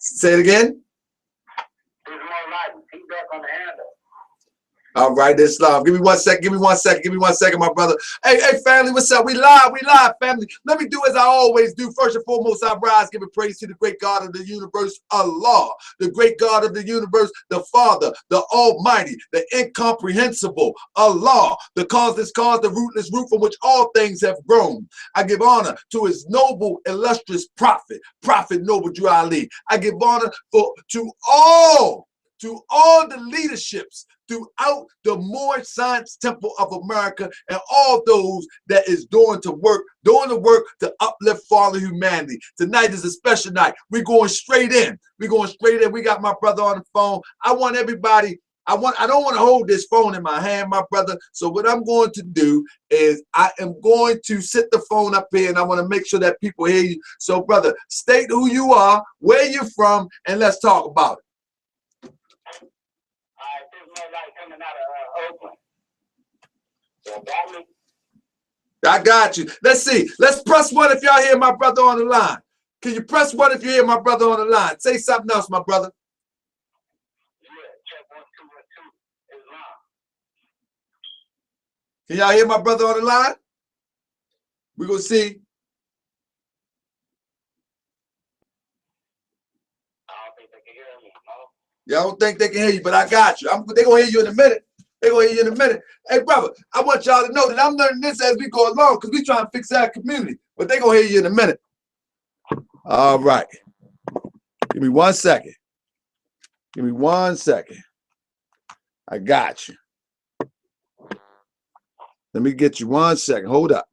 Say it again. There's more like feedback on the handle. All right, this love. Give me 1 second. Give me 1 second. Give me 1 second, my brother. Hey, family, what's up? We live, family. Let me do as I always do. First and foremost, I rise, giving praise to the great God of the universe, Allah, the great God of the universe, the Father, the Almighty, the incomprehensible, Allah, the causeless cause, the rootless root from which all things have grown. I give honor to his noble, illustrious prophet, Prophet Noble Drew Ali. I give honor to all the leaderships throughout the Moorish Science Temple of America and all those that is doing the work to uplift fallen humanity. Tonight is a special night. We're going straight in. We got my brother on the phone. I want everybody. I don't want to hold this phone in my hand, my brother. So what I'm going to do is I am going to sit the phone up here and I want to make sure that people hear you. So, brother, state who you are, where you're from, and let's talk about it. There's no light coming out of Oakland. So got me? I got you. Let's see. Let's press one if y'all hear my brother on the line. Can you press one if you hear my brother on the line? Say something else, my brother. Yeah, check 1 2 1 2 is live. Can y'all hear my brother on the line? We're going to see. I don't think they can hear me, no? Y'all don't think they can hear you, but I got you. They're going to hear you in a minute. Hey, brother, I want y'all to know that I'm learning this as we go along because we trying to fix our community. But they're going to hear you in a minute. All right. Give me 1 second. I got you. Let me get you 1 second. Hold up.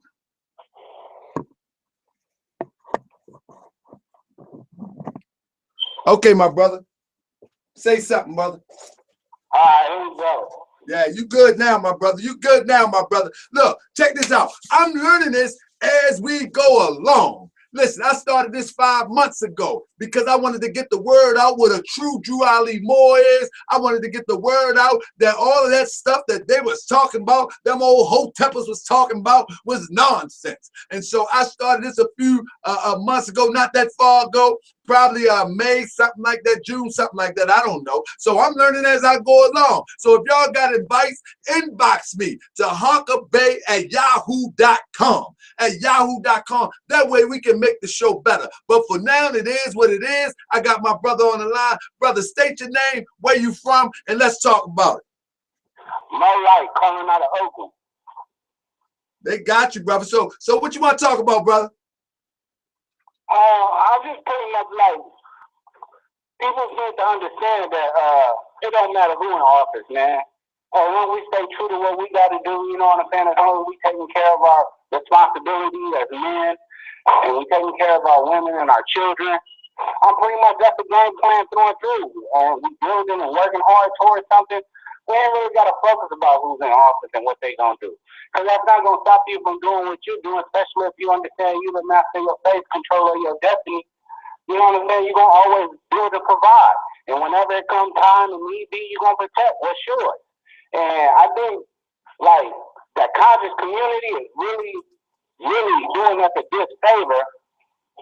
Okay, my brother. Say something, brother. All right, here we go. Yeah, you good now, my brother. Look, check this out. I'm learning this as we go along. Listen, I started this 5 months ago because I wanted to get the word out what a true Drew Ali Moore is. I wanted to get the word out that all of that stuff that they was talking about, them old hoteppers was talking about, was nonsense. And so I started this a few months ago, not that far ago, probably May, something like that, June, something like that. I don't know. So I'm learning as I go along. So if y'all got advice, inbox me to honkerbay@yahoo.com. That way we can make the show better. But for now, it is what it is. I got my brother on the line. Brother, state your name, where you from, and let's talk about it. No light coming out of Oakland. They got you, brother. So what you want to talk about, brother? I just pretty much like people need to understand that it don't matter who in office, man. When we stay true to what we got to do, you know what I'm saying? As long as we taking care of our responsibility as men, and we taking care of our women and our children, I'm pretty much that's the game plan through and through. We building and working hard towards something. We ain't really got to focus about who's in office and what they gonna do, because that's not gonna stop you from doing what you're doing, especially if you understand you the master of your fate, controller of your destiny. You know what I'm saying? You're gonna always build and provide, and whenever it comes time and need be, you're gonna protect what's yours. And I think like that conscious community is really doing us a disfavor,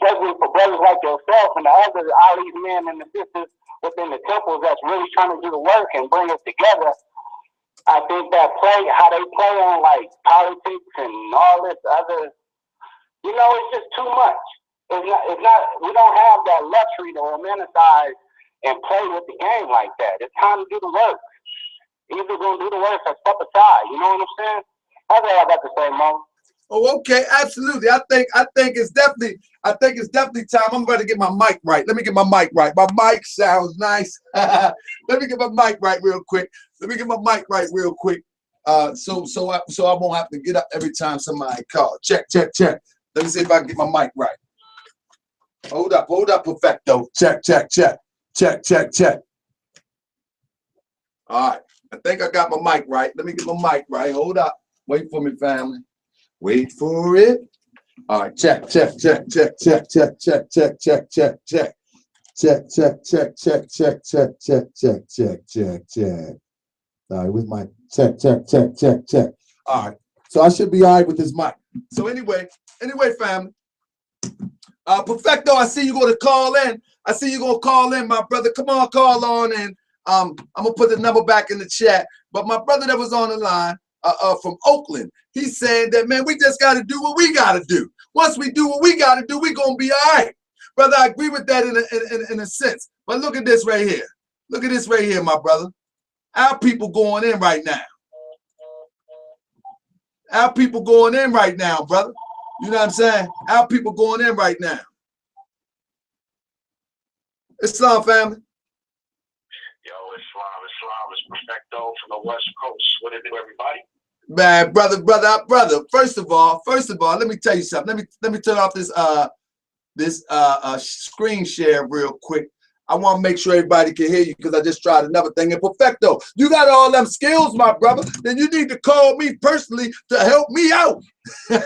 especially for brothers like yourself and the other Ali's men and the sisters within the temples that's really trying to do the work and bring us together. I think that how they play on like politics and all this other, it's just too much. It's not. We don't have that luxury to romanticize and play with the game like that. It's time to do the work. Either gonna do the work or step aside. You know what I'm saying? That's all I got to say, Mo. Oh, okay, absolutely. I think it's definitely time. I'm going to get my mic right. Let me get my mic right. My mic sounds nice. Let me get my mic right real quick. So I won't have to get up every time somebody calls. Check. Let me see if I can get my mic right. Hold up, perfecto. Check. All right. I think I got my mic right. Let me get my mic right. Hold up. Wait for me, family. Wait for it. All right, check. All right, with my check. All right, so I should be all right with this mic. So anyway, family, Perfecto, I see you going to call in. I see you going to call in, my brother. Come on, call on in. I'm going to put the number back in the chat. But my brother that was on the line from Oakland, he's saying that, man, we just got to do what we got to do. Once we do what we got to do, we're going to be all right. Brother, I agree with that in a sense. But look at this right here. Look at this right here, my brother. Our people going in right now. Our people going in right now, brother. You know what I'm saying? Our people going in right now. Islam, family. Yo, Islam is perfecto from the West Coast. What it do, everybody? Man, brother. First of all, let me tell you something. Let me turn off this screen share real quick. I want to make sure everybody can hear you because I just tried another thing. And perfecto, you got all them skills, my brother. Then you need to call me personally to help me out. Yo,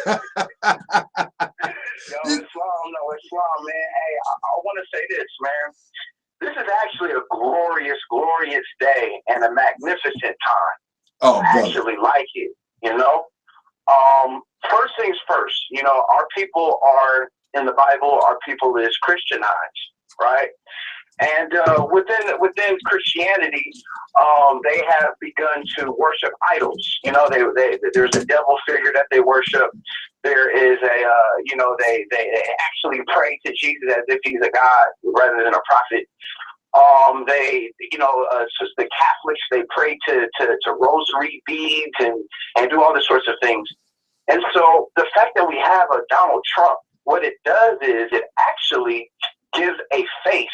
Islam, man. Hey, I want to say this, man. This is actually a glorious, glorious day and a magnificent time. Oh, I actually like it, you know. First things first, you know, our people are in the Bible. Our people is Christianized, right? And within Christianity, they have begun to worship idols. You know, there's a devil figure that they worship. There is they actually pray to Jesus as if he's a god rather than a prophet. The Catholics, they pray to rosary beads and do all these sorts of things. And so the fact that we have a Donald Trump, what it does is it actually gives a face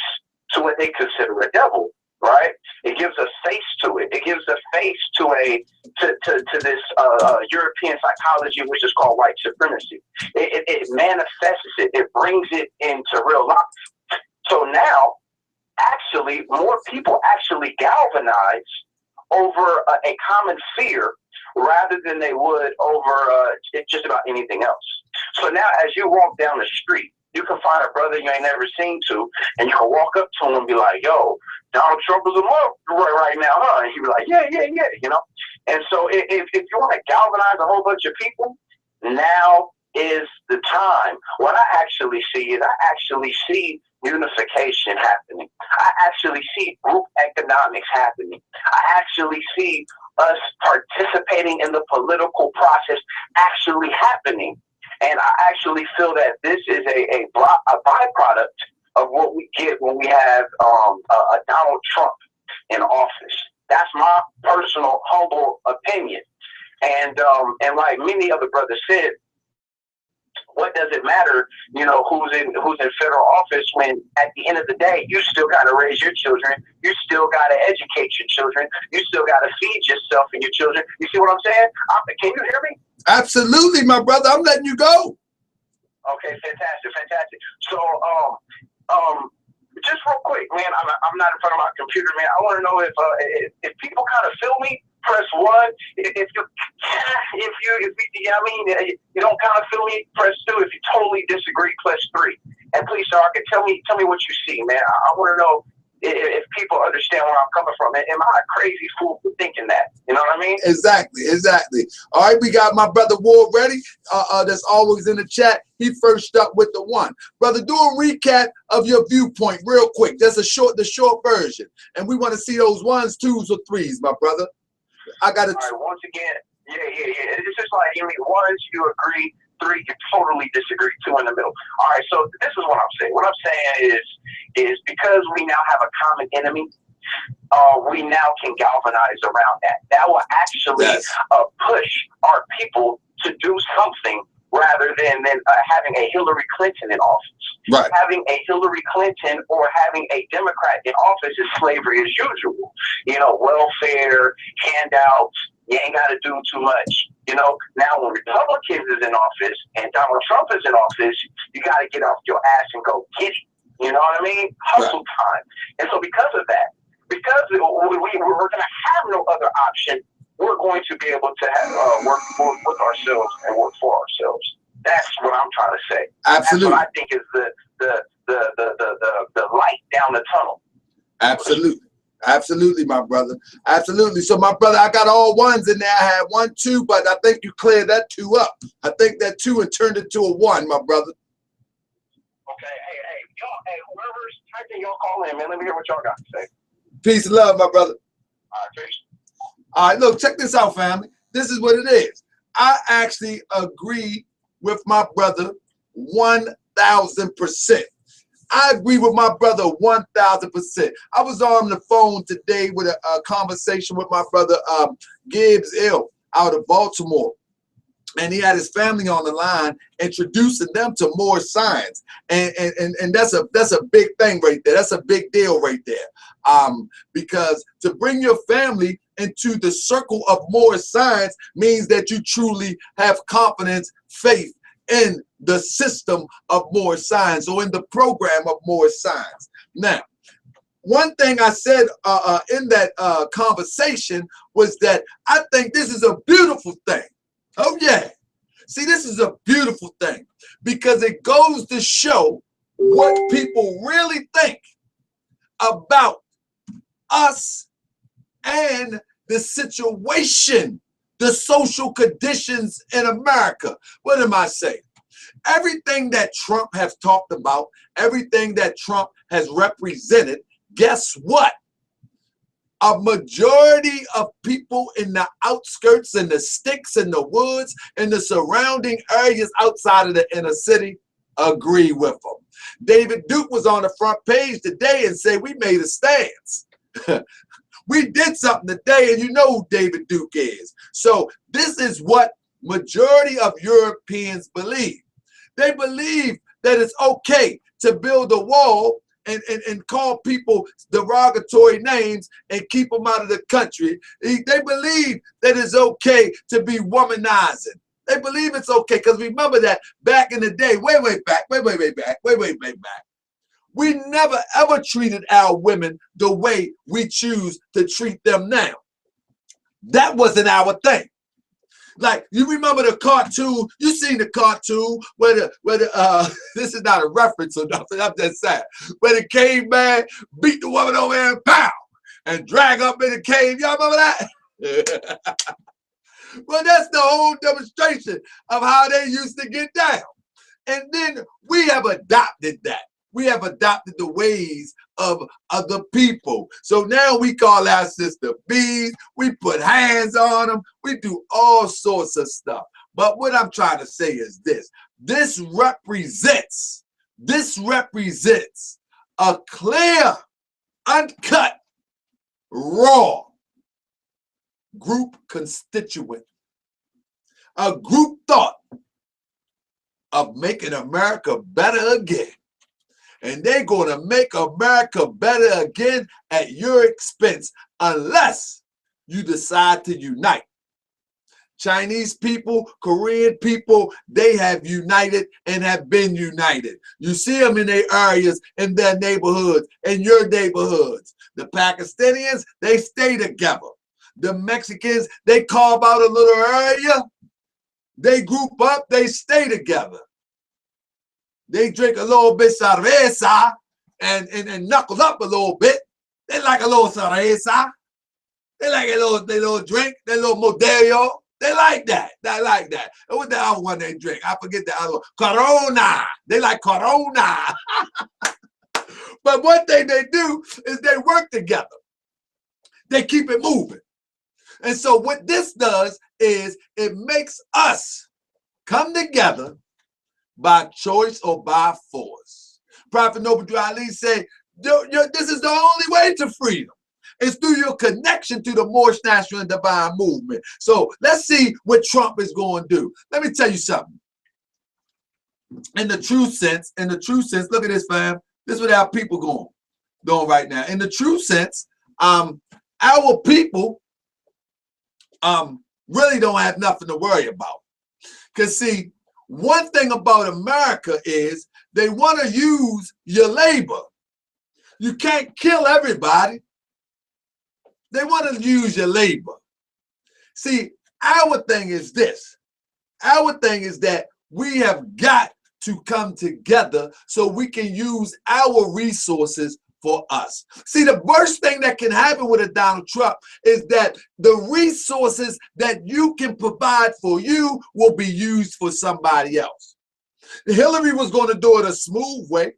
to what they consider a devil, right? It gives a face to it. It gives a face to this European psychology, which is called white supremacy. It manifests it. It brings it into real life. So now, actually, more people actually galvanize over a common fear rather than they would over just about anything else. So now, as you walk down the street, you can find a brother you ain't never seen to, and you can walk up to him and be like, yo, Donald Trump is a mother right now, huh? And he'd be like, yeah, you know? And so if you want to galvanize a whole bunch of people, now is the time. What I actually see is unification happening. I actually see group economics happening. I actually see us participating in the political process actually happening. And I actually feel that this is a byproduct of what we get when we have a Donald Trump in office. That's my personal, humble opinion. And like many other brothers said, what does it matter, you know, who's in federal office when at the end of the day, you still got to raise your children. You still got to educate your children. You still got to feed yourself and your children. You see what I'm saying? Can you hear me? Absolutely, my brother. I'm letting you go. Okay, fantastic. So, just real quick, man, I'm not in front of my computer, man. I want to know if people kind of feel me. Press 1. If you don't kind of feel me, press 2. If you totally disagree, press 3. And please, sir, tell me what you see, man. I want to know if people understand where I'm coming from. Am I a crazy fool for thinking that? You know what I mean? Exactly. All right, we got my brother Ward ready. That's always in the chat. He first up with the 1. Brother, do a recap of your viewpoint real quick. That's the short version. And we want to see those 1s, 2s, or 3s, my brother. I got it. All right, once again, yeah. It's just like, 1, you agree, 3, you totally disagree, 2 in the middle. All right, so this is what I'm saying. What I'm saying is because we now have a common enemy, we now can galvanize around that. That will actually push our people to do something rather than having a Hillary Clinton in office. Right. Having a Hillary Clinton or having a Democrat in office is slavery as usual. You know, welfare, handouts, you ain't got to do too much. You know, now when Republicans is in office and Donald Trump is in office, you got to get off your ass and go get it. You know what I mean? Hustle time. And so because of that, because we're going to have no other option, we're going to be able to have, work with ourselves and work for ourselves. That's what I'm trying to say. Absolutely. That's what I think is the light down the tunnel. Absolutely, my brother. Absolutely. So, my brother, I got all 1s in there. I had 1, 2, but I think you cleared that 2 up. I think that 2 and turned it to a 1, my brother. Okay, hey, y'all, hey, whoever's typing, y'all call in, man. Let me hear what y'all got to say. Peace and love, my brother. All right, peace. All right, look, check this out, family. This is what it is. I actually agree with my brother 1,000%. I agree with my brother 1,000%. I was on the phone today with a conversation with my brother Gibbs Ill out of Baltimore. And he had his family on the line, introducing them to more science, and that's a big thing right there. That's a big deal right there, because to bring your family into the circle of more science means that you truly have confidence, faith in the system of more science, or in the program of more science. Now, one thing I said in that conversation was that I think this is a beautiful thing. Oh yeah. See, this is a beautiful thing because it goes to show what people really think about us and the situation, the social conditions in America. What am I saying? Everything that Trump has talked about, everything that Trump has represented, guess what? A majority of people in the outskirts and the sticks and the woods and the surrounding areas outside of the inner city agree with them. David Duke was on the front page today and said, we made a stance. We did something today, and you know who David Duke is. So this is what majority of Europeans believe. They believe that it's okay to build a wall and call people derogatory names and keep them out of the country. They believe that it's okay to be womanizing. They believe it's okay because remember that back in the day, way back, we never ever treated our women the way we choose to treat them now. That wasn't our thing. Like, you remember the cartoon, you seen the cartoon where the this is not a reference or nothing, I'm just saying, where the caveman beat the woman over there and pow, and drag up in the cave. Y'all remember that? Well, that's the whole demonstration of how they used to get down. And then we have adopted that. We have adopted the ways of other people. So now we call our sister bees. We put hands on them. We do all sorts of stuff. But what I'm trying to say is this. This represents a clear, uncut, raw group constituent. A group thought of making America better again. And they're going to make America better again at your expense unless you decide to unite. Chinese people, Korean people, they have united and have been united. You see them in their areas, in their neighborhoods, in your neighborhoods. The Pakistanians, they stay together. The Mexicans, they carve out a little area. They group up, they stay together. They drink a little bit cerveza and knuckle up a little bit. They like a little cerveza. They like a little drink, their little Modelo. They like that. They like that. And what the other one they drink? I forget the other one. Corona. They like Corona. But one thing they do is they work together. They keep it moving. And so what this does is it makes us come together by choice or by force. Prophet Noble Drew Ali said, this is the only way to freedom. It's through your connection to the Moorish National and Divine Movement. So let's see what Trump is going to do. Let me tell you something. In the true sense, look at this, fam. This is what our people going right now. In the true sense, our people really don't have nothing to worry about. Because see, one thing about America is they want to use your labor. You can't kill everybody. They want to use your labor. See, our thing is this. Our thing is that we have got to come together so we can use our resources for us. See, the worst thing that can happen with a Donald Trump is that the resources that you can provide for you will be used for somebody else. Hillary was going to do it a smooth way.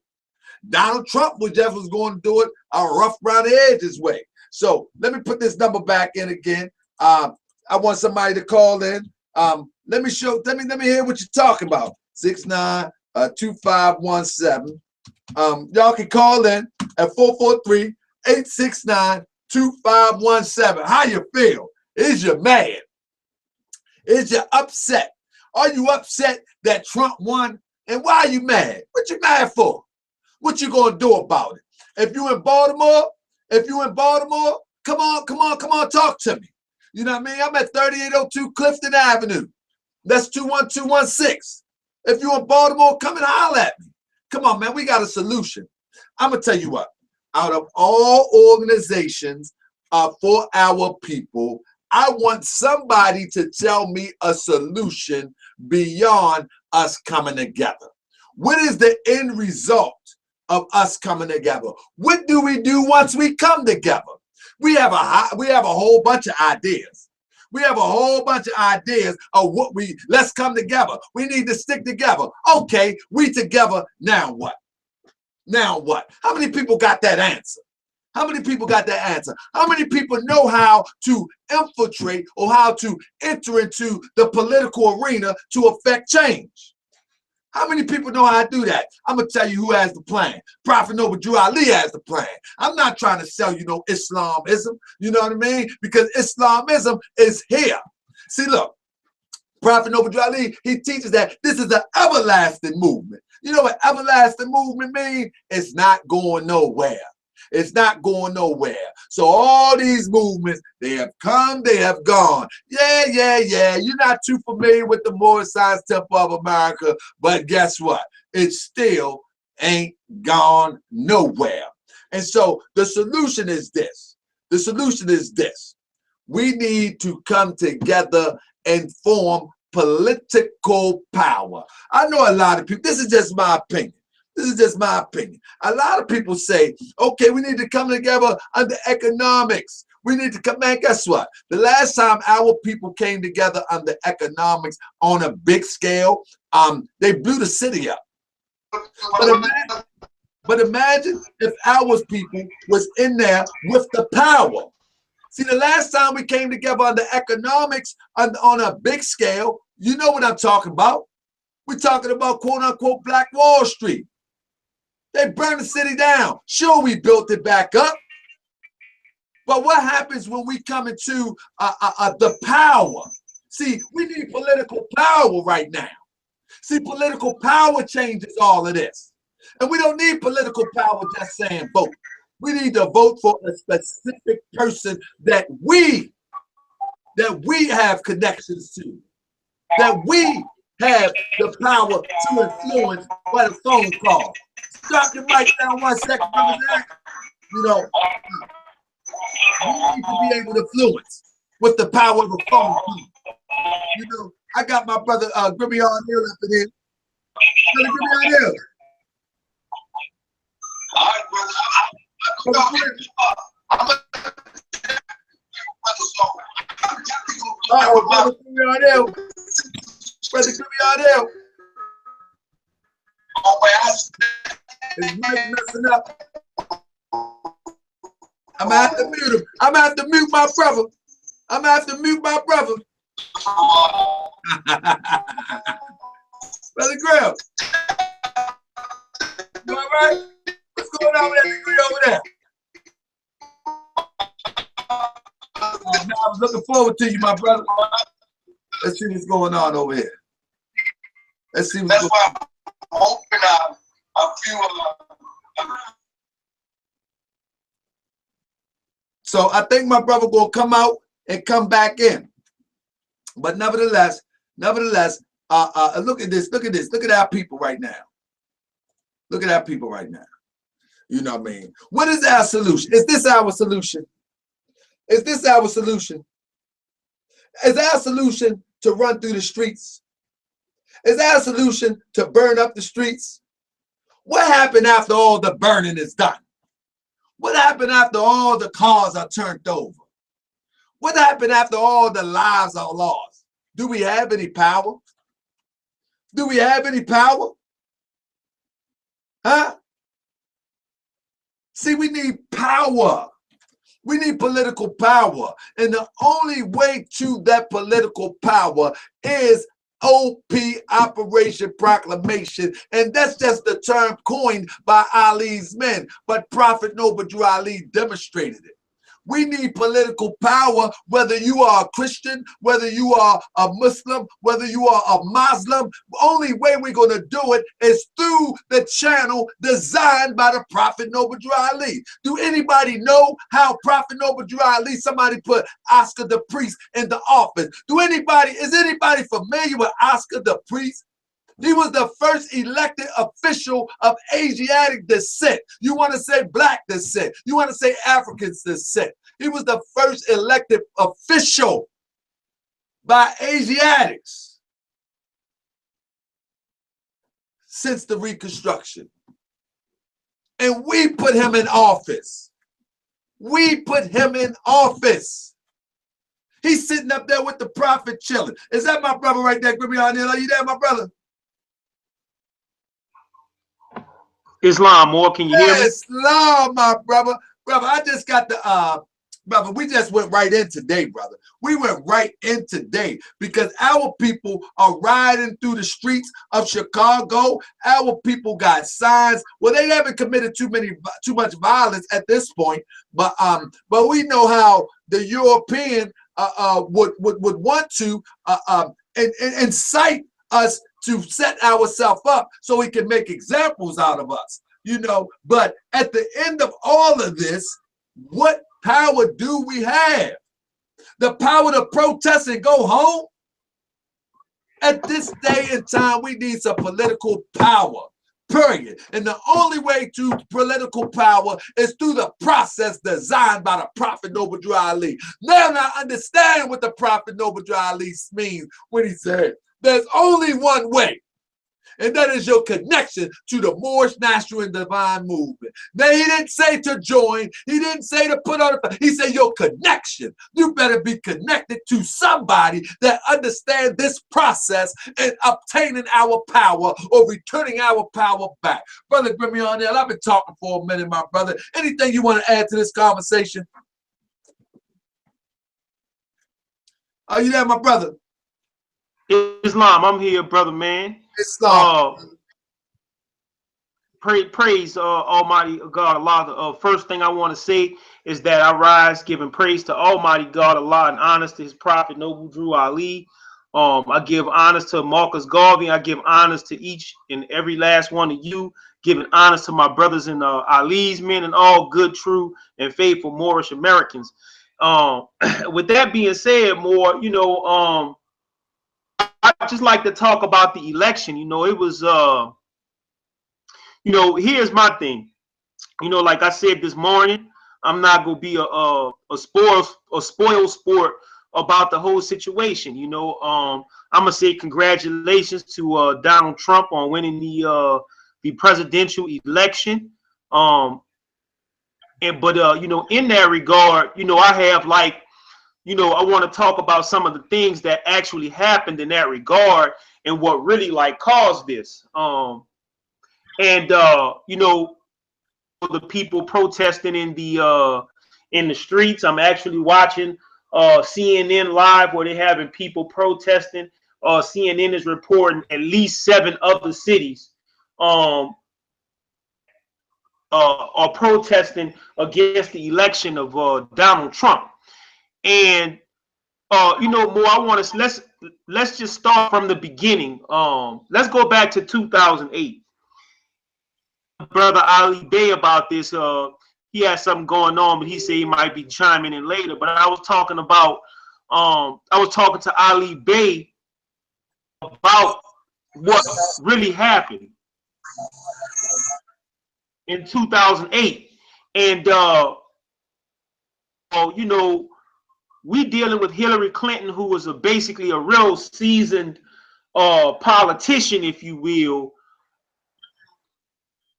Donald Trump was going to do it a rough around the edges way. So let me put this number back in again. I want somebody to call in. Let me hear what you're talking about. 692-517. Y'all can call in at 443-869-2517. How you feel? Is you mad? Is you upset? Are you upset that Trump won? And why are you mad? What you mad for? What you gonna do about it? If you in Baltimore, come on, talk to me. You know what I mean? I'm at 3802 Clifton Avenue. That's 21216. If you in Baltimore, come and holler at me. Come on, man, we got a solution. I'm gonna tell you what. Out of all organizations for our people, I want somebody to tell me a solution beyond us coming together. What is the end result of us coming together? What do we do once we come together? We have a whole bunch of ideas. We have a whole bunch of ideas of let's come together. We need to stick together. Okay, we together, now what? Now what? How many people got that answer? How many people got that answer? How many people know how to infiltrate or how to enter into the political arena to affect change? How many people know how to do that? I'm going to tell you who has the plan. Prophet Noble Drew Ali has the plan. I'm not trying to sell you no Islamism, you know what I mean? Because Islamism is here. See, look, Prophet Noble Drew Ali, he teaches that this is an everlasting movement. You know what everlasting movement means? It's not going nowhere. It's not going nowhere. So all these movements, they have come, they have gone. Yeah. You're not too familiar with the Moorish Science Temple of America, but guess what? It still ain't gone nowhere. And so the solution is this. The solution is this. We need to come together and form political power. I know a lot of people, this is just my opinion. This is just my opinion. A lot of people say, okay, we need to come together under economics. We need to come, man, guess what? The last time our people came together under economics on a big scale, they blew the city up. But imagine if our people was in there with the power. See, the last time we came together under economics on a big scale, you know what I'm talking about. We're talking about quote unquote Black Wall Street. They burned the city down. Sure, we built it back up. But what happens when we come into the power? See, we need political power right now. See, political power changes all of this. And we don't need political power just saying vote. We need to vote for a specific person that we have connections to, that we have the power to influence by a phone call. Stop your mic down 1 second, Brother Zach. You know, we need to be able to influence with the power of a phone call. You know, I got my brother Grimmy on here up in here. Brother Grimmy on here. All right, brother. Brother Grimmy on there. Brother Grimmy on there. His mic messing up. I'm gonna have to mute him. I'm gonna have to mute my brother. Brother Grill. You all right? What's going on with that degree over there? I was looking forward to you, my brother. Let's see what's going on over here. Let's see what's going on. I'm hoping a few So I think my brother will come out and come back in. But nevertheless, look at this. Look at our people right now. Look at our people right now. You know what I mean? What is our solution? Is this our solution? Is this our solution? Is our solution to run through the streets? Is our solution to burn up the streets? What happened after all the burning is done? What happened after all the cars are turned over? What happened after all the lives are lost? Do we have any power? Do we have any power? Huh? See, we need power. We need political power. And the only way to that political power is OP, Operation Proclamation. And that's just the term coined by Ali's men. But Prophet Noble Drew Ali demonstrated it. We need political power, whether you are a Christian, whether you are a Muslim, whether you are a Muslim. The only way we're going to do it is through the channel designed by the Prophet Noble Drew Ali. Do anybody know how Prophet Noble Drew Ali, somebody put Oscar the Priest in the office? Is anybody familiar with Oscar the Priest? He was the first elected official of Asiatic descent. You want to say black descent. You want to say African descent. He was the first elected official by Asiatics since the Reconstruction. And we put him in office. We put him in office. He's sitting up there with the prophet chilling. Is that my brother right there, Grimmy Arnell? Are you there, my brother? Islam, more, can you hear me? Islam, my brother. Brother, I just got the brother, we just went right in today, brother. We went right in today because our people are riding through the streets of Chicago. Our people got signs. Well, they haven't committed too much violence at this point, but we know how the European would want to incite us to set ourselves up so we can make examples out of us, you know. But at the end of all of this, what power do we have? The power to protest and go home? At this day and time, we need some political power, period. And the only way to political power is through the process designed by the Prophet Noble Drew Ali. Now I understand what the Prophet Noble Drew Ali means when he said, there's only one way, and that is your connection to the Moorish National and Divine Movement. Now, he didn't say to join. He didn't say to put on he said your connection. You better be connected to somebody that understands this process and obtaining our power or returning our power back. Brother Grimmy Arnell, I've been talking for a minute, my brother. Anything you want to add to this conversation? Are you there, my brother? Islam, I'm here, brother, man. Islam. Praise Almighty God Allah. The first thing I want to say is that I rise giving praise to Almighty God Allah and honors to his prophet Noble Drew Ali. I give honors to Marcus Garvey. I give honors to each and every last one of you, giving honors to my brothers and Ali's men and all good, true, and faithful Moorish Americans. With that being said, more, you know, I just like to talk about the election. You know, it was, you know, here's my thing. You know, like I said this morning, I'm not gonna be a spoil sport about the whole situation. You know, I'm gonna say congratulations to Donald Trump on winning the presidential election. But you know, in that regard, you know, I have like, you know, I want to talk about some of the things that actually happened in that regard and what really like caused this. You know, the people protesting in the streets. I'm actually watching CNN live where they're having people protesting. CNN is reporting at least 7 other cities are protesting against the election of Donald Trump. And you know, more, I want to let's just start from the beginning. Let's go back to 2008. Brother Ali Bey about this. He had something going on, but he said he might be chiming in later. But I was talking about I was talking to Ali Bey about what really happened in 2008. And you know, we dealing with Hillary Clinton, who was basically a real seasoned politician, if you will.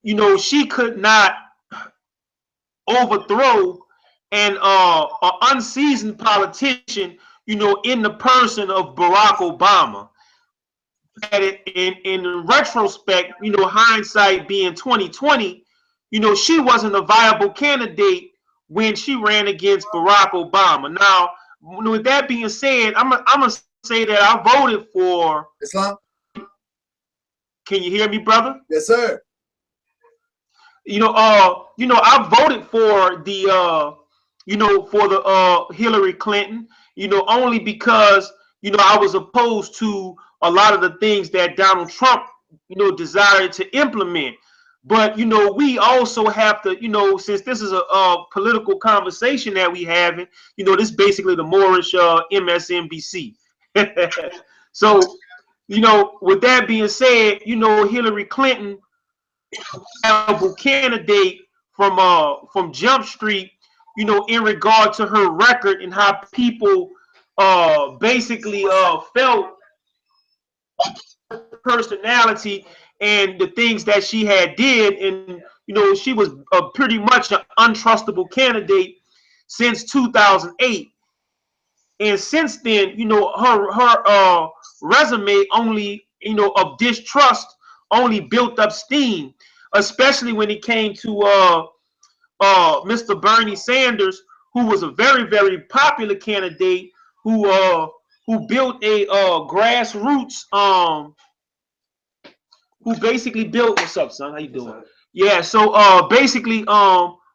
You know, she could not overthrow an unseasoned politician, you know, in the person of Barack Obama. at it in retrospect, you know, hindsight being 2020, you know, she wasn't a viable candidate when she ran against Barack Obama. Now, with that being said, I'm gonna say that I voted for Islam. Can you hear me, brother? Yes, sir. You know, I voted for the Hillary Clinton, you know, only because, you know, I was opposed to a lot of the things that Donald Trump, you know, desired to implement. But, you know, we also have to, you know, since this is a political conversation that we having, you know, this is basically the Moorish MSNBC. So, you know, with that being said, you know, Hillary Clinton, viable candidate from Jump Street, you know, in regard to her record and how people basically felt personality and the things that she had did, and you know, she was pretty much an untrustable candidate since 2008. And since then, you know, her resume only, you know, of distrust only built up steam, especially when it came to Mr. Bernie Sanders, who was a very, very popular candidate who built a grassroots who basically built what's up, son? How you doing? Yeah, so basically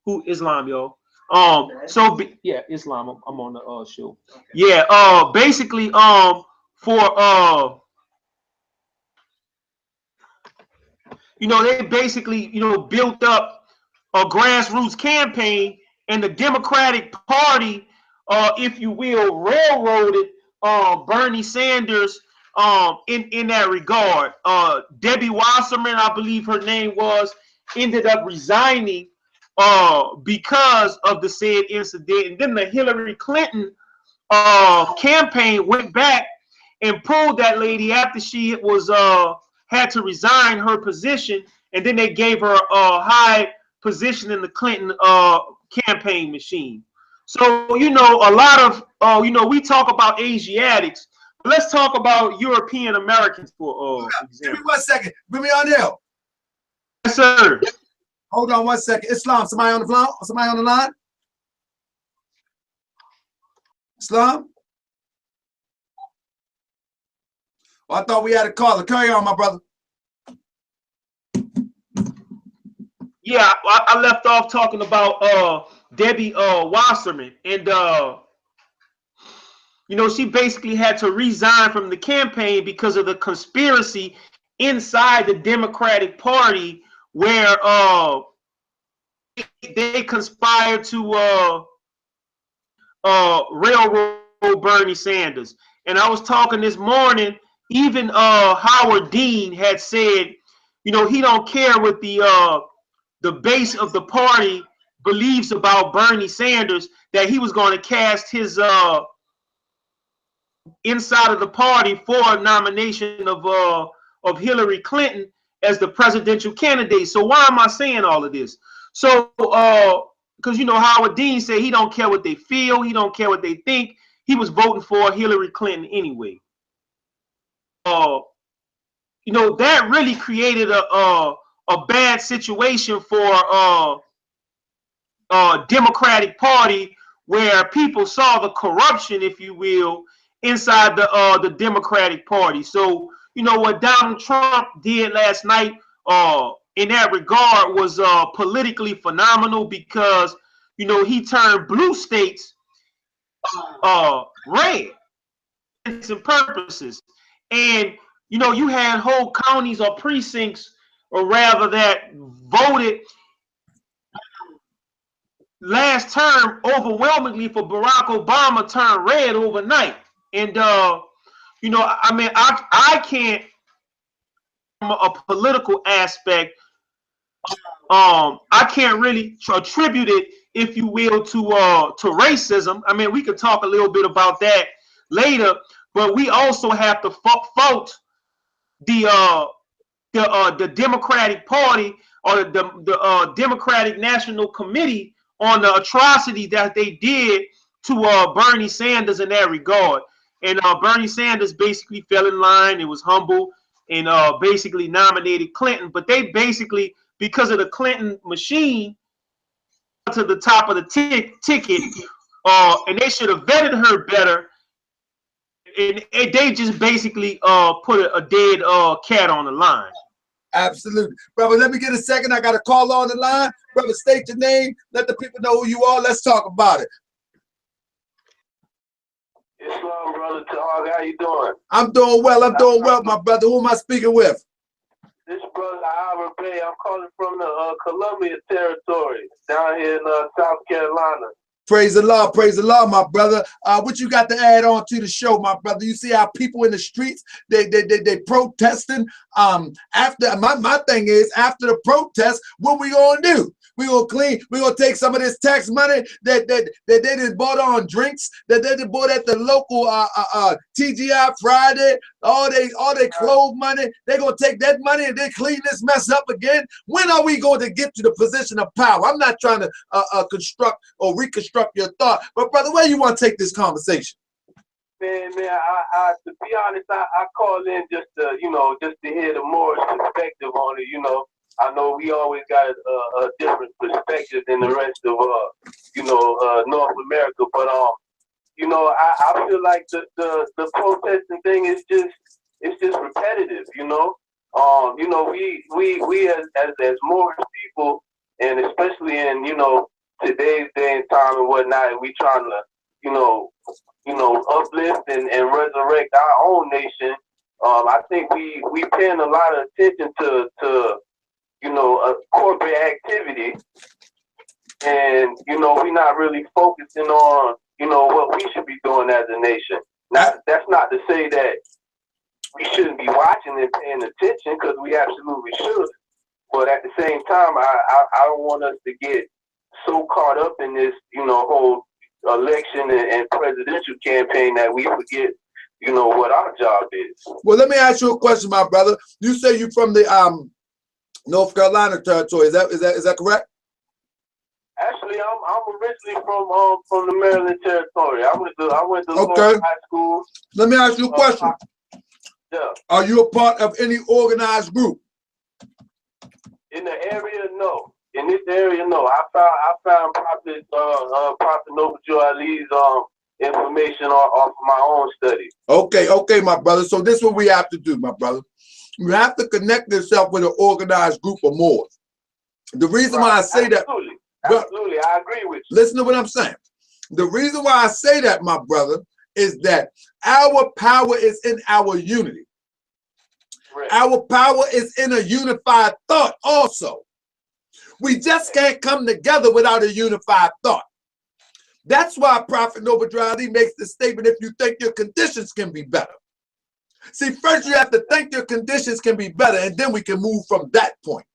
who Islam, yo. Yeah, Islam. I'm on the show. Yeah, basically for you know, they basically, you know, built up a grassroots campaign, and the Democratic Party, if you will, railroaded Bernie Sanders in that regard. Debbie Wasserman, I believe her name was, ended up resigning because of the said incident. And then the Hillary Clinton campaign went back and pulled that lady after she was had to resign her position, and then they gave her a high position in the Clinton campaign machine. So, you know, a lot of you know, we talk about Asiatics, but let's talk about European Americans for Give me example. 1 second. Bring me on there. Yes, sir. Hold on 1 second. Islam, somebody on the phone? Somebody on the line? Islam? Oh, I thought we had a caller. Carry on, my brother. Yeah, I left off talking about Debbie Wasserman, and you know, she basically had to resign from the campaign because of the conspiracy inside the Democratic Party, where they conspired to railroad Bernie Sanders. And I was talking this morning, even Howard Dean had said, you know, he don't care what the base of the party believes about Bernie Sanders, that he was going to cast his inside of the party for a nomination of Hillary Clinton as the presidential candidate. So why am I saying all of this? So because you know, Howard Dean said he don't care what they feel, he don't care what they think. He was voting for Hillary Clinton anyway. You know, that really created a bad situation for Democratic Party, where people saw the corruption, if you will, inside the Democratic Party. So, you know, what Donald Trump did last night in that regard was politically phenomenal, because, you know, he turned blue states red and purposes. And, you know, you had whole counties or precincts, or rather, that voted last term overwhelmingly for Barack Obama turned red overnight. And you know, I mean, I can't, from a political aspect, I can't really attribute it, if you will, to racism. I mean, we could talk a little bit about that later, but we also have to fault the Democratic Party, or the Democratic National Committee, on the atrocity that they did to Bernie Sanders in that regard. And Bernie Sanders basically fell in line. It was humble. and basically nominated Clinton. But they basically, because of the Clinton machine, to the top of the ticket, and they should have vetted her better. And they just basically put a dead cat on the line. Absolutely. Brother, let me get a second. I got a call on the line. Brother, state your name. Let the people know who you are. Let's talk about it. Islam, brother Tahag, how you doing? I'm doing well. I'm doing well, my brother. Who am I speaking with? This brother Albert Bay. I'm calling from the Columbia territory down here in South Carolina. Praise the Lord, my brother. What you got to add on to the show, my brother? You see how people in the streets, they protesting. After my thing is, after the protest, what we gonna do? We gonna clean. We gonna take some of this tax money that they just bought on drinks, that they just bought at the local TGI Friday. All they clothes money. They gonna take that money and then clean this mess up again. When are we going to get to the position of power? I'm not trying to construct or reconstruct your thought, but brother, where you want to take this conversation? Man, I to be honest, I call in just to, just to hear the Moorish perspective on it. I know we always got a different perspective than the rest of North America, but I feel like the protesting thing is just repetitive. We as Moorish people, and especially in today's day and time and whatnot, and we trying to uplift and resurrect our own nation. I think we paying a lot of attention to corporate activity, and we're not really focusing on what we should be doing as a nation. Now, that's not to say that we shouldn't be watching and paying attention, because we absolutely should. But at the same time, I don't want us to get so caught up in this whole election and presidential campaign that we forget what our job is. Well, let me ask you a question, my brother. You say you're from the North Carolina territory. Is that correct? Actually, I'm originally from the Maryland territory. I went to okay. high school. Let me ask you a question. Yeah. Are you a part of any organized group? In the area, no. In this area, no. I found Prophet Noble Joe Ali's information off of my own study. Okay, my brother. So this is what we have to do, my brother. You have to connect yourself with an organized group or more. The reason why I say absolutely. that, absolutely, I agree with you. Listen to what I'm saying. The reason why I say that, my brother, is that our power is in our unity. Right. Our power is in a unified thought also. We just can't come together without a unified thought. That's why Prophet Noble Joe makes the statement, if you think your conditions can be better. See, first you have to think your conditions can be better, and then we can move from that point.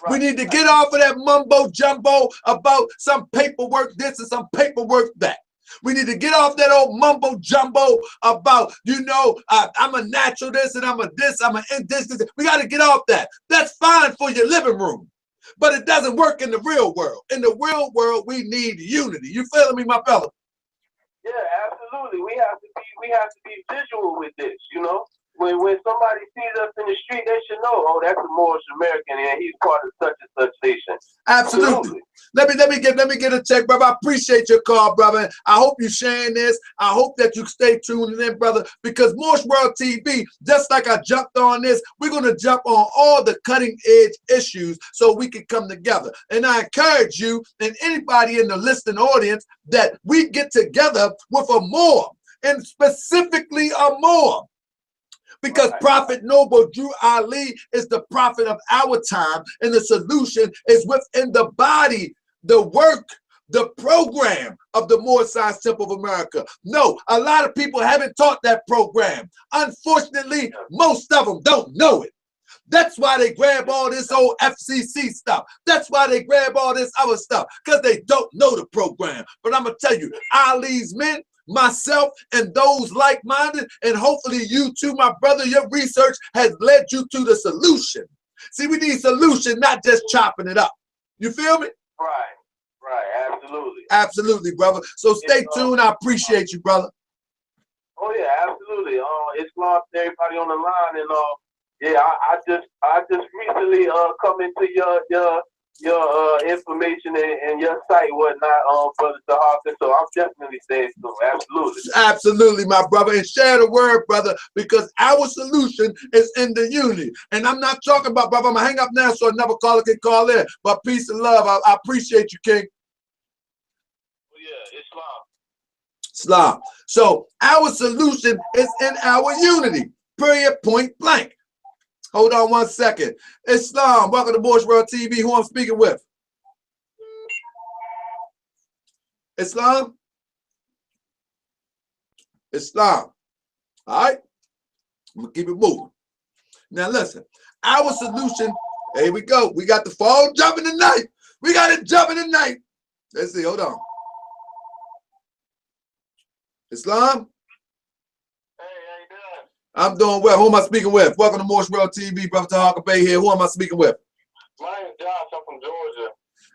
Right. We need to get off of that mumbo jumbo about some paperwork this and some paperwork that. We need to get off that old mumbo jumbo about, I'm a natural this and I'm a this, I'm a this. We got to get off that. That's fine for your living room, but it doesn't work in the real world. In the real world, we need unity. You feeling me, my fella? Yeah, absolutely. We have to be visual with this, When somebody sees us in the street, they should know, oh, that's a Moorish American and he's part of such and such nation. Absolutely. Let me get a check, brother. I appreciate your call, brother. I hope you're sharing this. I hope that you stay tuned in, brother, because Moorish World TV, just like I jumped on this, we're going to jump on all the cutting edge issues so we can come together. And I encourage you and anybody in the listening audience that we get together with a more, and specifically a more. Because right. Prophet Noble Drew Ali is the prophet of our time, and the solution is within the body, the work, the program of the Moorish Science Temple of America. No, a lot of people haven't taught that program. Unfortunately, most of them don't know it. That's why they grab all this old FCC stuff. That's why they grab all this other stuff, because they don't know the program. But I'm going to tell you, Ali's men, myself, and those like-minded, and hopefully you too, my brother, your research has led you to the solution. See, we need solution, not just chopping it up. You feel me? Right, absolutely. Absolutely, brother. So stay tuned. I appreciate you, brother. Oh, yeah, absolutely. It's long to everybody on the line, and Yeah, I just recently come into your information and your site whatnot, Brother Sahaka. So I'm definitely saying so. Absolutely. Absolutely, my brother. And share the word, brother, because our solution is in the unity. And I'm not talking about, brother, I'm going to hang up now so another caller can call in. But peace and love. I appreciate you, King. Yeah, Islam. Islam. So our solution is in our unity. Period, point blank. Hold on 1 second. Islam, welcome to Moorish World TV. Who I'm speaking with? Islam? Islam. All right? I'm going to keep it moving. Now listen, our solution, here we go. We got the phone jumping tonight. We got it jumping tonight. Let's see, hold on. Islam? Hey, how you doing? I'm doing well. Who am I speaking with? Welcome to Moorish World TV. Brother Tahaka Bay here. Who am I speaking with? My name's Josh. I'm from Georgia.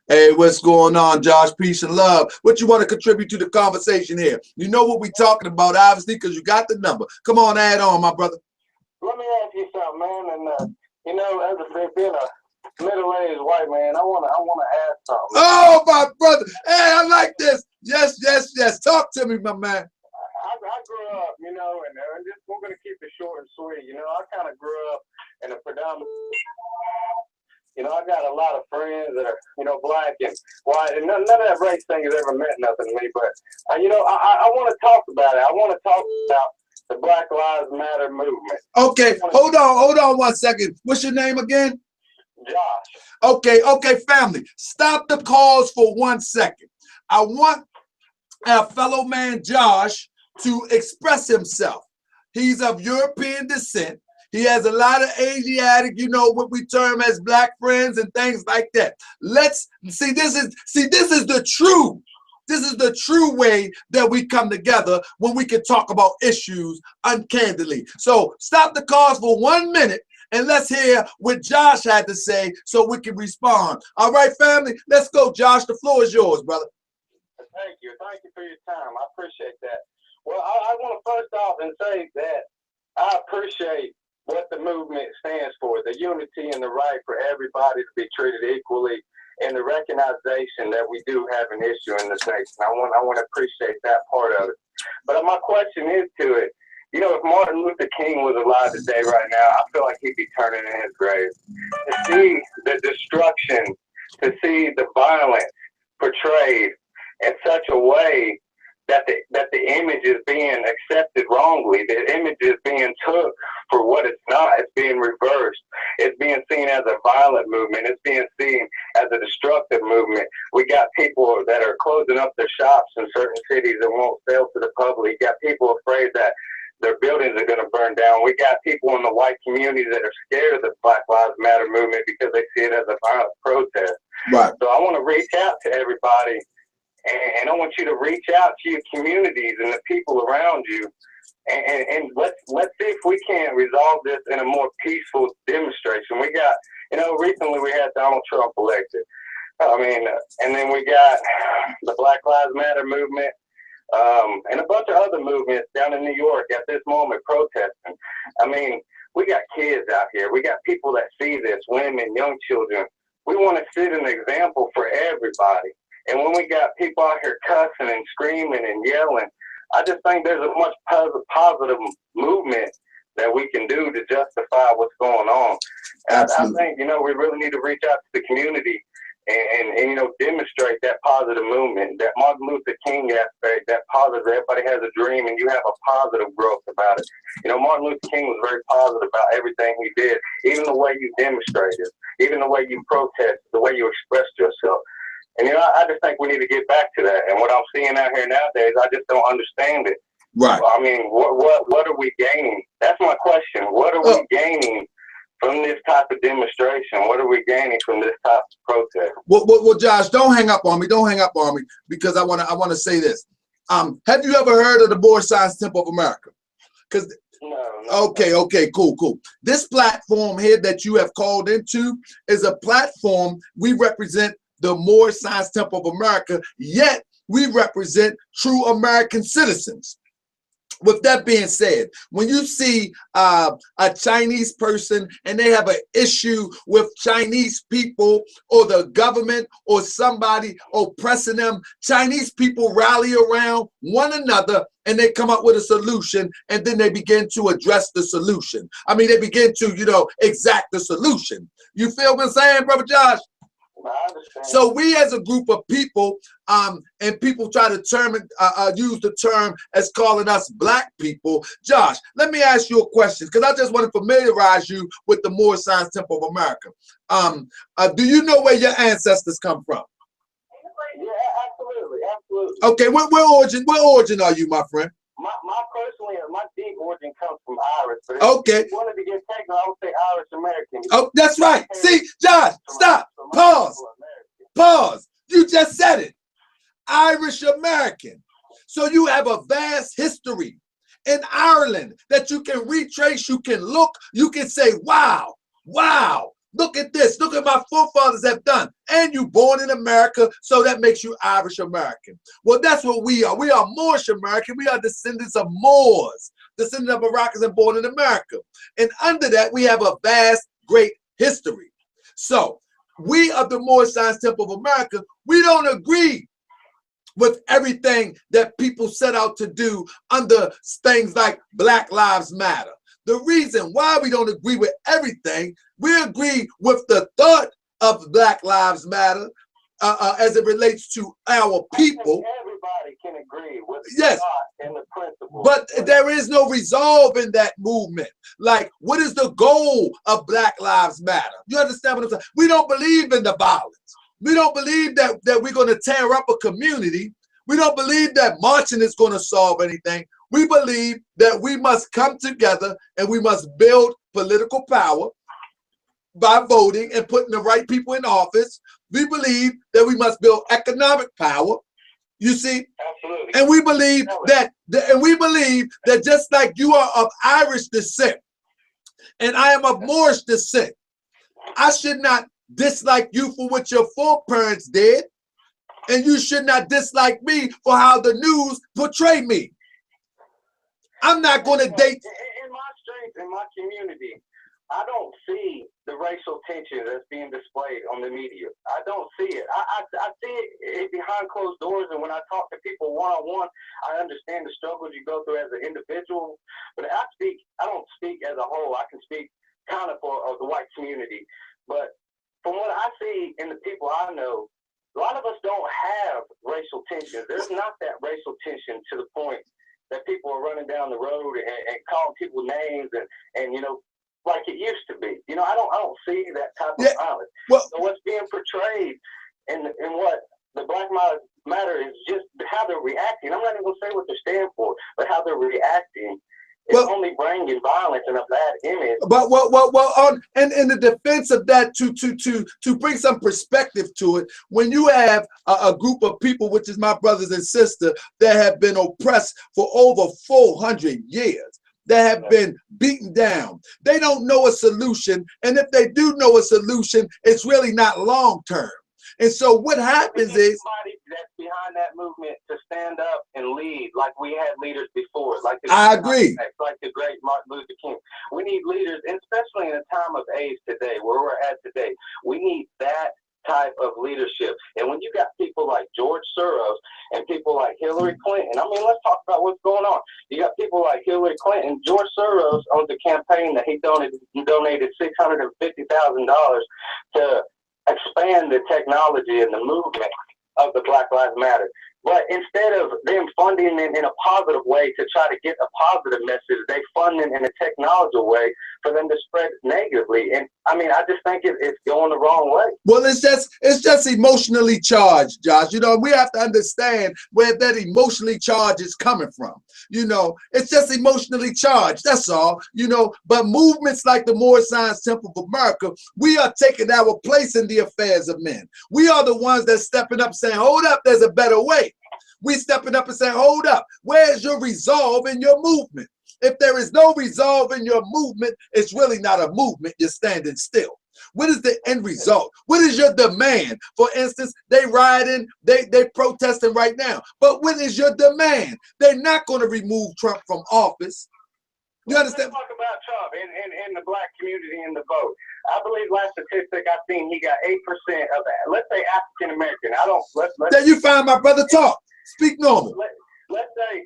Hey, what's going on, Josh? Peace and love. What you want to contribute to the conversation here? You know what we're talking about, obviously, because you got the number. Come on, add on, my brother. Let me ask you something, man. And you know, as being a middle-aged white man, I wanna ask something. Oh, my brother. Hey, I like this. Yes, yes, yes. Talk to me, my man. I grew up, you know, and just, we're gonna keep it short and sweet. You know, I kind of grew up in a predominant. You know, I got a lot of friends that are, you know, black and white, and none of that race thing has ever meant nothing to me. But, you know, I want to talk about it. I want to talk about the Black Lives Matter movement. Okay, hold on 1 second. What's your name again? Josh. Okay, family. Stop the calls for 1 second. I want our fellow man Josh to express himself. He's of European descent. He has a lot of Asiatic, you know, what we term as black friends and things like that. Let's see. This is the true way that we come together when we can talk about issues uncandidly. So stop the calls for 1 minute and let's hear what Josh had to say so we can respond. All right, family, let's go. Josh, the floor is yours, brother. Thank you for your time. I appreciate that. Well, I want to first off and say that I appreciate what the movement stands for, the unity and the right for everybody to be treated equally, and the recognition that we do have an issue in this nation. I want to appreciate that part of it. But my question is to it, you know, if Martin Luther King was alive today right now, I feel like he'd be turning in his grave. To see the destruction, to see the violence portrayed in such a way that the image is being accepted wrongly, the image is being took for what it's not. It's being reversed. It's being seen as a violent movement. It's being seen as a destructive movement. We got people that are closing up their shops in certain cities and won't sell to the public. We got people afraid that their buildings are going to burn down. We got people in the white community that are scared of the Black Lives Matter movement because they see it as a violent protest. Right. So I want to reach out to everybody, and I want you to reach out to your communities and the people around you, and let's see if we can resolve this in a more peaceful demonstration. We got, you know, recently we had Donald Trump elected. I mean, and then we got the Black Lives Matter movement, and a bunch of other movements down in New York at this moment protesting. I mean, we got kids out here. We got people that see this, women, young children. We want to set an example for everybody. And when we got people out here cussing and screaming and yelling, I just think there's a much positive movement that we can do to justify what's going on. And I think, you know, we really need to reach out to the community and you know, demonstrate that positive movement, that Martin Luther King aspect, that positive, everybody has a dream and you have a positive growth about it. You know, Martin Luther King was very positive about everything he did, even the way you demonstrated, even the way you protested, the way you expressed yourself. And, you know, I just think we need to get back to that. And what I'm seeing out here nowadays, I just don't understand it. Right. I mean, what are we gaining? That's my question. What are we gaining from this type of demonstration? What are we gaining from this type of protest? Well, Josh, don't hang up on me. Don't hang up on me, because I want to say this. Have you ever heard of the Moorish Science Temple of America? Because Okay, cool. This platform here that you have called into is a platform. We represent the Moorish Science Temple of America, yet we represent true American citizens. with that being said, when you see a Chinese person and they have an issue with Chinese people or the government or somebody oppressing them, Chinese people rally around one another and they come up with a solution, and then they begin to address the solution. I mean, they begin to, you know, exact the solution. You feel what I'm saying, Brother Josh? So we as a group of people, and people try to use the term as calling us black people. Josh, let me ask you a question, because I just want to familiarize you with the Moorish Science Temple of America. Do you know where your ancestors come from? Yeah, absolutely. Okay, what origin are you, my friend? My deep origin comes from Irish. But if Okay. you wanted to get technical, I would say Irish American. Oh, that's right. See, Josh, stop. Pause. You just said it. Irish American. So you have a vast history in Ireland that you can retrace, you can look, you can say, wow, look at this, look at my forefathers have done. And you born in America, so that makes you Irish American. Well, that's what we are. We are Moorish American. We are descendants of Moors, descendants of Moroccans and born in America. And under that, we have a vast, great history. So we of the Moorish Science Temple of America, we don't agree with everything that people set out to do under things like Black Lives Matter. The reason why we don't agree with everything, we agree with the thought of Black Lives Matter as it relates to our people. Everybody can agree with yes, the thought and the principle. But there is no resolve in that movement. Like, what is the goal of Black Lives Matter? You understand what I'm saying? We don't believe in the violence. We don't believe that we're going to tear up a community. We don't believe that marching is going to solve anything. We believe that we must come together and we must build political power by voting and putting the right people in office. We believe that we must build economic power. You see? Absolutely. And we believe that just like you are of Irish descent and I am of Moorish descent, I should not dislike you for what your foreparents did, and you should not dislike me for how the news portray me. I'm not going to date. In my streets, in my community, I don't see the racial tension that's being displayed on the media. I don't see it. I see it behind closed doors, and when I talk to people one-on-one, I understand the struggles you go through as an individual. But I don't speak as a whole. I can speak kind of for the white community. But from what I see in the people I know, a lot of us don't have racial tension. There's not that racial tension to the point that people are running down the road and calling people names and you know, like it used to be. You know, I don't see that type of violence. Well, so what's being portrayed in what the Black Lives Matter is just how they're reacting. I'm not even going to say what they stand for, but how they're reacting. It's only bringing violence and a bad image. But and in the defense of that, to bring some perspective to it, when you have a group of people, which is my brothers and sisters, that have been oppressed for over 400 years, that have been beaten down, they don't know a solution, and if they do know a solution, it's really not long term. And so what happens is somebody that's behind that movement to stand up and lead like we had leaders before. I agree. Like the great Martin Luther King. We need leaders, and especially in a time of age today, where we're at today, we need that type of leadership. And when you got people like George Soros and people like Hillary Clinton, I mean, let's talk about what's going on. You got people like Hillary Clinton. George Soros owns a campaign that he donated $650,000 to expand the technology and the movement of the Black Lives Matter. But instead of them funding it in a positive way to try to get a positive message, they fund it in a technological way for them to spread negatively. And I mean, I just think it's going the wrong way. Well, it's just emotionally charged, Josh. You know, we have to understand where that emotionally charge is coming from. You know, it's just emotionally charged. That's all. You know, but movements like the Moorish Science Temple of America, we are taking our place in the affairs of men. We are the ones that's stepping up saying, hold up, there's a better way. We stepping up and saying, hold up, where's your resolve in your movement? If there is no resolve in your movement, it's really not a movement, you're standing still. What is the end result? What is your demand? For instance, they rioting, they protesting right now. But what is your demand? They're not going to remove Trump from office. You understand? Let's talk about Trump in the black community in the vote. I believe last statistic I seen, he got 8% of that. Let's say African American. I don't. Let's. There you find my brother talk. Speak normal. Let's say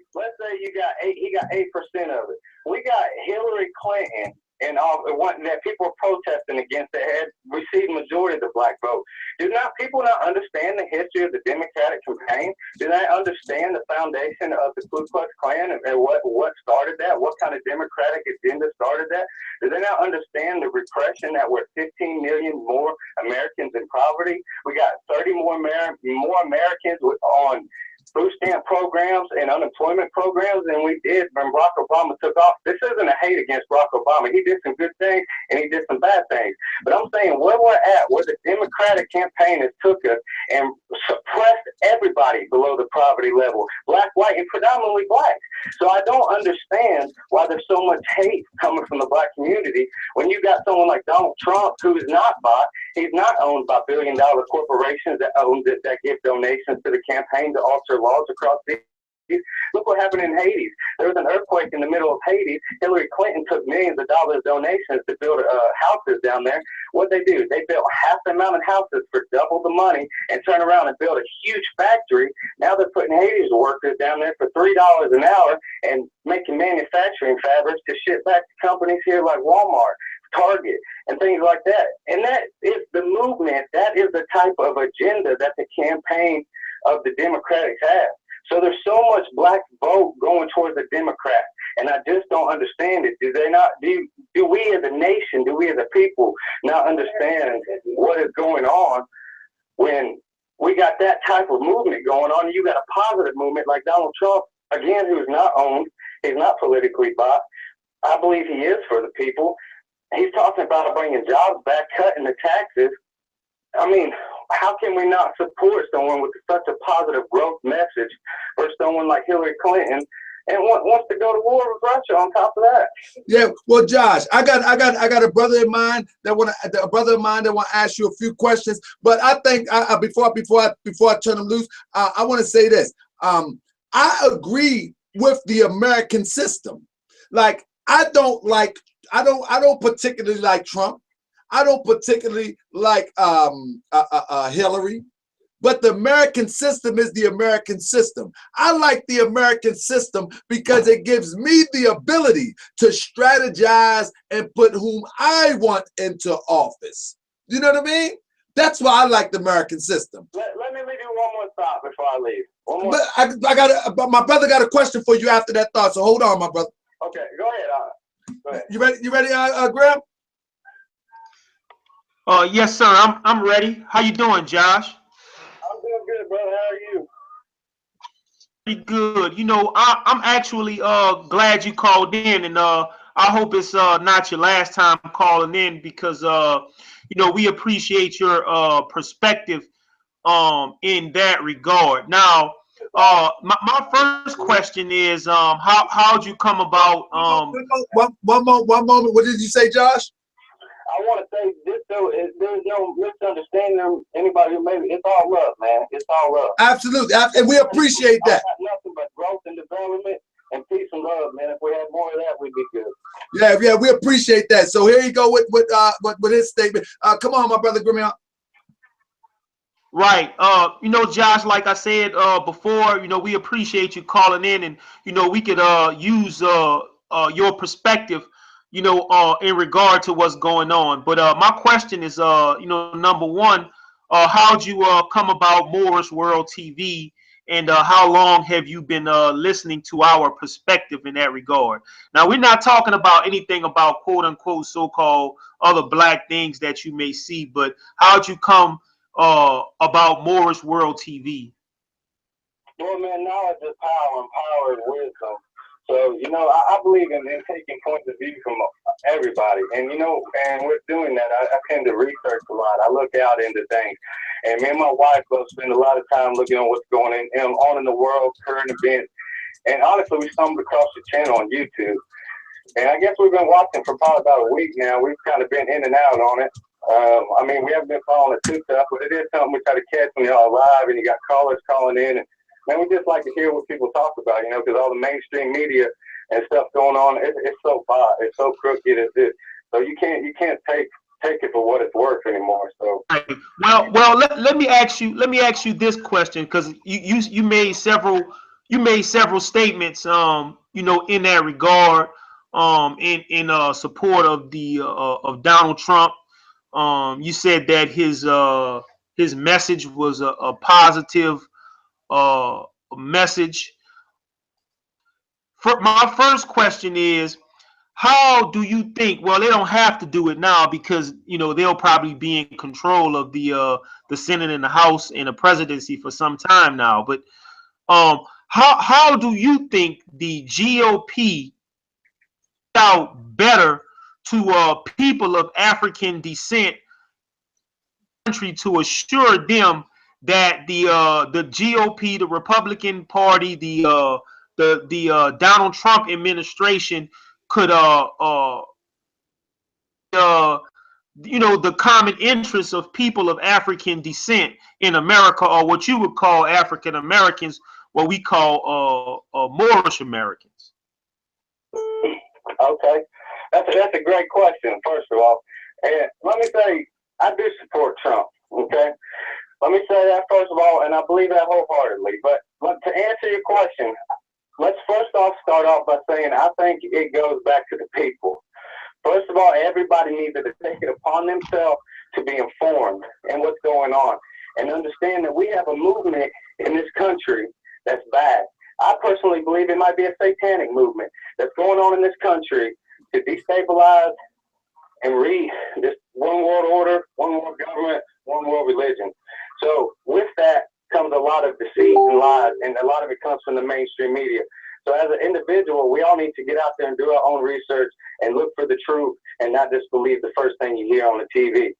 you got 8. He got 8% of it. We got Hillary Clinton and all the one that people are protesting against that had received majority of the black vote. Do not people not understand the history of the Democratic campaign? Do they understand the foundation of the Ku Klux Klan and what started that? What kind of democratic agenda started that? Do they not understand the repression that we're 15 million more Americans in poverty? We got 30 more Americans on food stamp programs and unemployment programs than we did when Barack Obama took off. This isn't a hate against Barack Obama. He did some good things and he did some bad things. But I'm saying where we're at, where the Democratic campaign has took us and suppressed everybody below the poverty level, black, white, and predominantly black. So I don't understand why there's so much hate coming from the black community when you got someone like Donald Trump who is not bought. He's not owned by billion-dollar corporations that give donations to the campaign to alter laws across the. Look what happened in Haiti. There was an earthquake in the middle of Haiti. Hillary Clinton took millions of dollars donations to build houses down there. What they do? They built half the amount of houses for double the money and turn around and build a huge factory. Now they're putting Haiti's workers down there for $3 an hour and making manufacturing fabrics to ship back to companies here like Walmart, Target, and things like that. And that is the movement. That is the type of agenda that the campaign of the Democrats have. So there's so much black vote going towards the Democrats, and I just don't understand it. Do they not? Do we as a nation, do we as a people not understand what is going on when we got that type of movement going on? You got a positive movement like Donald Trump, again, who's not owned, he's not politically bought. I believe he is for the people. He's talking about bringing jobs back, cutting the taxes. I mean, how can we not support someone with such a positive growth message for someone like Hillary Clinton and wants to go to war with Russia on top of that? Yeah, well, Josh, I got a brother of mine that want to ask you a few questions. But I think before I turn them loose, I want to say this. I agree with the American system. Like I don't particularly like Trump. I don't particularly like Hillary, but the American system is the American system. I like the American system because it gives me the ability to strategize and put whom I want into office. You know what I mean? That's why I like the American system. Let me leave you one more thought before I leave. But my brother got a question for you after that thought. So hold on, my brother. Okay, go ahead. Go ahead. You ready, Graham? Yes, sir. I'm ready. How you doing, Josh? I'm doing good, brother. How are you? Pretty good. You know, I'm actually glad you called in, and I hope it's not your last time calling in because you know, we appreciate your perspective in that regard. Now, my first question is how'd you come about one moment. What did you say, Josh? I want to say this though, there's no misunderstanding anybody who maybe it's all love, man. It's all love. Absolutely, and we appreciate that. Nothing but growth and development and peace and love, man. If we had more of that, we'd be good. Yeah, we appreciate that. So here you go with his statement. Come on, my brother Graham. Right. You know, Josh, like I said before, you know, we appreciate you calling in, and you know, we could use your perspective, you know, in regard to what's going on. But my question is, you know, number one, how'd you come about Moorish World TV, and how long have you been listening to our perspective in that regard? Now, we're not talking about anything about quote unquote so-called other black things that you may see, but how'd you come about Moorish World TV? Well, man, knowledge is power and power is wisdom. So, you know, I believe in taking points of view from everybody. And, you know, and with doing that, I tend to research a lot. I look out into things. And me and my wife both spend a lot of time looking at what's going on in the world, current events. And honestly, we stumbled across the channel on YouTube. And I guess we've been watching for probably about a week now. We've kind of been in and out on it. I mean, we haven't been following it too tough, but it is something we try to catch when y'all live and you got callers calling in. And man, we just like to hear what people talk about, you know, because all the mainstream media and stuff going on, it's so bad, it's so crooked. So you can't take it for what it's worth anymore. So well, let me ask you this question, because you made several statements, you know, in that regard, in support of the of Donald Trump. You said that his message was a positive message. My first question is, how do you think? Well, they don't have to do it now because, you know, they'll probably be in control of the Senate and the House and the presidency for some time now. But how do you think the GOP out better to people of African descent country to assure them that the GOP, the Republican Party, the Donald Trump administration could you know, the common interests of people of African descent in America, or what you would call African Americans, what we call Moorish Americans? okay, that's a great question. First of all, and let me say, I do support Trump. Okay, let me say that first of all, and I believe that wholeheartedly. But to answer your question, let's first off start off by saying I think it goes back to the people. First of all, everybody needs to take it upon themselves to be informed in what's going on and understand that we have a movement in this country that's bad. I personally believe it might be a satanic movement that's going on in this country to destabilize and read this one world order, one world government, one world religion. So with that comes a lot of deceit and lies, and a lot of it comes from the mainstream media. So as an individual, we all need to get out there and do our own research and look for the truth and not just believe the first thing you hear on the TV.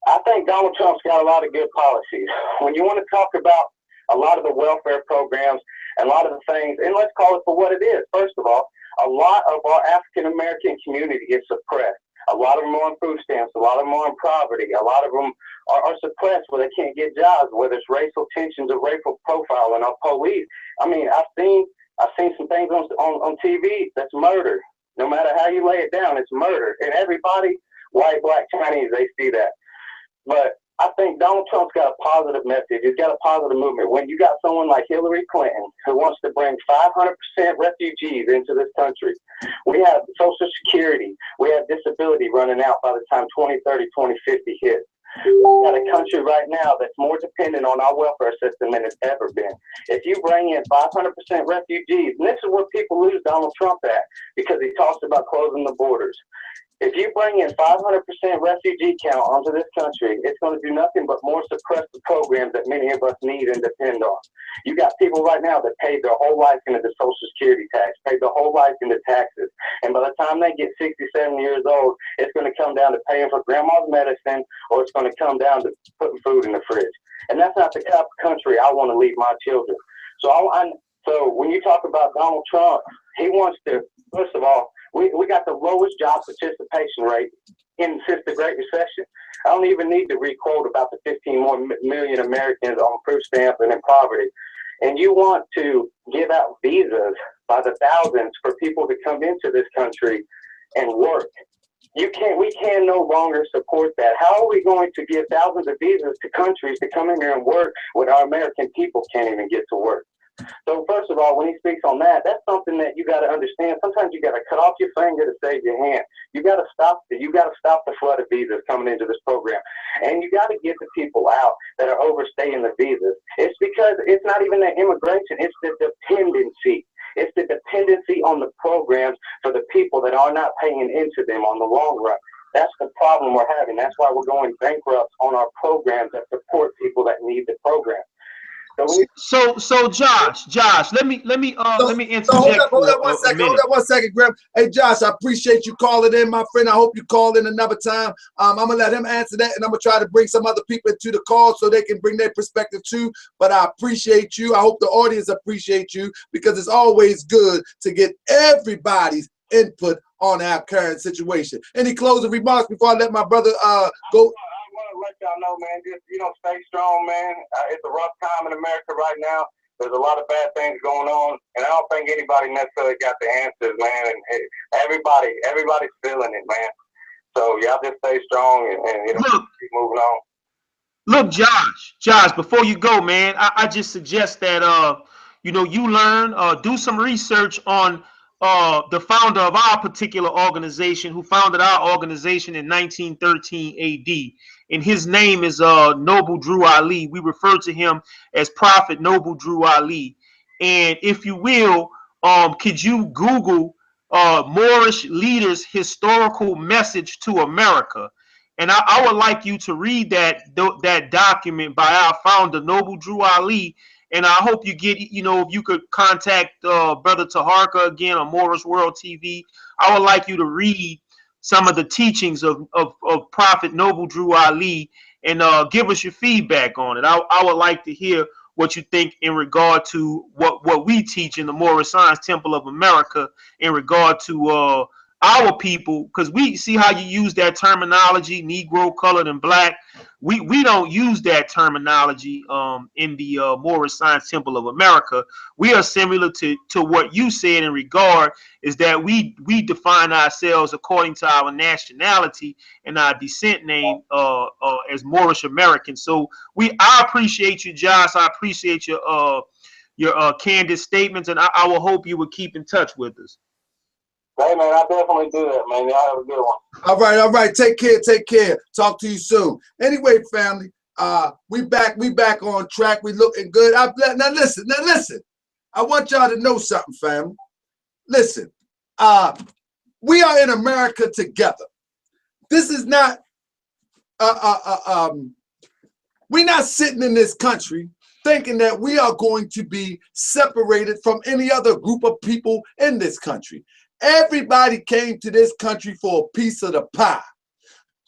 I think Donald Trump's got a lot of good policies. When you want to talk about a lot of the welfare programs and a lot of the things, and let's call it for what it is. First of all, a lot of our African-American community is suppressed. A lot of them are on food stamps. A lot of them are in poverty. A lot of them are suppressed where they can't get jobs, whether it's racial tensions or racial profiling or police. I mean, I've seen some things on TV that's murder. No matter how you lay it down, it's murder. And everybody, white, black, Chinese, they see that. But I think Donald Trump's got a positive message. He's got a positive movement. When you got someone like Hillary Clinton who wants to bring 500% refugees into this country, we have Social Security, we have disability running out by the time 2030, 2050 hits. We've got a country right now that's more dependent on our welfare system than it's ever been. If you bring in 500% refugees, and this is where people lose Donald Trump at, because he talks about closing the borders. If you bring in 500% refugee count onto this country, it's going to do nothing but more suppress the programs that many of us need and depend on. You got people right now that paid their whole life into the Social Security tax, paid their whole life into taxes. And by the time they get 67 years old, it's going to come down to paying for grandma's medicine, or it's going to come down to putting food in the fridge. And that's not the type of country I want to leave my children. So when you talk about Donald Trump, he wants to, first of all, we got the lowest job participation rate since the Great Recession. I don't even need to re-quote about the 15 more million Americans on food stamps and in poverty. And you want to give out visas by the thousands for people to come into this country and work. We can no longer support that. How are we going to give thousands of visas to countries to come in here and work when our American people can't even get to work? So first of all, when he speaks on that, that's something that you got to understand. Sometimes you got to cut off your finger to save your hand. You got to stop the flood of visas coming into this program, and you got to get the people out that are overstaying the visas. It's because it's not even the immigration; it's the dependency. It's the dependency on the programs for the people that are not paying into them on the long run. That's the problem we're having. That's why we're going bankrupt on our programs that support people that need the program. So Josh, let me interject. Hold up one second, Graham. Hey, Josh, I appreciate you calling in, my friend. I hope you call in another time. I'm gonna let him answer that, and I'm gonna try to bring some other people into the call so they can bring their perspective too. But I appreciate you. I hope the audience appreciate you, because it's always good to get everybody's input on our current situation. Any closing remarks before I let my brother go? I want to let y'all know, man, just, stay strong, man. It's a rough time in America right now. There's a lot of bad things going on, and I don't think anybody necessarily got the answers, man. And everybody's feeling it, man. So y'all just stay strong and keep moving on. Look, Josh, before you go, man, I just suggest that you learn, do some research on the founder of our particular organization, who founded our organization in 1913 AD. And his name is Noble Drew Ali. We refer to him as Prophet Noble Drew Ali. And if you will, could you Google Moorish leaders' historical message to America? And I would like you to read that document by our founder, Noble Drew Ali. And I hope you get, if you could contact Brother Taharka again on Moorish World TV. I would like you to read some of the teachings of Prophet Noble Drew Ali and give us your feedback on it. I would like to hear what you think in regard to what we teach in the Moorish Science Temple of America in regard to our people, because we see how you use that terminology, Negro, colored, and black. We don't use that terminology in the Moorish Science Temple of America. We are similar to what you said in regard is that we define ourselves according to our nationality and our descent name as Moorish Americans. So I appreciate you, Josh. I appreciate your candid statements, and I will hope you will keep in touch with us. Hey, man, I definitely do that, man. Y'all have a good one. All right. Take care. Talk to you soon. Anyway, family, we back on track. We looking good. Now listen. I want y'all to know something, family. Listen, we are in America together. This is not we're not sitting in this country thinking that we are going to be separated from any other group of people in this country. Everybody came to this country for a piece of the pie.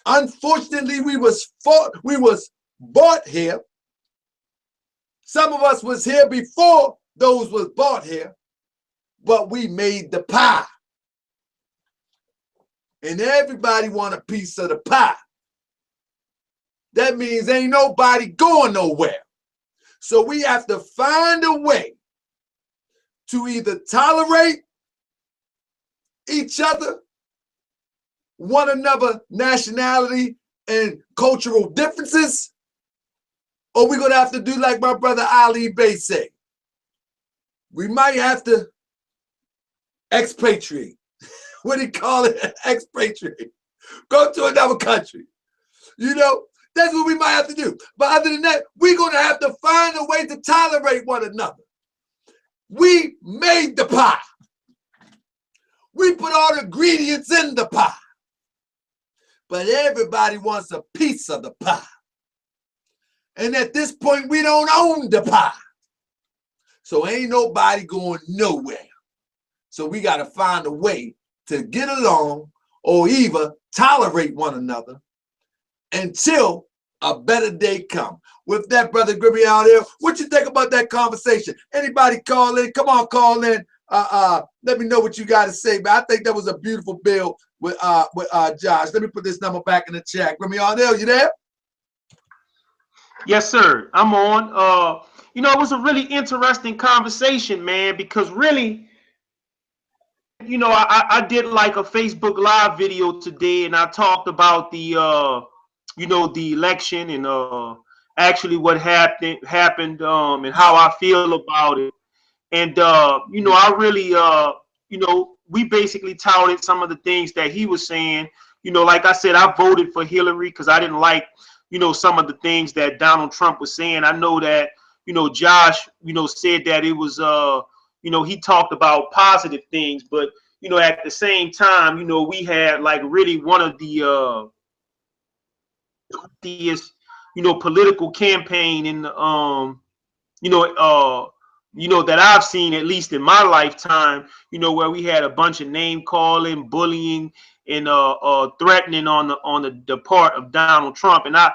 Unfortunately, we was bought here. Some of us was here before those was bought here, but we made the pie. And everybody want a piece of the pie. That means ain't nobody going nowhere. So we have to find a way to either tolerate each other, one another, nationality and cultural differences, or we're going to have to do like my brother Ali Bey said. We might have to expatriate. What do you call it? Expatriate. Go to another country. That's what we might have to do. But other than that, we're going to have to find a way to tolerate one another. We made the pie. We put all the ingredients in the pie. But everybody wants a piece of the pie. And at this point, we don't own the pie. So ain't nobody going nowhere. So we got to find a way to get along or even tolerate one another until a better day come. With that, Brother Grimmy out here, what you think about that conversation? Anybody call in? Come on, call in. Let me know what you got to say. But I think that was a beautiful bill with Josh. Let me put this number back in the chat. Grimmy out there, you there? Yes, sir. I'm on. It was a really interesting conversation, man, because really, I did like a Facebook Live video today, and I talked about the the election and actually what happened, and how I feel about it. And I really, we basically touted some of the things that he was saying. Like I said, I voted for Hillary because I didn't like, some of the things that Donald Trump was saying. I know that, Josh, said that it was, he talked about positive things, but, at the same time, we had like really one of the political campaign in the, that I've seen, at least in my lifetime, where we had a bunch of name calling, bullying, and threatening on the part of Donald Trump. And I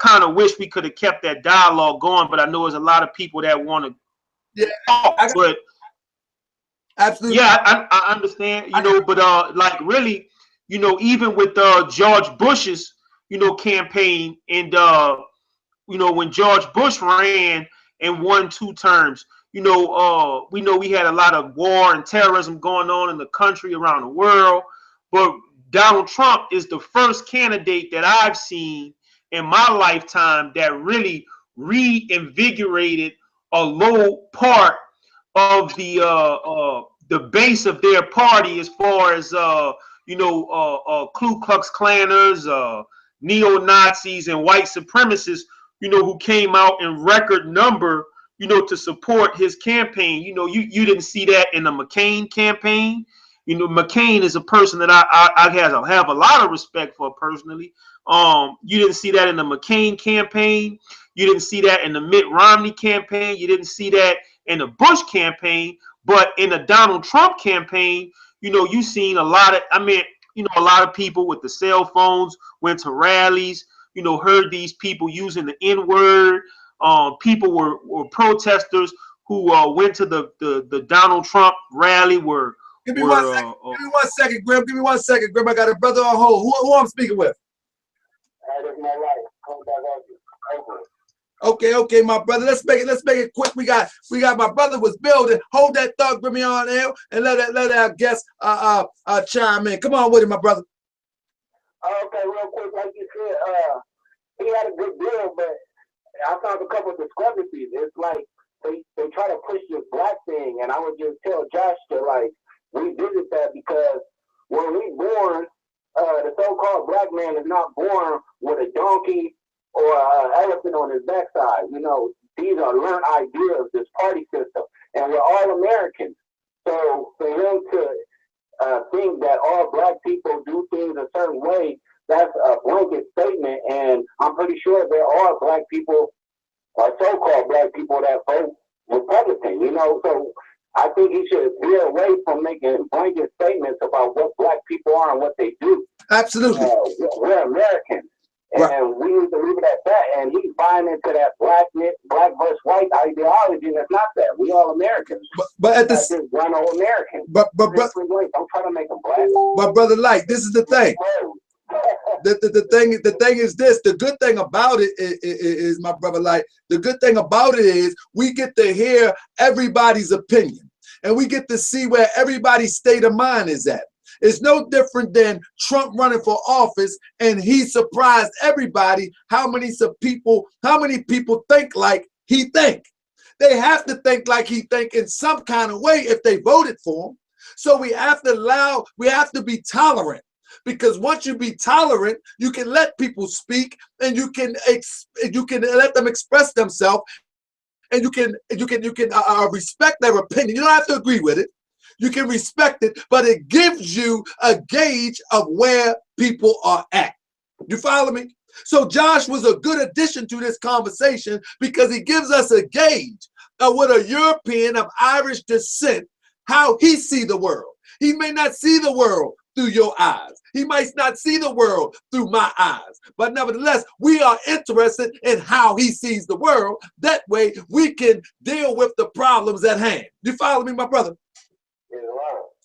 kind of wish we could have kept that dialogue going, but I know there's a lot of people that want to talk. But Absolutely. Yeah, I understand, you know, but like really, you know, even with George Bush's, you know, campaign and you know, when George Bush ran and won 2 terms, you know, we know we had a lot of war and terrorism going on in the country around the world, but Donald Trump is the first candidate that I've seen in my lifetime that really reinvigorated a low part of the base of their party as far as you know Ku Klux Klanners, neo Nazis, and white supremacists, you know, who came out in record number, you know, to support his campaign. You know, you didn't see that in the McCain campaign. You know, McCain is a person that I have a lot of respect for personally. You didn't see that in the McCain campaign. You didn't see that in the Mitt Romney campaign. You didn't see that in the Bush campaign. But in the Donald Trump campaign, you know, you seen a lot of, I mean, you know, a lot of people with the cell phones went to rallies, you know, heard these people using the N-word. People were protesters who went to the Donald Trump rally Give me 1 second. Give me 1 second, Grim. Give me 1 second, Grim. I got a brother on hold. Who I'm speaking with? That's my life. Come back over. Okay, my brother. Let's make it quick. We got my brother was building. Hold that thought, Grimmy on air, and let our guest chime in. Come on with it, my brother. Okay, real quick, like you said, he had a good deal, but I found a couple of discrepancies. It's like they try to push this black thing, and I would just tell Josh to like revisit that, because when we born, the so-called black man is not born with a donkey or an elephant on his backside. You know, these are learned ideas, this party system, and we're all Americans. So for him to think that all black people do things a certain way, that's a blanket statement. And I'm pretty sure there are black people, or so-called black people, that vote Republican. You know, so I think he should veer away from making blanket statements about what black people are and what they do. Absolutely. We're Americans. Right. And we need to leave it at that. And he's buying into that black versus white ideology, and it's not that. We all Americans. But at the just one old American. But don't try to make them black. But brother Light, this is the thing. The thing is this. The good thing about it is my brother Light. The good thing about it is we get to hear everybody's opinion, and we get to see where everybody's state of mind is at. It's no different than Trump running for office, and he surprised everybody how many people think like he think. They have to think like he think in some kind of way if they voted for him. So we have to be tolerant, because once you be tolerant, you can let people speak, and you can let them express themselves, and you can respect their opinion. You don't have to agree with it. You can respect it, but it gives you a gauge of where people are at. You follow me? So Josh was a good addition to this conversation, because he gives us a gauge of what a European of Irish descent, how he see the world. He may not see the world through your eyes. He might not see the world through my eyes. But nevertheless, we are interested in how he sees the world. That way we can deal with the problems at hand. You follow me, my brother?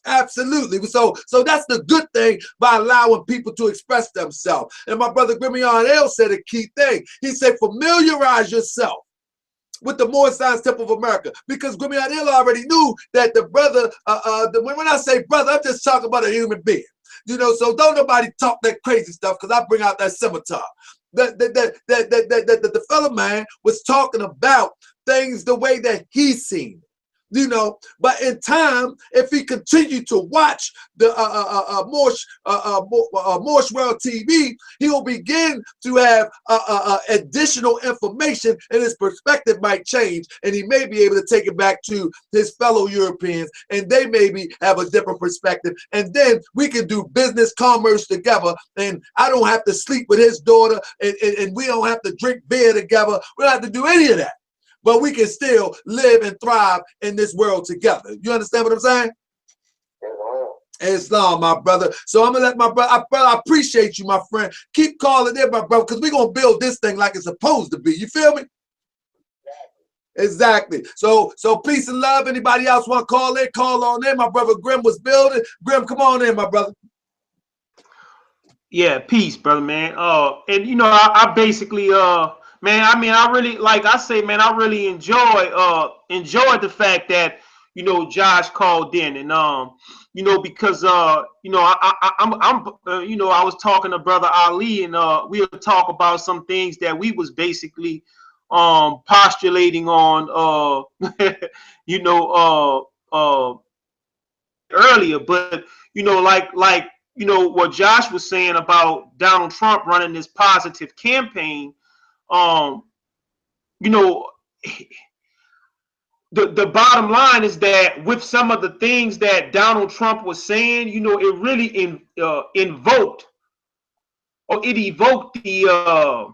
Absolutely. So that's the good thing by allowing people to express themselves. And my brother Grimion L said a key thing. He said, familiarize yourself with the Moorish Science Temple of America, because Grimion L already knew that the brother, when I say brother, I'm just talking about a human being. You know, so don't nobody talk that crazy stuff, because I bring out that scimitar. The fellow man was talking about things the way that he seen it. You know, but in time, if he continued to watch the Moorish World TV, he will begin to have additional information, and his perspective might change, and he may be able to take it back to his fellow Europeans, and they maybe have a different perspective, and then we can do business, commerce together, and I don't have to sleep with his daughter, and we don't have to drink beer together. We don't have to do any of that. But we can still live and thrive in this world together. You understand what I'm saying? Islam, my brother. So I'm gonna let my brother. I appreciate you, my friend. Keep calling in, my brother, because we're gonna build this thing like it's supposed to be. You feel me? Exactly. So peace and love. Anybody else want to call in? Call on in. My brother Grim was building. Grim, come on in, my brother. Yeah, peace, brother, man. And you know, I basically, man, I mean, I really, like I say, man, I really enjoyed the fact that, you know, Josh called in, and you know, because you know, you know, I was talking to brother Ali, and we'll talk about some things that we was basically postulating on, you know, earlier, but you know, like you know what Josh was saying about Donald Trump running this positive campaign. Um, you know, the bottom line is that with some of the things that Donald Trump was saying, you know, it really invoked, or it evoked the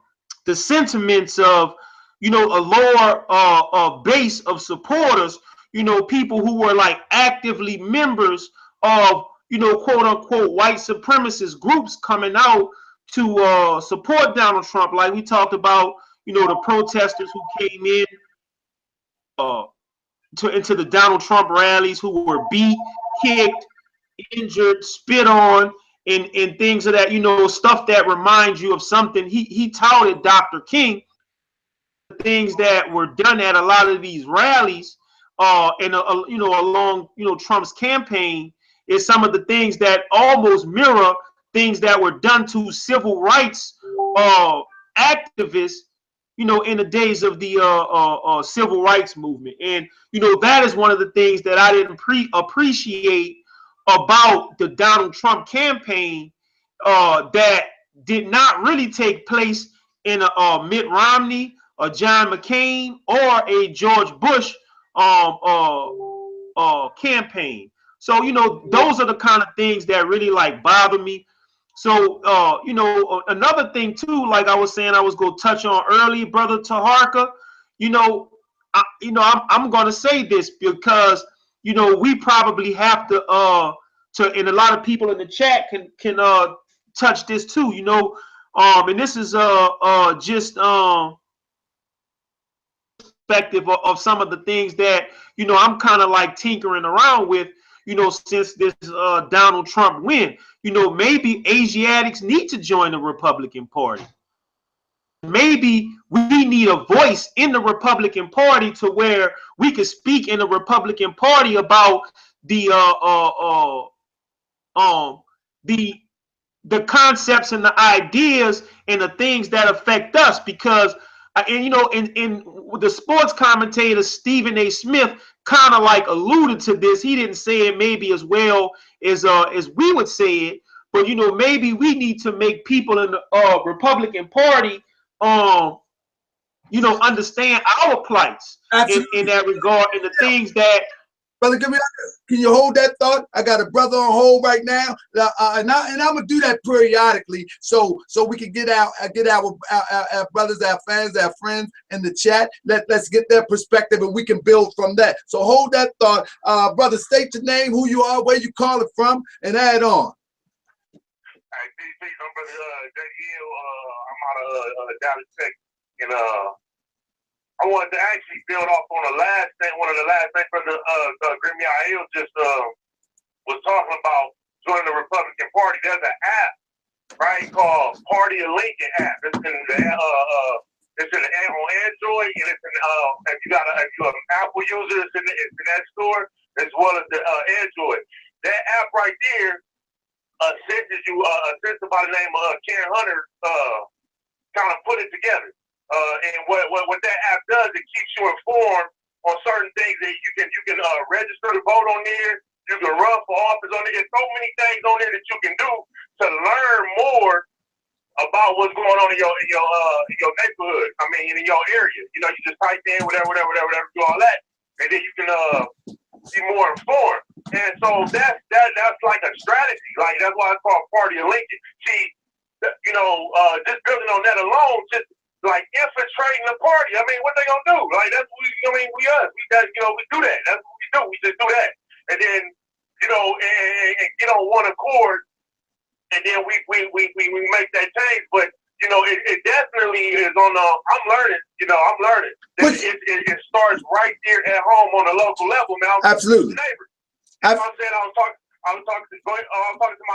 sentiments of, you know, a lower base of supporters, you know, people who were like actively members of, you know, quote unquote white supremacist groups coming out to support Donald Trump. Like we talked about, you know, the protesters who came in uh, into the Donald Trump rallies, who were beat, kicked, injured, spit on, and things of that, you know, stuff that reminds you of something he touted, Dr. King. Things that were done at a lot of these rallies, and you know, along, you know, Trump's campaign, is some of the things that almost mirror things that were done to civil rights activists, you know, in the days of the civil rights movement. And you know, that is one of the things that I didn't appreciate about the Donald Trump campaign, that did not really take place in a Mitt Romney, a John McCain, or a George Bush campaign. So, you know, those are the kind of things that really like bother me. So, you know, another thing too, like I was saying, I was going to touch on earlier, brother Taharka. You know, I'm going to say this because, you know, we probably have and a lot of people in the chat can touch this too. You know, and this is just perspective of some of the things that, you know, I'm kind of like tinkering around with, you know, since this Donald Trump win. You know, maybe Asiatics need to join the Republican Party. Maybe we need a voice in the Republican Party to where we could speak in the Republican Party about the the concepts and the ideas and the things that affect us. Because and you know, in the sports commentator Stephen A. Smith kind of like alluded to this. He didn't say it maybe as well as we would say it, but you know, maybe we need to make people in the Republican Party you know, understand our plights in that regard, and the things that. Brother, can you hold that thought? I got a brother on hold right now, and I'm gonna do that periodically, so we can get our brothers, our fans, our friends in the chat. Let's get their perspective, and we can build from that. So hold that thought, brother. State your name, who you are, where you calling from, and add on. All right, peace, I'm brother JDL. I'm out of Dallas, Texas, and I wanted to actually build off on the last thing. One of the last things Brother Grimiel just was talking about joining the Republican Party. There's an app, right, called Party of Lincoln app. It's in the on Android, and it's in if you're an Apple user, it's in the App Store as well as the Android. That app right there senses you. A sister by the name of Karen Hunter kind of put it together. And what that app does, it keeps you informed on certain things that you can register to vote on there. You can run for office on there. There's so many things on there that you can do to learn more about what's going on in your neighborhood. I mean, in your area. You know, you just type in whatever, do all that, and then you can be more informed. And so that's like a strategy. Like that's why it's called Party of Lincoln. See, you know, just building on that alone, just like infiltrating the party. I mean, what they gonna do? Like that's we do that. That's what we do. We just do that, and then you know, and get on one accord, and then we make that change. But you know, it definitely is on the. I'm learning. You know, I'm learning. It starts right there at home on a local level, man. Absolutely. Neighbor. You know what I'm saying? I was talking to my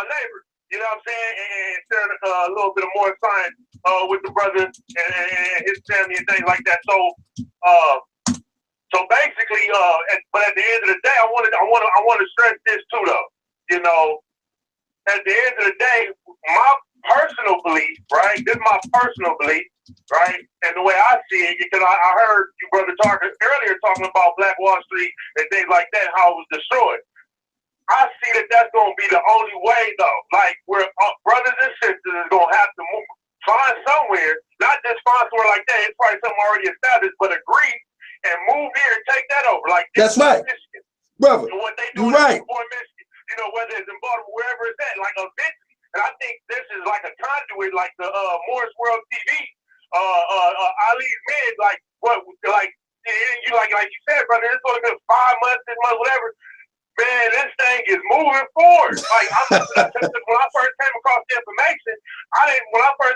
neighbor. You know what I'm saying? And sharing a little bit of more science with the brother and his family and things like that. So basically, but at the end of the day, I want to stress this too, though. You know, at the end of the day, my personal belief, right? This is my personal belief, right? And the way I see it, because I heard you brother earlier talking about Black Wall Street and things like that, how it was destroyed. I see that that's going to be the only way, though. Like, where brothers and sisters is going to have to find somewhere, not just find somewhere like that. It's probably something already established, but agree and move here and take that over. Like, that's right, Michigan. brother. And what they do in Michigan, you know, whether it's in Baltimore, wherever it's at, like eventually. And I think this is like a conduit, like the Moorish World TV, Ali's men, like what, like you said, brother. It's only been 5 months, 6 months, whatever. Man, this thing is moving forward. Like when I first came across the information, when I first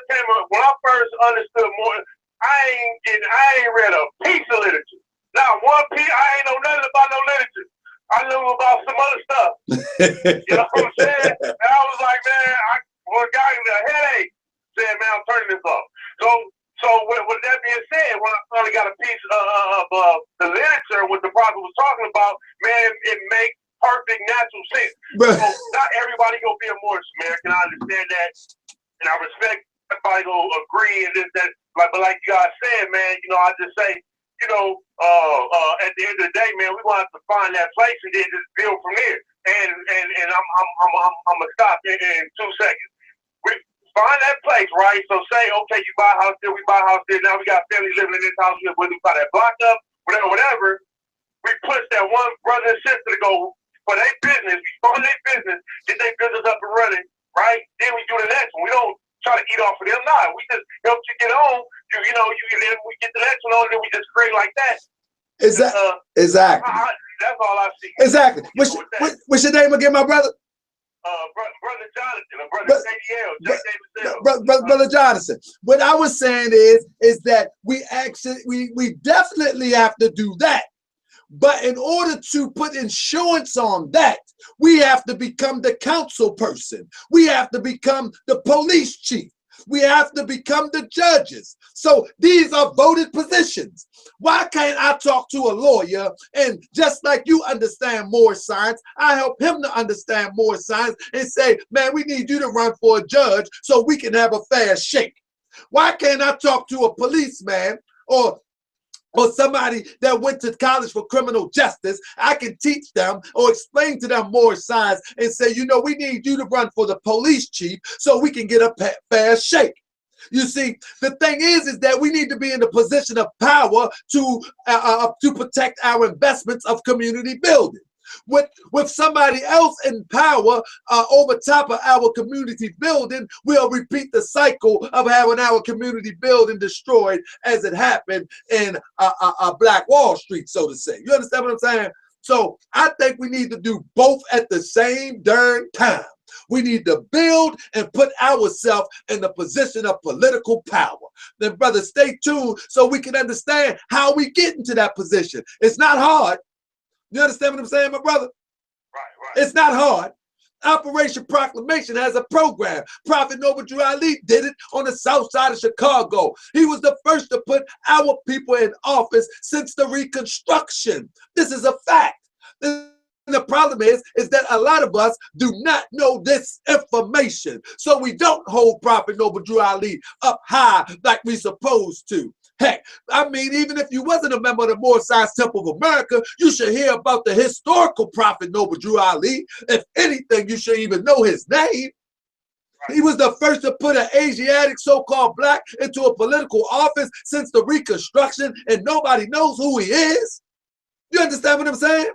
understood more, I ain't read a piece of literature. Not one piece. I ain't know nothing about no literature. I knew about some other stuff. You know what I'm saying? And I was like, man, one guy with a headache said, man, I'm turning this off. So with that being said, when I finally got a piece of the literature, what the prophet was talking about, man, it makes perfect natural sense. So not everybody gonna be a Moorish American. I understand that, and I respect everybody gonna agree and this, that. But like you guys said, man, you know, I just say, you know, at the end of the day, man, we gonna have to find that place and then just build from there. And I'm gonna stop in 2 seconds. We find that place, right? So say, okay, you buy a house there, we buy a house there. Now we got family living in this house. Whether we buy that block up, whatever. We push that one brother and sister to go for their business. We fund their business, get their business up and running, right? Then we do the next one. We don't try to eat off of them. Nah, we just help you get on. Then we get the next one on, then we just create like that. Exactly. That's all I see. Exactly. What's your name again, my brother? Brother Jonathan, Brother Jonathan. What I was saying is that we definitely have to do that. But in order to put insurance on that, we have to become the council person. We have to become the police chief. We have to become the judges. So these are voted positions. Why can't I talk to a lawyer and just like you understand more science, I help him to understand more science and say, man, we need you to run for a judge so we can have a fair shake. Why can't I talk to a policeman or somebody that went to college for criminal justice? I can teach them or explain to them more science and say, you know, we need you to run for the police chief so we can get a fair shake. You see, the thing is that we need to be in the position of power to protect our investments of community building. With somebody else in power over top of our community building, we'll repeat the cycle of having our community building destroyed as it happened in Black Wall Street, so to say. You understand what I'm saying? So I think we need to do both at the same darn time. We need to build and put ourselves in the position of political power. Then, brother, stay tuned so we can understand how we get into that position. It's not hard. You understand what I'm saying, my brother? Right. It's not hard. Operation Proclamation has a program. Prophet Noble Drew Ali did it on the south side of Chicago. He was the first to put our people in office since the Reconstruction. This is a fact. The problem is that a lot of us do not know this information. So we don't hold Prophet Noble Drew Ali up high like we supposed to. Heck, I mean, even if you wasn't a member of the Moorish Science Temple of America, you should hear about the historical Prophet Noble Drew Ali. If anything, you should even know his name. He was the first to put an Asiatic so-called black into a political office since the Reconstruction, and nobody knows who he is. You understand what I'm saying?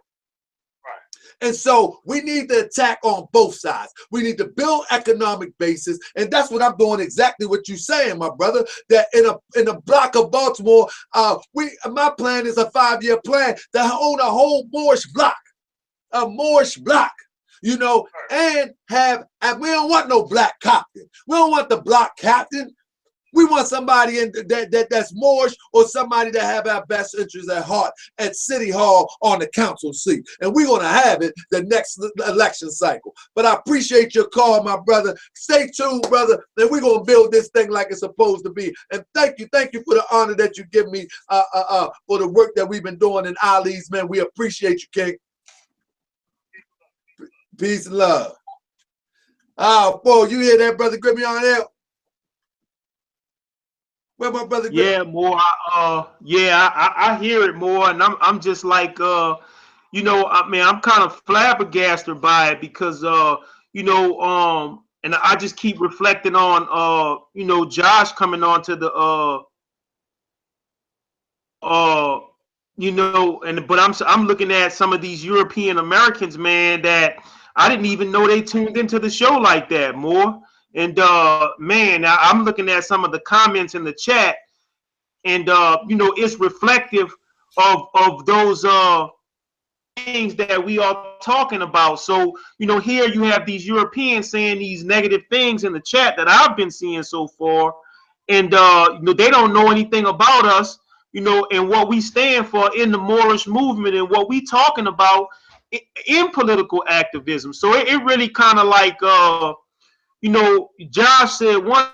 And so we need to attack on both sides. We need to build economic basis, and that's what I'm doing. Exactly what you're saying, my brother. That in a block of Baltimore, my plan is a 5-year plan to own a whole Moorish block, you know, and we don't want no black captain. We don't want the block captain. We want somebody that's Moorish, or somebody that have our best interests at heart at City Hall on the council seat. And we're going to have it the next election cycle. But I appreciate your call, my brother. Stay tuned, brother. And we're going to build this thing like it's supposed to be. And thank you for the honor that you give me for the work that we've been doing in Ali's, man. We appreciate you, King. Peace and love. Oh, boy, you hear that, brother? Grip me on there. Where my brother? Yeah, more. I hear it more, and I'm just like, you know, I mean, I'm kind of flabbergasted by it because, you know, and I just keep reflecting on, you know, Josh coming on to the, you know, but I'm looking at some of these European Americans, man, that I didn't even know they tuned into the show like that, more. And man, I'm looking at some of the comments in the chat, and you know, it's reflective of those things that we are talking about. So, you know, here you have these Europeans saying these negative things in the chat that I've been seeing so far, and you know, they don't know anything about us, you know, and what we stand for in the Moorish movement and what we talking about in political activism. So it really kind of like, you know, Josh said one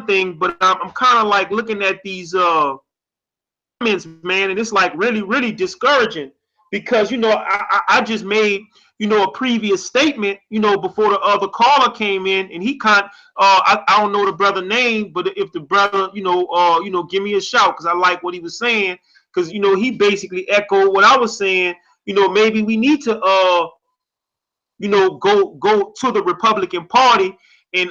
thing, but I'm kind of like looking at these comments, man, and it's like really discouraging because, you know, I just made, you know, a previous statement, you know, before the other caller came in, and he I don't know the brother name, but if the brother, you know, give me a shout, because I like what he was saying, because, you know, he basically echoed what I was saying. You know, maybe we need to you know, go to the Republican Party, and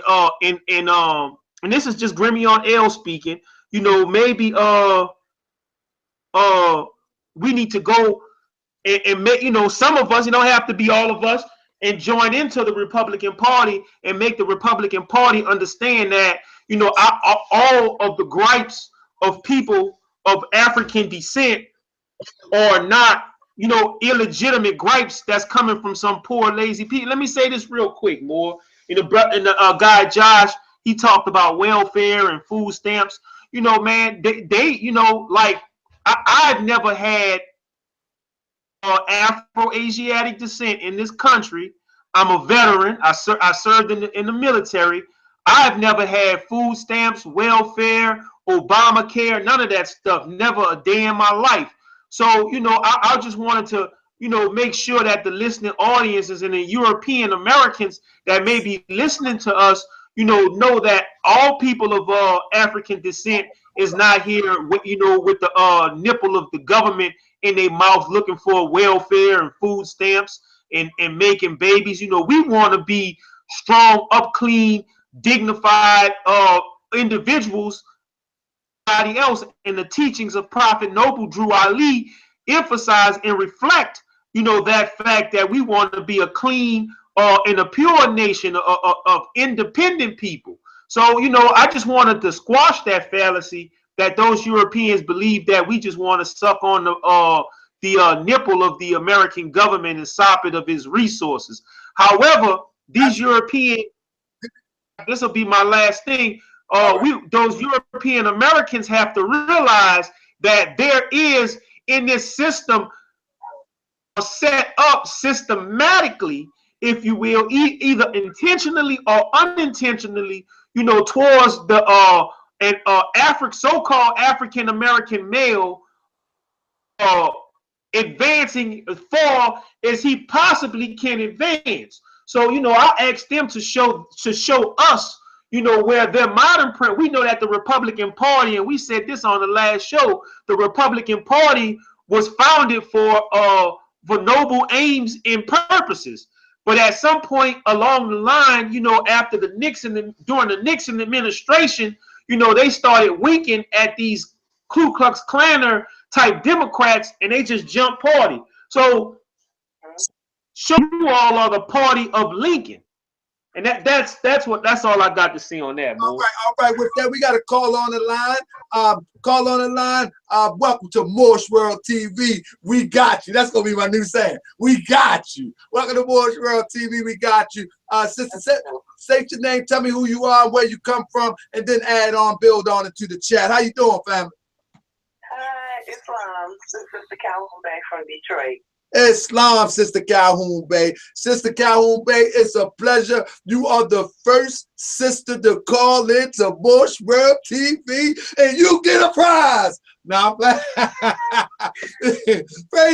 this is just Grimmy on L speaking. You know, maybe we need to go and make, you know, some of us, it don't have to be all of us, and join into the Republican Party and make the Republican Party understand that, you know, all of the gripes of people of African descent are not, you know, illegitimate gripes that's coming from some poor, lazy people. Let me say this real quick, more. You know, and the guy Josh, he talked about welfare and food stamps. You know, man, they you know, like I've never had Afro-Asiatic descent in this country. I'm a veteran. I served in the military. I've never had food stamps, welfare, Obamacare, none of that stuff. Never a day in my life. So, you know, I just wanted to, you know, make sure that the listening audiences and the European Americans that may be listening to us, you know that all people of African descent is not here with, you know, with the nipple of the government in their mouth looking for welfare and food stamps and making babies. You know, we want to be strong, up, clean, dignified individuals. Everybody else, in the teachings of Prophet Noble Drew Ali emphasize and reflect, you know, that fact that we want to be a clean and a pure nation of independent people. So, you know, I just wanted to squash that fallacy that those Europeans believe that we just want to suck on the nipple of the American government and sop it of its resources. However, these European, this will be my last thing. Those European Americans have to realize that there is in this system set up systematically, if you will, either intentionally or unintentionally, you know, towards the so-called African American male advancing as far as he possibly can advance. So, you know, I asked them to show us, you know, where their modern print. We know that the Republican Party, and we said this on the last show, the Republican Party was founded for noble aims and purposes. But at some point along the line, you know, after during the Nixon administration, you know, they started winking at these Ku Klux Klaner type Democrats, and they just jumped party. So show you all are the party of Lincoln. And that's all I got to say on that, Mo. All right. With that, we got a call on the line. Welcome to Moorish World TV. We got you. That's gonna be my new saying. We got you. Welcome to Moorish World TV. We got you. State your name, tell me who you are, where you come from, and then add on, build on into the chat. How you doing, family? Hi, Islam. This is Sister Calhoun Bay from Detroit. Islam, Sister Calhoun Bay. Sister Calhoun Bay, it's a pleasure. You are the first sister to call into Moorish World TV, and you get a prize. Now, praise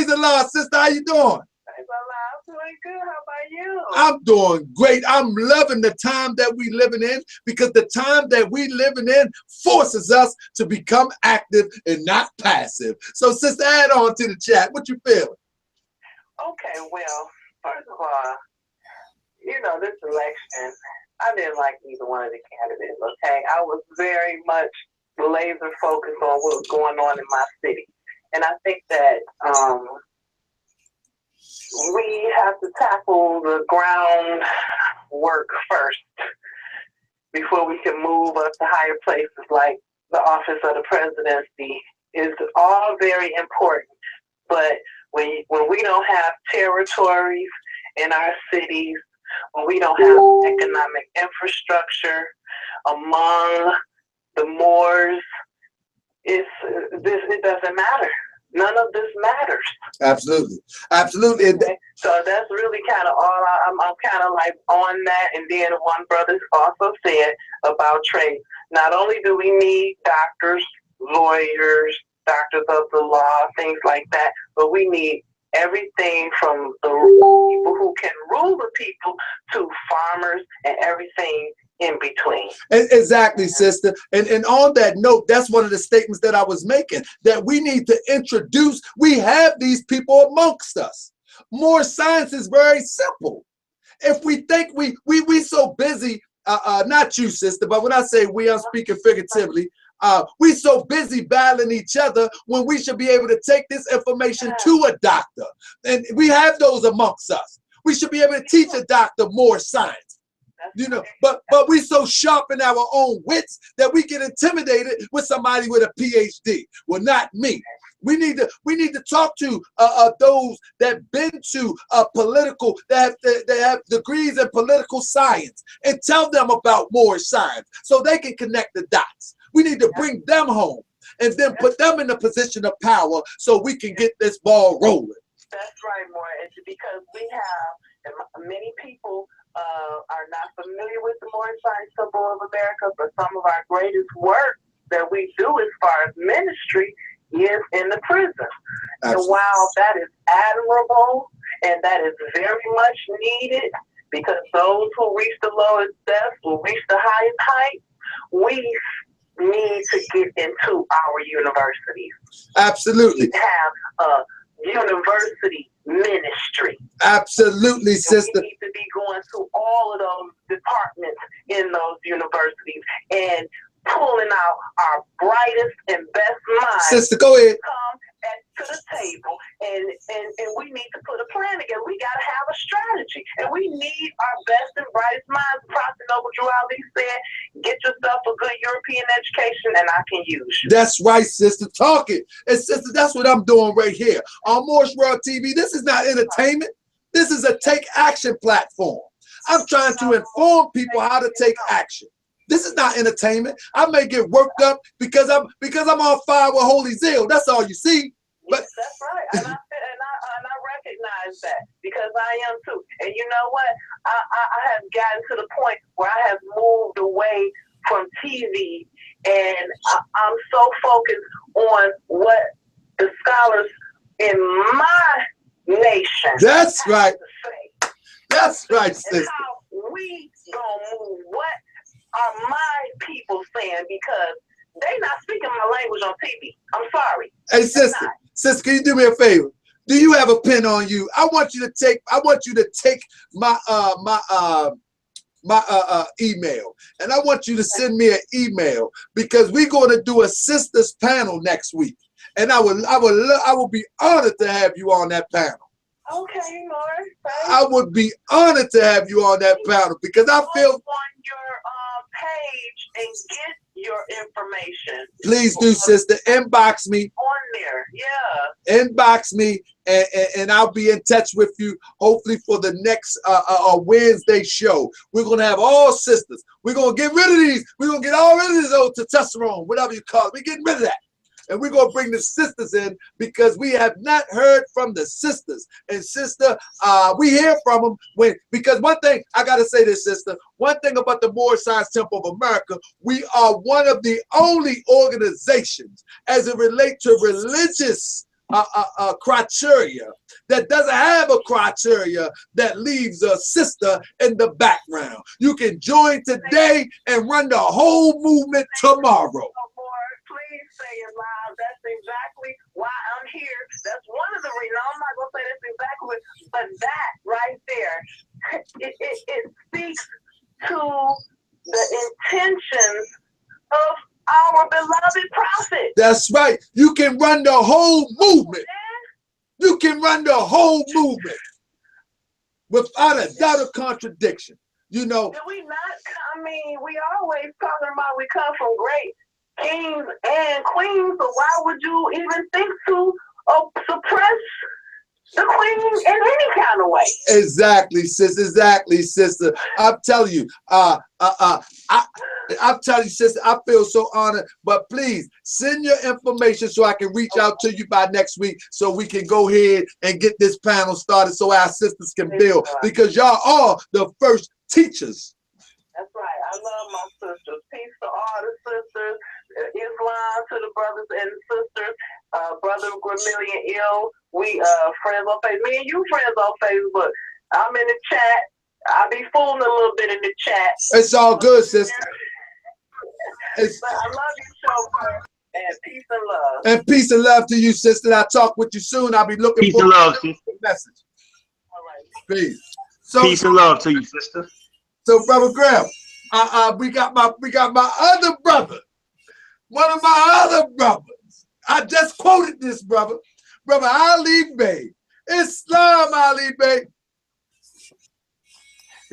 the Lord, sister. How you doing? Praise Allah. I'm doing good. How about you? I'm doing great. I'm loving the time that we living in, because the time that we living in forces us to become active and not passive. So, sister, add on to the chat. What you feeling? Okay, well, first of all, you know, this election, I didn't like either one of the candidates, okay? I was very much laser focused on what was going on in my city. And I think that we have to tackle the groundwork first before we can move up to higher places like the office of the presidency. Is all very important. But when we don't have territories in our cities, when we don't have economic infrastructure among the Moors, it doesn't matter. None of this matters. Absolutely, absolutely. Okay? So that's really kind of all. I'm kind of like on that. And then one brother also said about trade. Not only do we need doctors, lawyers, doctors of the law, things like that, but we need everything from the people who can rule the people to farmers and everything in between. Exactly, sister. And on that note, that's one of the statements that I was making, that we need to introduce, we have these people amongst us. More science is very simple. If we think we so busy, not you, sister, but when I say we, I'm speaking figuratively, we so busy battling each other when we should be able to take this information to a doctor. And we have those amongst us. We should be able to teach a doctor more science. You know, but we so sharp in our own wits that we get intimidated with somebody with a PhD. Well, not me. We need to talk to those that been to political, that have degrees in political science, and tell them about Moorish science so they can connect the dots. We need to bring them home and then put them in a position of power so we can get this ball rolling. That's right, Maura. It's because we have many people are not familiar with the Moorish Science Temple of America, but some of our greatest work that we do as far as ministry is in the prison. Absolutely. And while that is admirable and that is very much needed, because those who reach the lowest depths will reach the highest heights, we need to get into our universities. Absolutely. We have a university ministry. Absolutely, sister. We need to be going to all of those departments in those universities and pulling out our brightest and best minds. Sister, go ahead. Come to the table, and we need to put a plan together. We got to have a strategy, and we need our best and brightest minds. Prophet Noble Drew Ali said, "Get yourself a good European education, and I can use you." That's right, sister. Talk it. And sister, that's what I'm doing right here on Moorish World TV. This is not entertainment. This is a take action platform. I'm trying to inform people how to take action. This is not entertainment. I may get worked up because I'm on fire with holy zeal. That's all you see. But yes, that's right, and I recognize that because I am too. And you know what? I have gotten to the point where I have moved away from TV, and I'm so focused on what the scholars in my nation. That's right. Say. That's right, sister. And how we gonna move? What are my people saying? Because they not speaking my language on TV. I'm sorry. Hey, sister, can you do me a favor? Do you have a pen on you? I want you to take my email, and I want you to send me an email because we're going to do a sisters panel next week, and I will be honored to have you on that panel. Okay, Lord. I would be honored to have you on that panel because I feel on your page and get your information. Please do, sister. Inbox me. On there, yeah. Inbox me, and I'll be in touch with you. Hopefully for the next Wednesday show, we're gonna have all sisters. We're gonna get rid of these. We're gonna get all rid of this old testosterone, whatever you call it. We're getting rid of that. And we're going to bring the sisters in because we have not heard from the sisters. And sister, we hear from them because one thing, I got to say this, sister, one thing about the Moorish Science Temple of America, we are one of the only organizations as it relates to religious criteria that doesn't have a criteria that leaves a sister in the background. You can join today and run the whole movement tomorrow. Please say it loud. That's exactly why I'm here. That's one of the reasons. I'm not going to say that's exactly, but that right there, it speaks to the intentions of our beloved prophet. That's right. You can run the whole movement. You can run the whole movement without a doubt of contradiction. You know. Did we not? I mean, we always talking about we come from great kings and queens, so why would you even think to suppress the queen in any kind of way? Exactly, sis. Exactly, sister. I'm telling you, I'm telling you, sister, I feel so honored. But please send your information so I can reach out to you by next week so we can go ahead and get this panel started so our sisters can build. Because y'all are the first teachers. That's right. I love my sisters. Peace to all the sisters. Islam to the brothers and sisters. Brother Gramillion Ill. We friends on Facebook. Me and you friends on Facebook. I'm in the chat. I be fooling a little bit in the chat. It's all good, sister. But I love you so much. And peace and love. And peace and love to you, sister. I'll talk with you soon. I'll be looking for the message. All right. Peace. So, peace and love to you, sister. So, Brother Graham, we got my other brother, one of my other brothers. I just quoted this brother, Brother Ali Bey. Islam Ali Bey.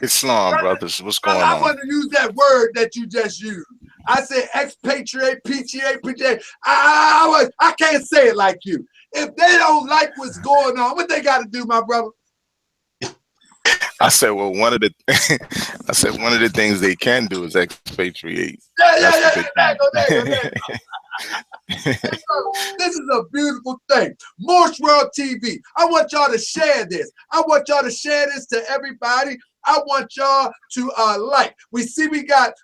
Islam, brothers. What's going on? I want to use that word that you just used. I said expatriate, PTA. I can't say it like you. If they don't like what's going on, what they got to do, my brother? I said, well, one of the things they can do is expatriate. Yeah. There you go. This is a beautiful thing. Moorish World TV. I want y'all to share this. I want y'all to share this to everybody. I want y'all to like. We got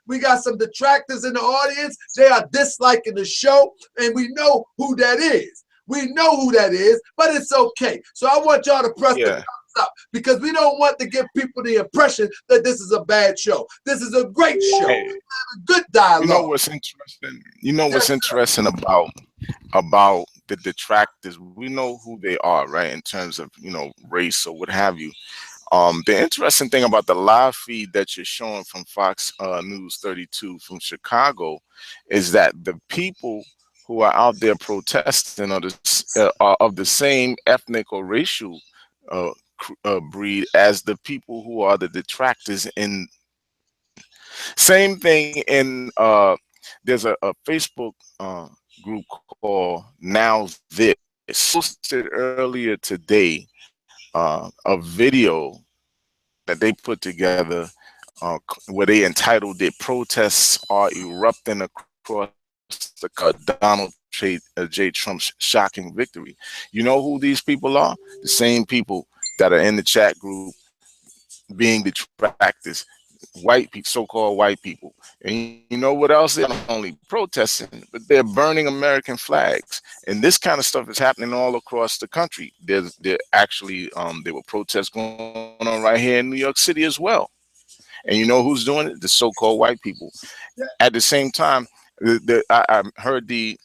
some detractors in the audience. They are disliking the show, and we know who that is. We know who that is, but it's okay. So I want y'all to press the thumbs up because we don't want to give people the impression that this is a bad show. This is a great show. Hey, a good dialogue. You know what's interesting? You know what's interesting about the detractors? We know who they are, right? In terms of, race or what have you. The interesting thing about the live feed that you're showing from Fox News 32 from Chicago is that the people who are out there protesting are of the same ethnic or racial breed as the people who are the detractors. In same thing in there's a Facebook group called Now This posted earlier today a video that they put together where they entitled it "Protests Are Erupting Across the Donald J. Trump's Shocking Victory." You know who these people are? The same people that are in the chat group being detractors, white people, so-called white people. And you know what else? They're not only protesting, but they're burning American flags. And this kind of stuff is happening all across the country. There were protests going on right here in New York City as well. And you know who's doing it? The so-called white people. At the same time, I heard the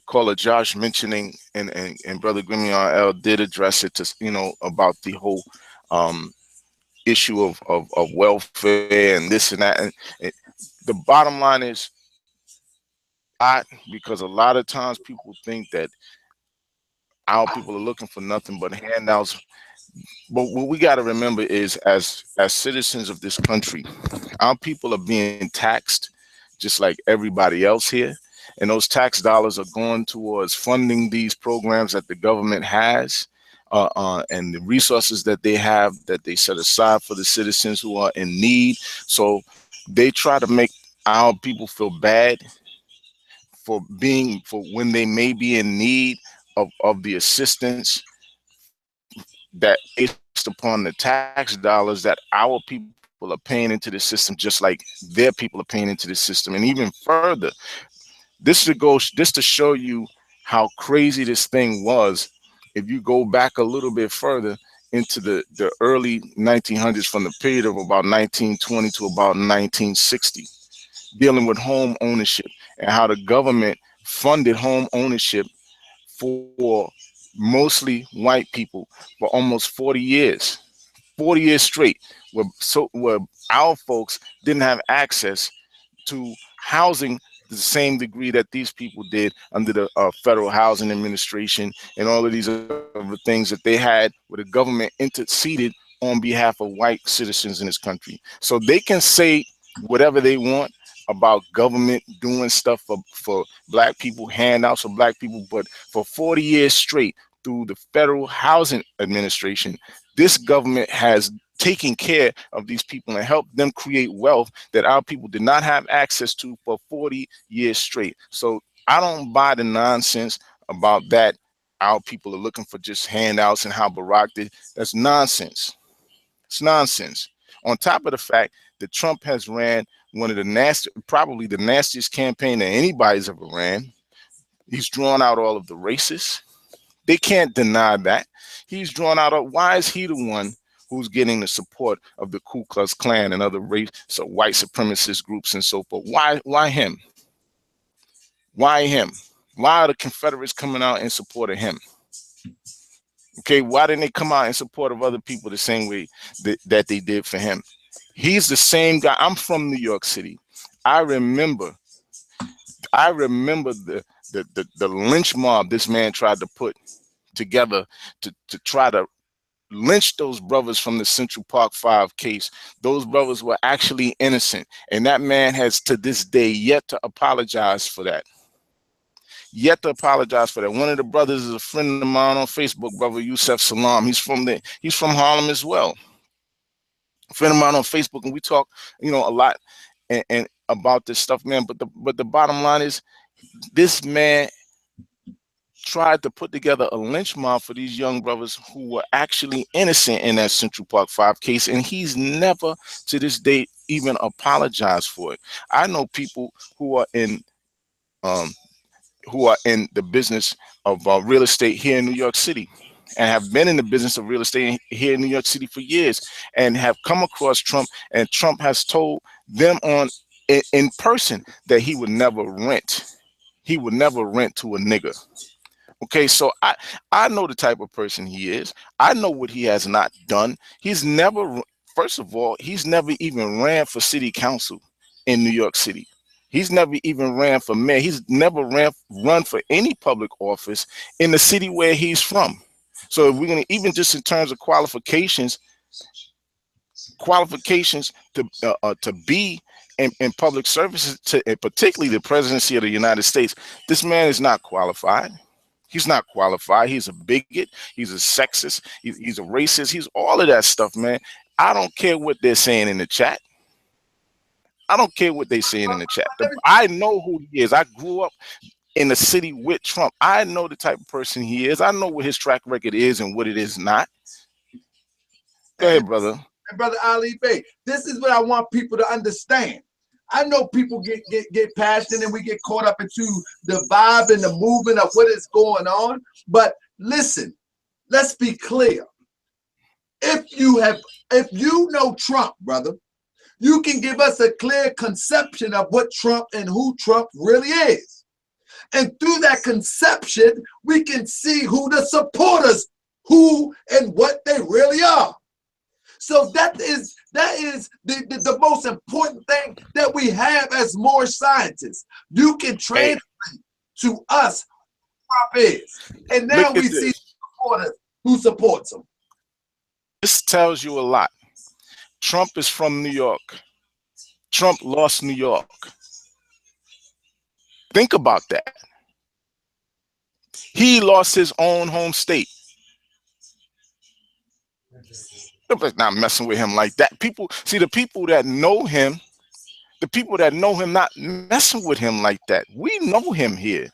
caller Josh mentioning, and Brother Grimion L did address it to, about the whole issue of welfare and this and that. And the bottom line is, because a lot of times people think that our people are looking for nothing but handouts. But what we got to remember is, as citizens of this country, our people are being taxed just like everybody else here. And those tax dollars are going towards funding these programs that the government has, and the resources that they have that they set aside for the citizens who are in need. So they try to make our people feel bad for when they may be in need of the assistance that based upon the tax dollars that our people are paying into the system, just like their people are paying into the system. And even further, this to show you how crazy this thing was. If you go back a little bit further into the early 1900s, from the period of about 1920 to about 1960, dealing with home ownership and how the government funded home ownership for mostly white people for almost 40 years straight, where our folks didn't have access to housing the same degree that these people did under the Federal Housing Administration and all of these other things that they had, where the government interceded on behalf of white citizens in this country. So they can say whatever they want about government doing stuff for black people, handouts for black people, but for 40 years straight through the Federal Housing Administration, this government has taken care of these people and helped them create wealth that our people did not have access to for 40 years straight. So I don't buy the nonsense about that. Our people are looking for just handouts and how Barack did. That's nonsense. It's nonsense. On top of the fact that Trump has ran one of the probably the nastiest campaign that anybody's ever ran. He's drawn out all of the racists. They can't deny that. He's drawn out. Why is he the one who's getting the support of the Ku Klux Klan and other white supremacist groups and so forth? Why him? Why him? Why are the Confederates coming out in support of him? Okay, why didn't they come out in support of other people the same way that they did for him? He's the same guy. I'm from New York City. I remember the lynch mob this man tried to put together to try to lynch those brothers from the Central Park 5 case. Those brothers were actually innocent, and that man has to this day yet to apologize for that. One of the brothers is a friend of mine on Facebook, brother Yusef Salam. He's from Harlem as well. A friend of mine on Facebook, and we talk, a lot and about this stuff, man. But the bottom line is, this man tried to put together a lynch mob for these young brothers who were actually innocent in that Central Park 5 case, and he's never to this day even apologized for it. I know people who are in the business of real estate here in New York City, and have been in the business of real estate here in New York City for years, and have come across Trump, and Trump has told them in person that he would never rent. He would never rent to a nigger. Okay, so I know the type of person he is. I know what he has not done. First of all, he's never even ran for city council in New York City. He's never even ran for mayor. He's never run for any public office in the city where he's from. So if we're going to, even just in terms of qualifications to be in public services, and particularly the presidency of the United States, this man is not qualified. He's not qualified. He's a bigot. He's a sexist. He's a racist. He's all of that stuff, man. I don't care what they're saying in the chat. I don't care what they're saying in the chat. I know who he is. I grew up in the city with Trump. I know the type of person he is. I know what his track record is and what it is not. Go ahead, brother. And Brother Ali Bey, this is what I want people to understand. I know people get passionate and we get caught up into the vibe and the movement of what is going on. But listen, let's be clear. If you know Trump, brother, you can give us a clear conception of what Trump and who Trump really is. And through that conception, we can see who the supporters, who and what they really are. So that is the most important thing that we have as Moorish scientists. You can translate to us who Trump is. And now we see supporters who supports him. This tells you a lot. Trump is from New York. Trump lost New York. Think about that. He lost his own home state. Nobody's not messing with him like that. People see the people that know him, not messing with him like that. We know him here.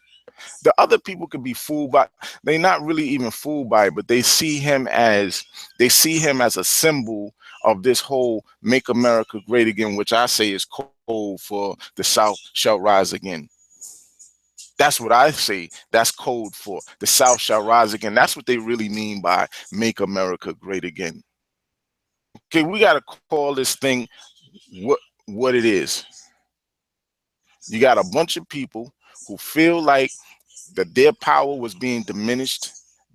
The other people could be fooled by, they're not really even fooled by it, but they see him as a symbol of this whole make America great again, which I say is code for the South shall rise again. That's what I say. That's code for the South shall rise again. That's what they really mean by make America great again. Okay, we got to call this thing what it is. You got a bunch of people who feel like that their power was being diminished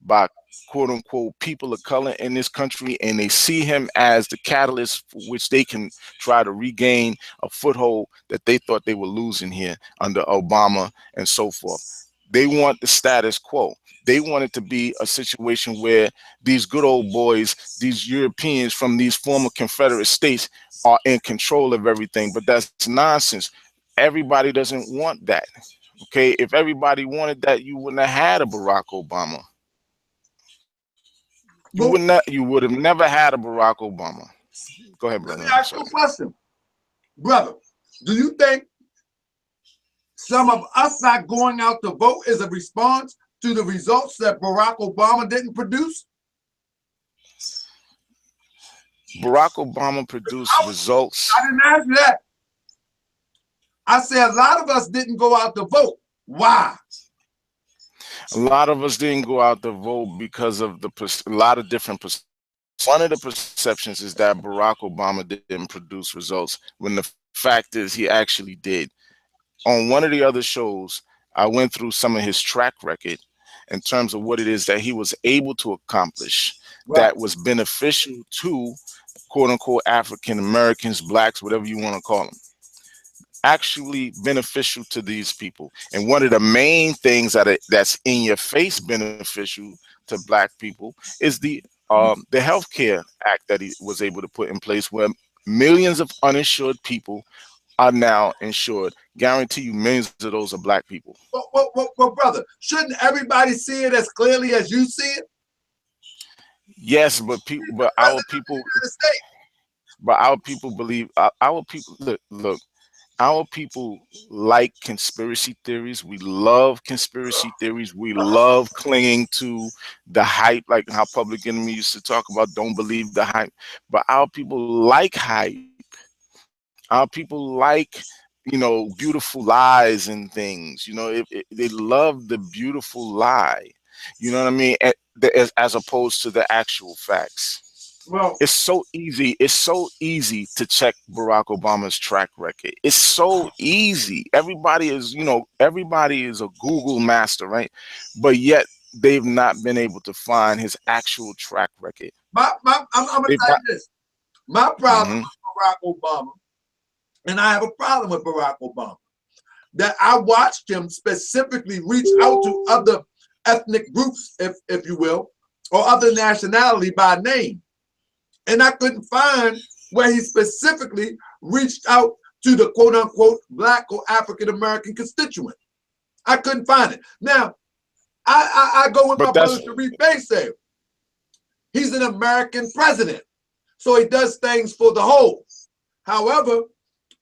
by quote unquote people of color in this country, and they see him as the catalyst for which they can try to regain a foothold that they thought they were losing here under Obama and so forth. They want the status quo. They want it to be a situation where these good old boys, these Europeans from these former Confederate states are in control of everything, but that's nonsense. Everybody doesn't want that. Okay, if everybody wanted that, you wouldn't have had a Barack Obama. You would have never had a Barack Obama. Go ahead, brother. Let me ask you a question. Brother, do you think some of us not going out to vote is a response to the results that Barack Obama didn't produce? Barack Obama produced results. I didn't ask you that. I said a lot of us didn't go out to vote. Why? A lot of us didn't go out to vote because of a lot of different perceptions. One of the perceptions is that Barack Obama didn't produce results, when the fact is he actually did. On one of the other shows, I went through some of his track record in terms of what it is that he was able to accomplish that was beneficial to quote unquote African Americans, blacks, whatever you want to call them. Actually beneficial to these people. And one of the main things that's in your face beneficial to black people is the Healthcare Act that he was able to put in place, where millions of uninsured people are now insured. Guarantee you millions of those are black people. Well, brother, shouldn't everybody see it as clearly as you see it? Yes, but our people believe our people look. Our people like conspiracy theories. We love conspiracy theories. We love clinging to the hype, like how Public Enemy used to talk about, don't believe the hype. But our people like hype. Our people like, beautiful lies and things. They love the beautiful lie. You know what I mean? As opposed to the actual facts. Well, it's so easy. It's so easy to check Barack Obama's track record. It's so easy. Everybody is a Google master, right? But yet they've not been able to find his actual track record. I'm gonna tell you this. My problem with Barack Obama, and I have a problem with Barack Obama, that I watched him specifically reach out to other ethnic groups, if you will, or other nationality by name. And I couldn't find where he specifically reached out to the quote unquote black or African American constituent. I couldn't find it. Now, I go with my brother Sharif Bey said. He's an American president, so he does things for the whole. However,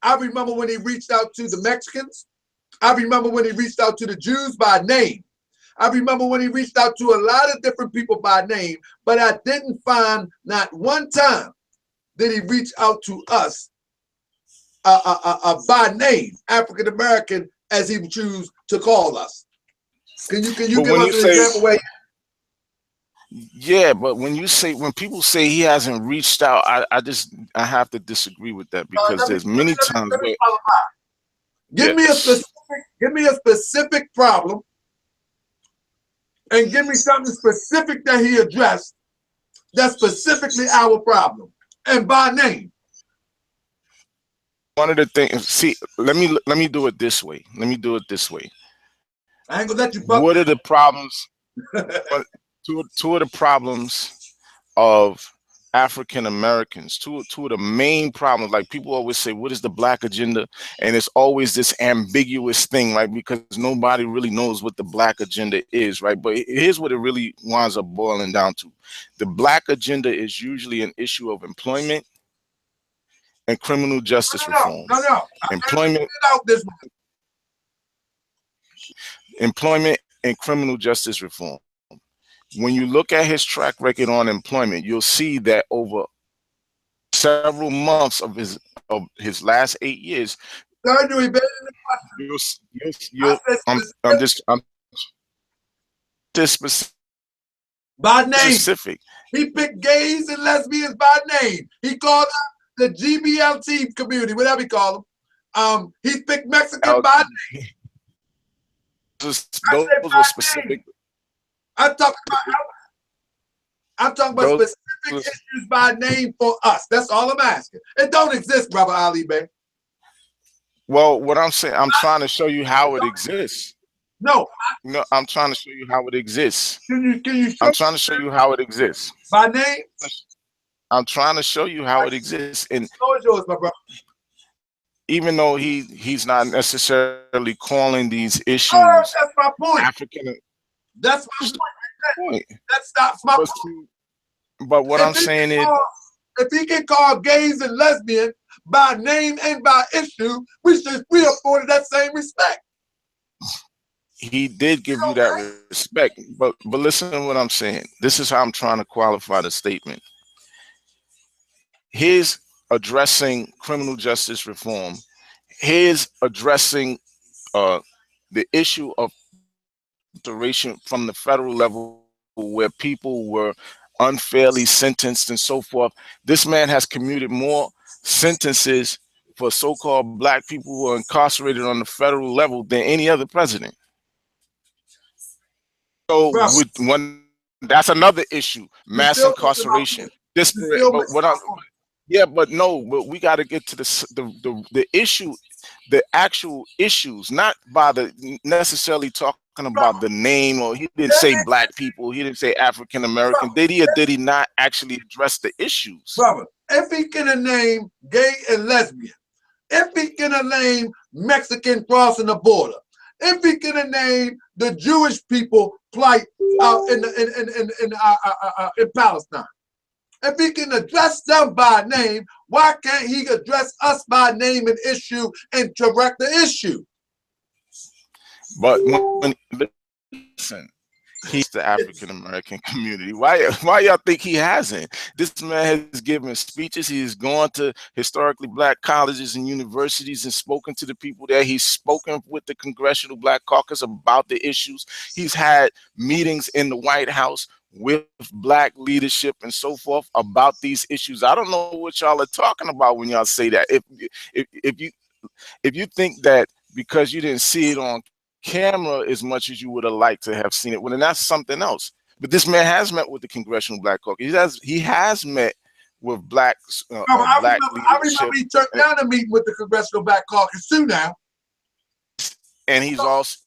I remember when he reached out to the Mexicans. I remember when he reached out to the Jews by name. I remember when he reached out to a lot of different people by name, but I didn't find not one time did he reach out to us by name, African American, as he would choose to call us. Can you give us an example where? Yeah, but when people say he hasn't reached out, I have to disagree with that, because there's many times where give me a specific problem. And give me something specific that he addressed that's specifically our problem, and by name. One of the things, see, let me do it this way. I ain't gonna let you buck. What are the problems? Two of the problems of African Americans. Two of the main problems, like people always say, what is the black agenda? And it's always this ambiguous thing, right? Because nobody really knows what the black agenda is, right? But here's what it really winds up boiling down to. The black agenda is usually an issue of employment and criminal justice reform. No. Employment, Out this employment and criminal justice reform. When you look at his track record on employment, you'll see that over several months of his last 8 years, surgery, baby. I'm just by name. specific. He picked gays and lesbians by name. He called out the GBLT community, whatever he called them. He picked Mexican by name. Those were specific. I'm talking about specific issues by name for us. That's all I'm asking. It don't exist, Brother Ali Bey. Well, what I'm saying, I'm trying to show you how it exists. No, I'm trying to show you how it exists. Can you I'm trying to show you how it exists. By name? I'm trying to show you how it exists. And so is yours, my brother. Even though he's not necessarily calling these issues that's my point. African. That's my point. That's my point. But what I'm saying is, if he can call gays and lesbians by name and by issue, we afforded that same respect. He did give you that respect, but listen to what I'm saying. This is how I'm trying to qualify the statement. His addressing criminal justice reform, his addressing the issue of duration from the federal level where people were unfairly sentenced and so forth. This man has commuted more sentences for so-called black people who are incarcerated on the federal level than any other president. So that's another issue, mass incarceration. But we got to get to the issue, the actual issues, not by the necessarily talking about the name, or he didn't say black people, he didn't say African American. Did he or did he not actually address the issues? Brother, if he can name gay and lesbian, if he can name Mexican crossing the border, if he can name the Jewish people plight out in Palestine, if he can address them by name, why can't he address us by name and issue and correct the issue? But listen, he's the African American community. Why y'all think he hasn't? This man has given speeches. He's gone to historically black colleges and universities and spoken to the people there. He's spoken with the Congressional Black Caucus about the issues. He's had meetings in the White House with black leadership and so forth about these issues. I don't know what y'all are talking about when y'all say that. If you think that because you didn't see it on camera as much as you would have liked to have seen it, well, then that's something else. But this man has met with the Congressional Black Caucus. He has met with black leadership. I remember he turned down a meeting with the Congressional Black Caucus too now. And he's also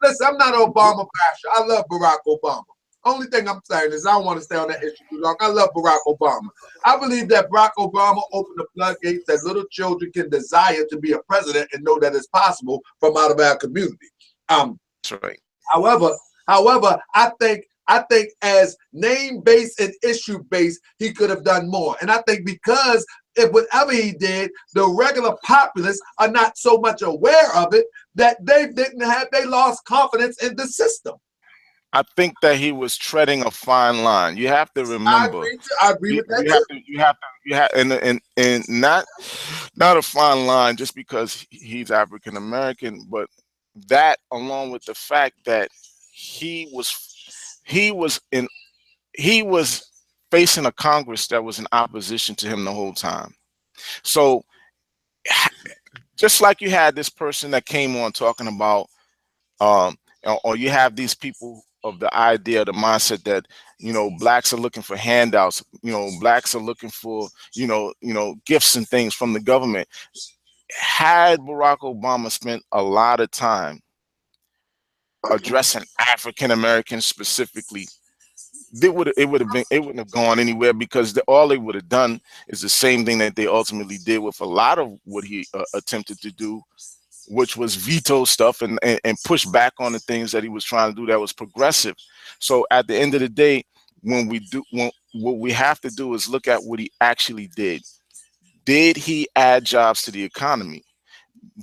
listen, I'm not an Obama basher. I love Barack Obama. Only thing I'm saying is I don't want to stay on that issue too long. I love Barack Obama. I believe that Barack Obama opened the floodgates that little children can desire to be a president and know that it's possible from out of our community. That's right. However, I think as name-based and issue-based, he could have done more. And I think because if whatever he did, the regular populace are not so much aware of it that they lost confidence in the system. I think that he was treading a fine line. You have to remember. I agree with that. You have, and not a fine line just because he's African American, but that along with the fact that he was facing a Congress that was in opposition to him the whole time. So just like you had this person that came on talking about, or you have these people of the idea, the mindset that, blacks are looking for handouts, blacks are looking for, gifts and things from the government. Had Barack Obama spent a lot of time addressing African Americans specifically, it wouldn't have gone anywhere, because all they would have done is the same thing that they ultimately did with a lot of what he attempted to do, which was veto stuff and push back on the things that he was trying to do that was progressive. So at the end of the day, what we have to do is look at what he actually did. Did he add jobs to the economy?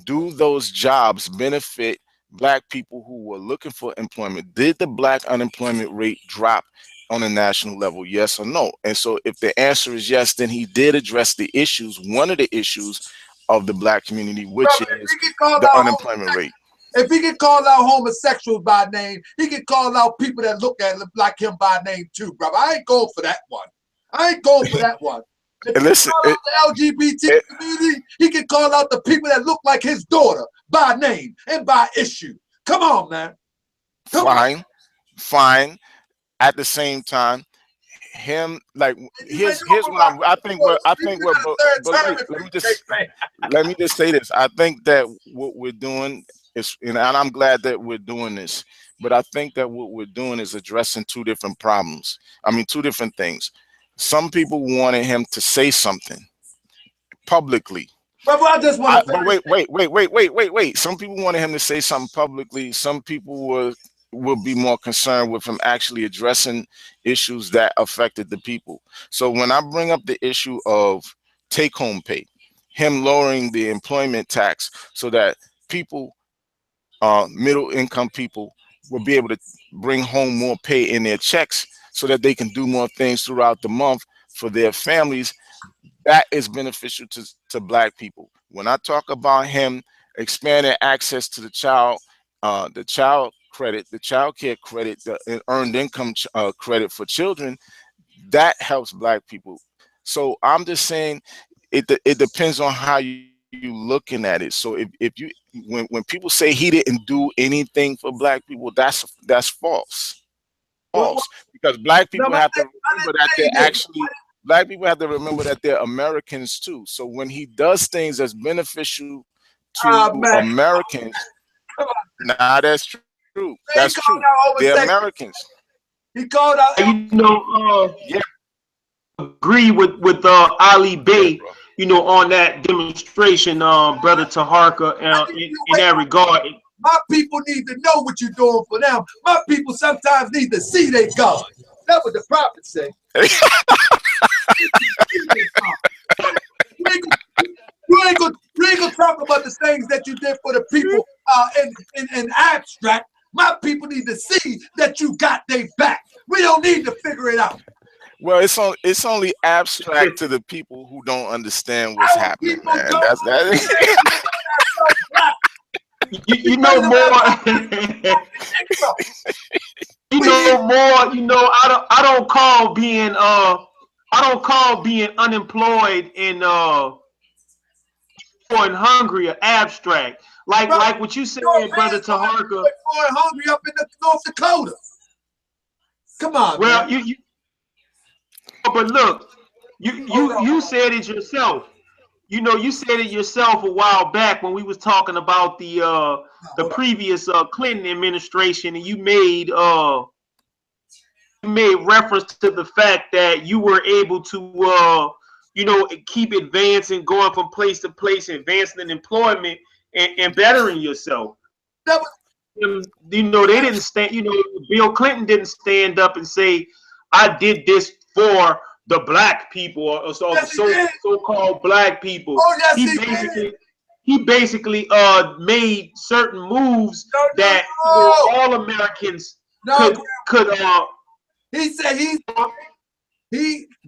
Do those jobs benefit black people who were looking for employment? Did the black unemployment rate drop on a national level? Yes or no? And so if the answer is yes, then he did address the issues, one of the issues of the black community, which Brother, is the unemployment rate. If he can call out homosexuals by name, he can call out people that look at like him by name too, brother. I ain't going for that one. I ain't going for that one. If And listen, he can call out the LGBT community, he can call out the people that look like his daughter by name and by issue. Come on, man. Fine. At the same time, him like here's what I think what but wait, let me just say this. I think that what we're doing is, and I'm glad that we're doing this, but I think that what we're doing is addressing two different problems. I mean, two different things. Some people wanted him to say something publicly. But I just want to. But wait. Some people wanted him to say something publicly. Some people will be more concerned with him actually addressing issues that affected the people. So when I bring up the issue of take-home pay, him lowering the employment tax so that people, middle-income people, will be able to bring home more pay in their checks so that they can do more things throughout the month for their families, that is beneficial to black people. When I talk about him expanding access to the child credit, the child care credit, the earned income credit for children, that helps black people. So I'm just saying it depends on how you looking at it. So if you when people say he didn't do anything for black people, that's false. Because black people have to remember that they're actually black people have to remember that they're Americans too. So when he does things that's beneficial to Americans, nah, that's true. That's true. They're Americans. He called out. Yeah. Agree with Ali Bey, on that demonstration, brother Taharka, in that regard. My people need to know what you're doing for them. My people sometimes need to see their God. That's what the prophet said. You ain't gonna talk about the things that you did for the people in abstract. My people need to see that you got their back. We don't need to figure it out. Well, it's only abstract to the people who don't understand what's happening, man. That's that. You know more. I don't call being unemployed and hungry or abstract. Like what you said, brother Taharka. Poor and hungry up in North Dakota. Come on. Well, man. But look, you said it yourself. You said it yourself a while back when we was talking about the previous Clinton administration, and you made reference to the fact that you were able to keep advancing, going from place to place, advancing in employment and bettering yourself. They didn't stand. Bill Clinton didn't stand up and say, "I did this for the black people," or so-called black people. Oh, yes, he basically made certain moves that all Americans could. He said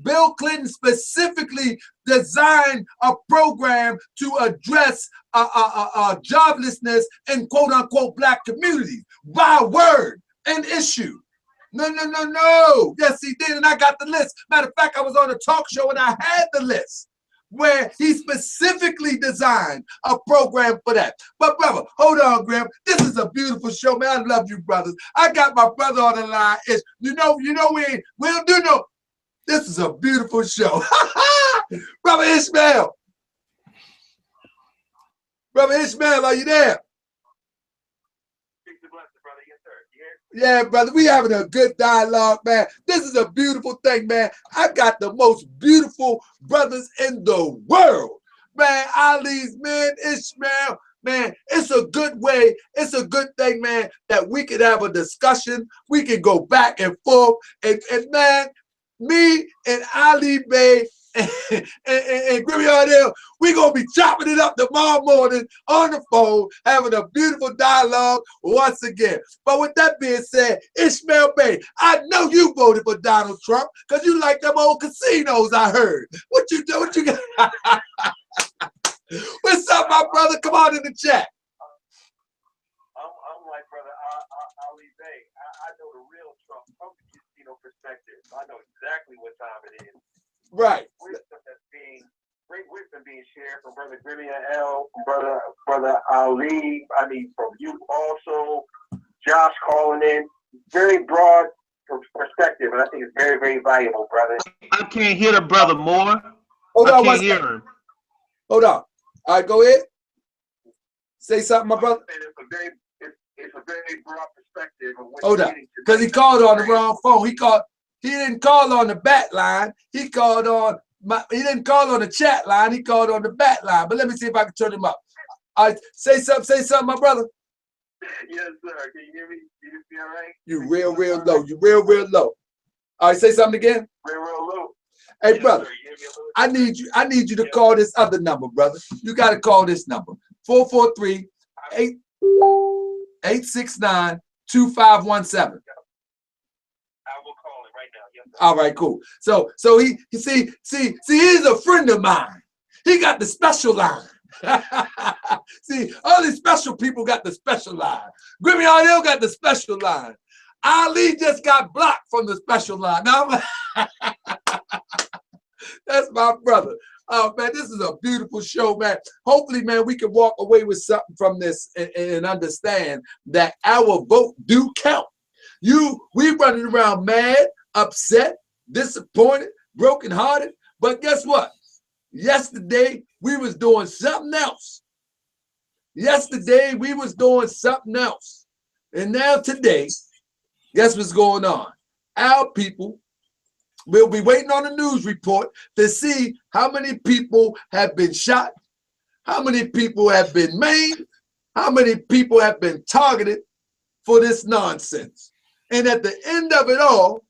Bill Clinton specifically designed a program to address joblessness in quote unquote black communities by word and issue. No. Yes, he did. And I got the list. Matter of fact, I was on a talk show and I had the list where he specifically designed a program for that. But brother, hold on, Graham. This is a beautiful show, man. I love you, brothers. I got my brother on the line. We don't do no. This is a beautiful show. Brother Ishmael. Brother Ishmael, are you there? Yeah, brother, we having a good dialogue, man. This is a beautiful thing, man. I got the most beautiful brothers in the world. Man, Ali's, man, Ishmael, man, it's a good way. It's a good thing, man, that we can have a discussion. We can go back and forth. And man, me and Ali Bey and Grimmy Ardell, we're going to be chopping it up tomorrow morning on the phone, having a beautiful dialogue once again. But with that being said, Ishmael Bey, I know you voted for Donald Trump because you like them old casinos, I heard. What you do? What you got? What's up, my brother? Come on in the chat. I'm like brother Ali Bey. I know the real Trump from the casino perspective. I know exactly what time it is. Right. Great wisdom being shared from brother Grimmy L, from brother Ali. I mean, from you also, Josh calling in. Very broad perspective, and I think it's very, very valuable, brother. I can't hear the brother more. Hold I on, can't hear him. Hold on. All right, go ahead. Say something, my brother. It's a very broad perspective of what Hold on, because he called on the wrong phone. He didn't call on the bat line. He called on he didn't call on the chat line. He called on the bat line. But let me see if I can turn him up. All right, say something, my brother. Yes, sir. Can you hear me? Can you see all right? You real low. You real low. All right, say something again. Real low. Hey, Yes, brother, sir. I need you to call this other number, brother. You got to call this number. 443-869-2517. I will call it right now. Yes, sir. All right, cool. So he he's a friend of mine. He got the special line. See, all these special people got the special line. Grimmy Ardell got the special line. Ali just got blocked from the special line. Now, that's my brother. Oh, man, this is a beautiful show, man. Hopefully, man, we can walk away with something from this and understand that our vote do count. We running around mad, upset, disappointed, brokenhearted. But guess what? Yesterday, we was doing something else. Yesterday, we was doing something else. And now today, guess what's going on? Our people will be waiting on a news report to see how many people have been shot, how many people have been maimed, how many people have been targeted for this nonsense. And at the end of it all,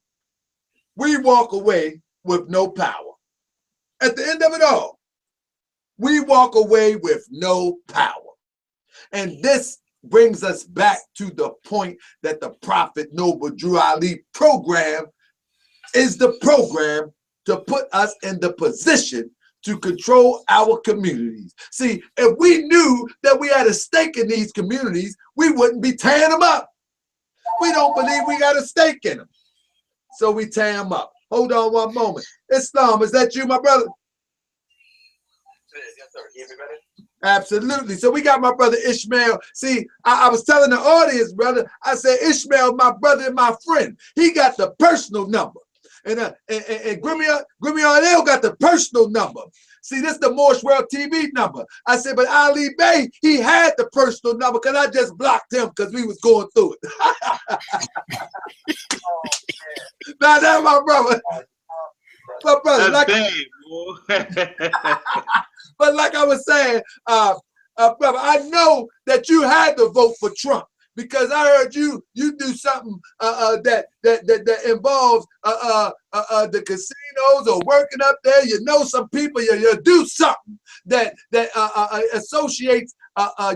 we walk away with no power. At the end of it all, we walk away with no power. And this brings us back to the point that the Prophet Noble Drew Ali program is the program to put us in the position to control our communities. See, if we knew that we had a stake in these communities, we wouldn't be tearing them up. We don't believe we got a stake in them. So we tear them up. Hold on one moment. Islam, is that you, my brother? Yes, sir. Can you hear me better? Absolutely. So we got my brother Ishmael. See, I was telling the audience, brother, I said, Ishmael, my brother and my friend, he got the personal number. And Grimmy Ardell got the personal number. See, this is the Moorish World TV number. I said, but Ali Bey, he had the personal number because I just blocked him because we was going through it. Now that's my brother. My brother, That's like, big, boy. but like I was saying, brother, I know that you had to vote for Trump because I heard you do something that involves the casinos or working up there. You know some people. You do something that associates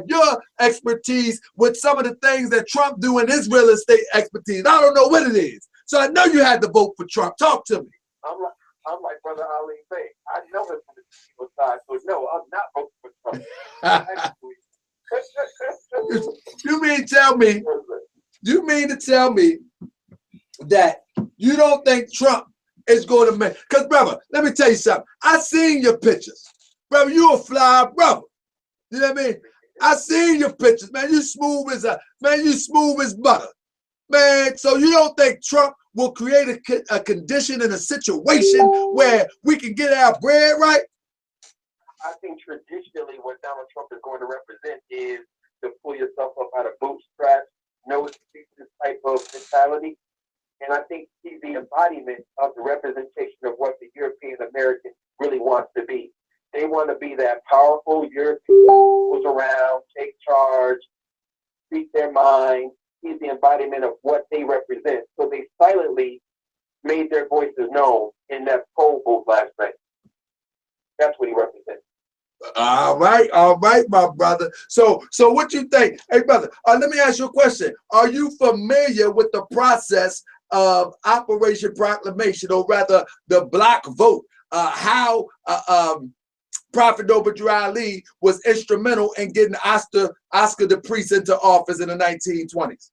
your expertise with some of the things that Trump do in his real estate expertise. I don't know what it is. So I know you had to vote for Trump. Talk to me. I'm like brother Ali Bey. I know it's from the people side, so no, I'm not voting for Trump. You mean to tell me that you don't think Trump is going to make? Because brother, let me tell you something. I seen your pictures, brother. You a fly brother. You know what I mean? I seen your pictures, man. You smooth as butter, man. So you don't think Trump will create a condition and a situation where we can get our bread right? I think traditionally what Donald Trump is going to represent is to pull yourself up out of bootstraps knows this type of mentality. And I think he's the embodiment of the representation of what the European American really wants to be. They want to be that powerful European who's around, take charge, speak their mind. He's the embodiment of what they represent. So they silently made their voices known in that poll vote last night. That's what he represents. All right, my brother. So what you think? Hey, brother, let me ask you a question. Are you familiar with the process of Operation Proclamation, or rather the block vote? How Prophet Noble Ali was instrumental in getting Oscar the Priest into office in the 1920s?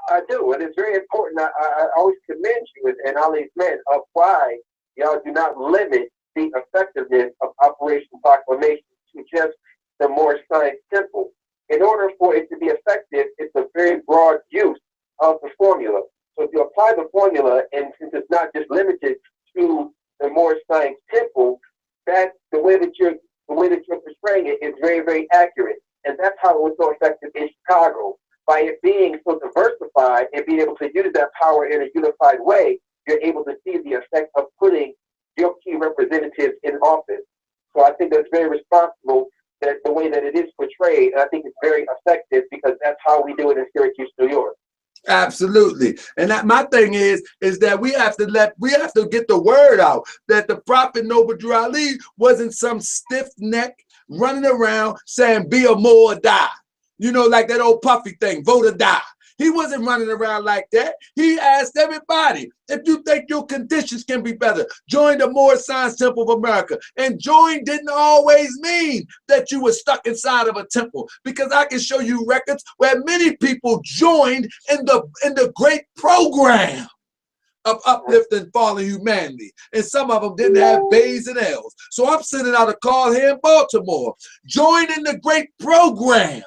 I do, and it's very important. I always commend you and Ali's men of why y'all do not limit the effectiveness of Operation Proclamation to just the Moorish Science Temple. In order for it to be effective, it's a very broad use of the formula. So if you apply the formula, and since it's not just limited to the Moorish Science Temple, that the way that you're portraying it is very, very accurate. And that's how it was so effective in Chicago. By it being so diversified and being able to use that power in a unified way, you're able to see the effect of putting your key representatives in office. So I think that's very responsible, that the way that it is portrayed. And I think it's very effective because that's how we do it in Syracuse, New York. Absolutely. And that my thing is that we have to get the word out that the Prophet Noble Ali wasn't some stiff neck running around saying be a Moor or die. You know, like that old Puffy thing, vote or die. He wasn't running around like that. He asked everybody, if you think your conditions can be better, join the Moorish Science Temple of America. And join didn't always mean that you were stuck inside of a temple, because I can show you records where many people joined in the great program of uplifting fallen humanity. And some of them didn't have B's and L's. So I'm sending out a call here in Baltimore. Join in the great program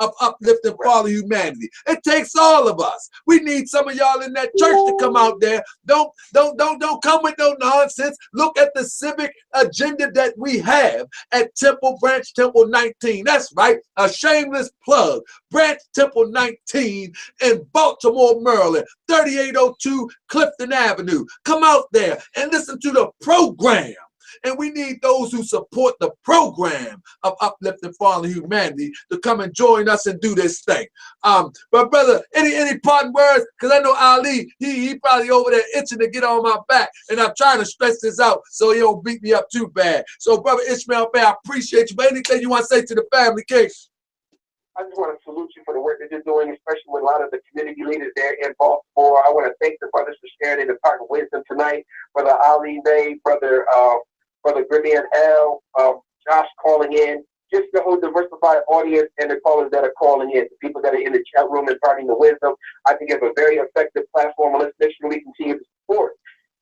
of uplifting fallen humanity. It takes all of us. We need some of y'all in that church to come out there. Don't come with no nonsense. Look at the civic agenda that we have at Temple Branch Temple 19. That's right, a shameless plug. Branch Temple 19 in Baltimore, Maryland, 3802 Clifton Avenue. Come out there and listen to the program. And we need those who support the program of uplifting fallen humanity to come and join us and do this thing. But brother, any parting words? Because I know Ali, he probably over there itching to get on my back, and I'm trying to stretch this out so he don't beat me up too bad. So brother Ishmael Bey, I appreciate you. But anything you want to say to the family, case? I just want to salute you for the work that you're doing, especially with a lot of the community leaders there in Baltimore. I want to thank the brothers for sharing in the part of wisdom tonight. Brother Ali Bey, Brother Grimmy and L, Josh calling in, just the whole diversified audience and the callers that are calling in, the people that are in the chat room imparting the wisdom. I think it's a very effective platform, and let's make sure we continue to support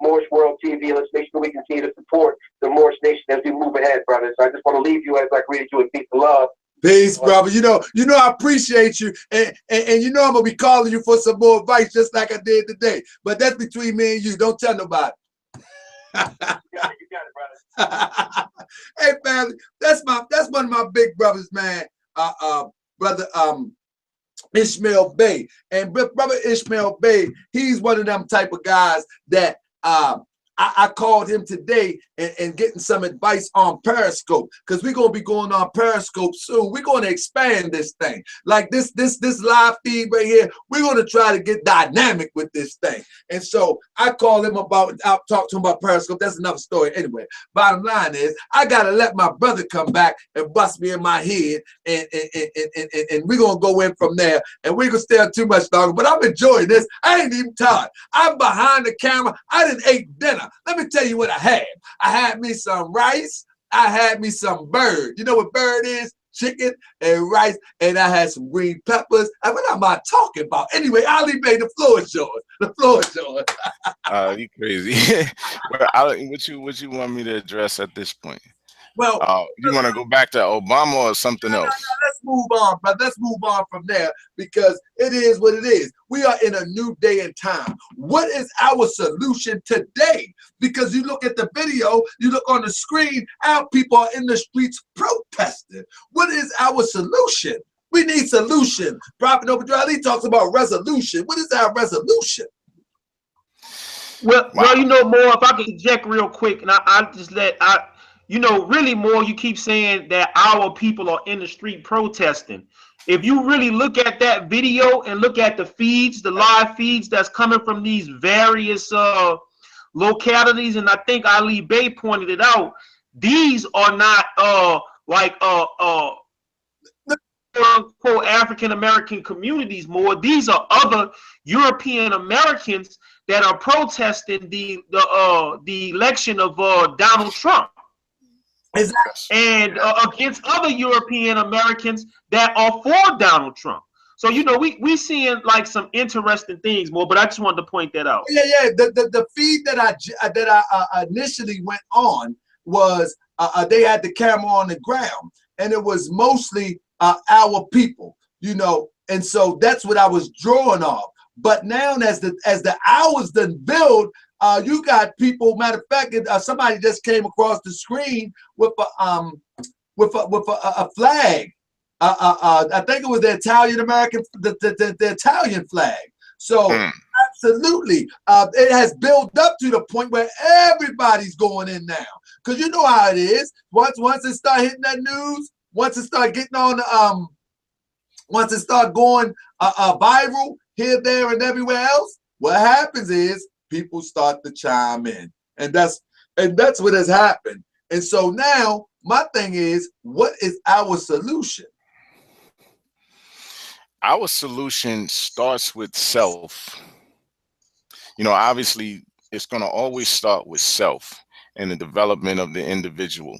Moorish World TV. Let's make sure we continue to support the Moorish Nation as we move ahead, brothers. So I just want to leave you as I greeted you in peace and love. Peace, brother. You know, I appreciate you, and you know I'm gonna be calling you for some more advice, just like I did today. But that's between me and you. Don't tell nobody. You got it, brother. Hey, family, that's one of my big brothers, man. Brother Ishmael Bey, and brother Ishmael Bey, he's one of them type of guys that I called him today and getting some advice on Periscope, because we're gonna be going on Periscope soon. We're gonna expand this thing. Like this live feed right here, we're gonna try to get dynamic with this thing. And so I called him I'll talk to him about Periscope. That's another story. Anyway, bottom line is I gotta let my brother come back and bust me in my head, and we're gonna go in from there, and we gonna stay on too much longer. But I'm enjoying this. I ain't even tired. I'm behind the camera. I didn't ate dinner. Let me tell you what I had. I had me some rice. I had me some bird. You know what bird is? Chicken and rice. And I had some green peppers. What am I talking about? Anyway, Ali Bey, the floor is yours. The floor is yours. You crazy. Well, what you want me to address at this point? Well, you want to go back to Obama or something else? Let's move on, brother. Let's move on from there, because it is what it is. We are in a new day and time. What is our solution today? Because you look at the video, you look on the screen, our people are in the streets protesting. What is our solution? We need solution. Prophet Obadiah talks about resolution. What is our resolution? Well, you know, more if I can eject real quick, and I just you know, really more. You keep saying that our people are in the street protesting. If you really look at that video and look at the feeds, the live feeds that's coming from these various localities, and I think Ali Bey pointed it out, these are not like quote African American communities more. These are other European Americans that are protesting the election of Donald Trump. And against other European Americans that are for Donald Trump. So, you know, we seeing like some interesting things more, but I just wanted to point that out. Yeah. The feed that I initially went on was they had the camera on the ground, and it was mostly our people, you know, and so that's what I was drawing off. But now, as the hours done build, you got people. Matter of fact, somebody just came across the screen with a flag. I think it was the Italian American, the Italian flag. So absolutely, it has built up to the point where everybody's going in now. Because you know how it is. Once it start hitting that news, once it start getting on, once it start going viral here, there, and everywhere else, what happens is people start to chime in, and that's what has happened. And so now my thing is, what is our solution? Our solution starts with self. You know, obviously, it's going to always start with self and the development of the individual.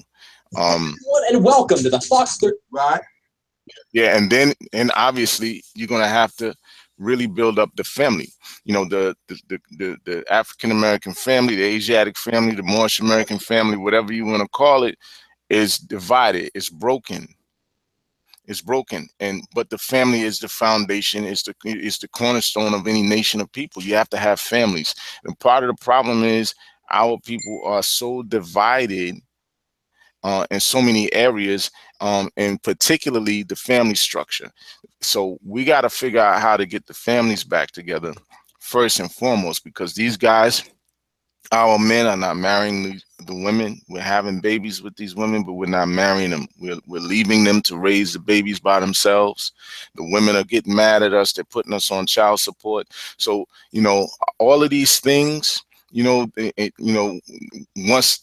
And welcome to the Fox 30. Right. Yeah, and obviously, you're going to have to really build up the family. You know, the African American family, the Asiatic family, the Moorish American family, whatever you want to call it, is divided. It's broken. It's broken, but the family is the foundation, is the cornerstone of any nation of people. You have to have families, and part of the problem is our people are so divided in so many areas, and particularly the family structure. So we got to figure out how to get the families back together first and foremost, because these guys, our men, are not marrying the women. We're having babies with these women, but we're not marrying them. We're leaving them to raise the babies by themselves. The women are getting mad at us. They're putting us on child support. So, you know, all of these things, you know, once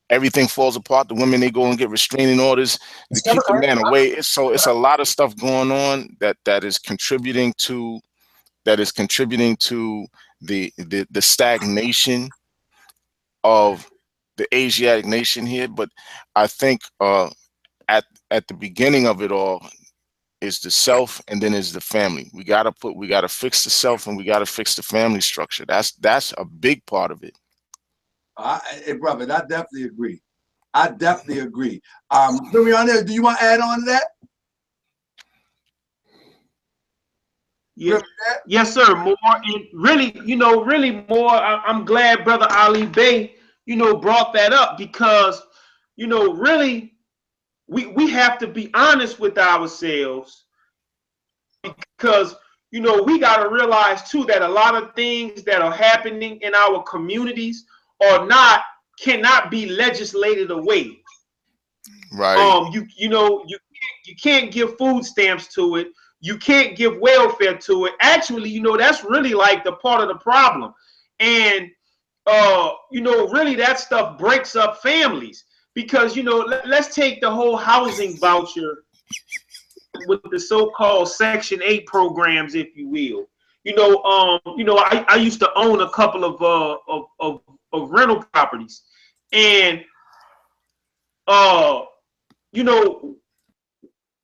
everything falls apart, the women, they go and get restraining orders to keep the man away. It's a lot of stuff going on that is contributing to the stagnation of the Asiatic nation here. But I think at the beginning of it all is the self, and then is the family. We gotta fix the self, and we gotta fix the family structure. That's a big part of it. Hey, brother, I definitely agree. I definitely agree. Luriana, do you want to add on to that? Yeah. Yes, sir. More, and really, you know, really more. I'm glad Brother Ali Bey, you know, brought that up, because, you know, really, we have to be honest with ourselves, because, you know, we got to realize too that a lot of things that are happening in our communities cannot be legislated away. Right. You can't give food stamps to it. You can't give welfare to it. Actually, you know, that's really like the part of the problem. And, you know, really that stuff breaks up families, because, you know, let's take the whole housing voucher with the so-called Section 8 programs, if you will. You know, I used to own a couple of rental properties, and, you know,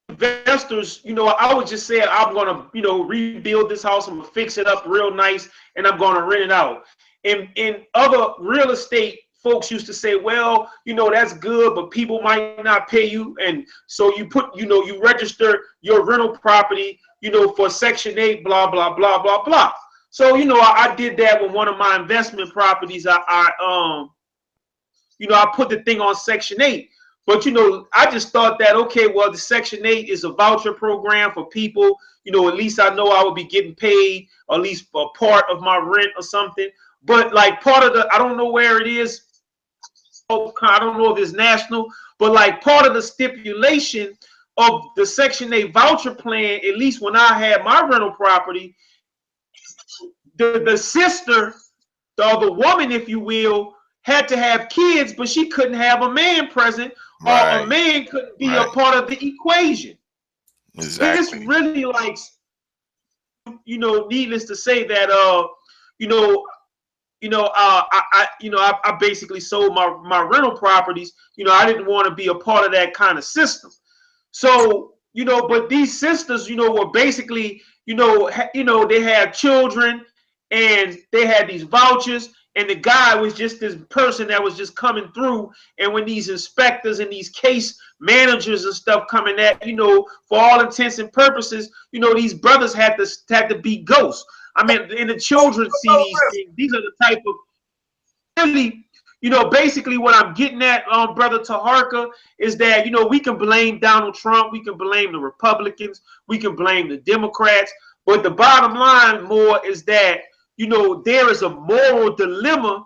investors, you know, I would just say, I'm going to, you know, rebuild this house. I'm going to fix it up real nice, and I'm going to rent it out. And other real estate folks used to say, well, you know, that's good, but people might not pay you. And so you put, you know, you register your rental property, you know, for Section 8, blah, blah, blah, blah, blah. So, you know, I did that with one of my investment properties. You know, I put the thing on Section 8. But, you know, I just thought that, okay, well, the Section 8 is a voucher program for people. You know, at least I know I would be getting paid, or at least a part of my rent or something. But like part of the, I don't know where it is. I don't know if it's national, but like part of the stipulation of the Section 8 voucher plan, at least when I had my rental property, the sister, the woman, if you will, had to have kids, but she couldn't have a man present, or a man couldn't be a part of the equation. Exactly. It's really like, you know, needless to say that, I basically sold my rental properties. You know, I didn't want to be a part of that kind of system. So, you know, but these sisters, you know, were basically, they had children and they had these vouchers, and the guy was just this person that was just coming through. And when these inspectors and these case managers and stuff coming at, you know, for all intents and purposes, you know, these brothers had to be ghosts. I mean, and the children see these things. These are the type of, really, you know, basically what I'm getting at, Brother Taharka, is that, you know, we can blame Donald Trump, we can blame the Republicans, we can blame the Democrats, but the bottom line more is that, you know, there is a moral dilemma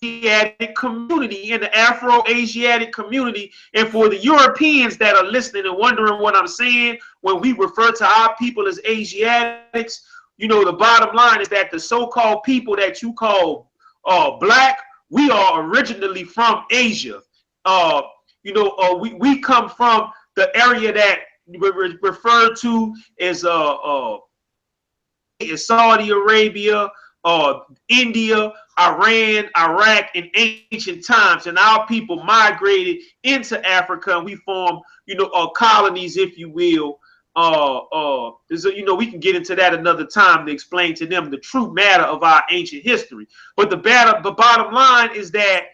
in the Asiatic community, in the Afro-Asiatic community, and for the Europeans that are listening and wondering what I'm saying when we refer to our people as Asiatics, you know, the bottom line is that the so-called people that you call black, we are originally from Asia. We come from the area that we referred to as Saudi Arabia, India, Iran, Iraq in ancient times, and our people migrated into Africa, and we formed, you know, colonies, if you will. We can get into that another time to explain to them the true matter of our ancient history. But the bottom line is that,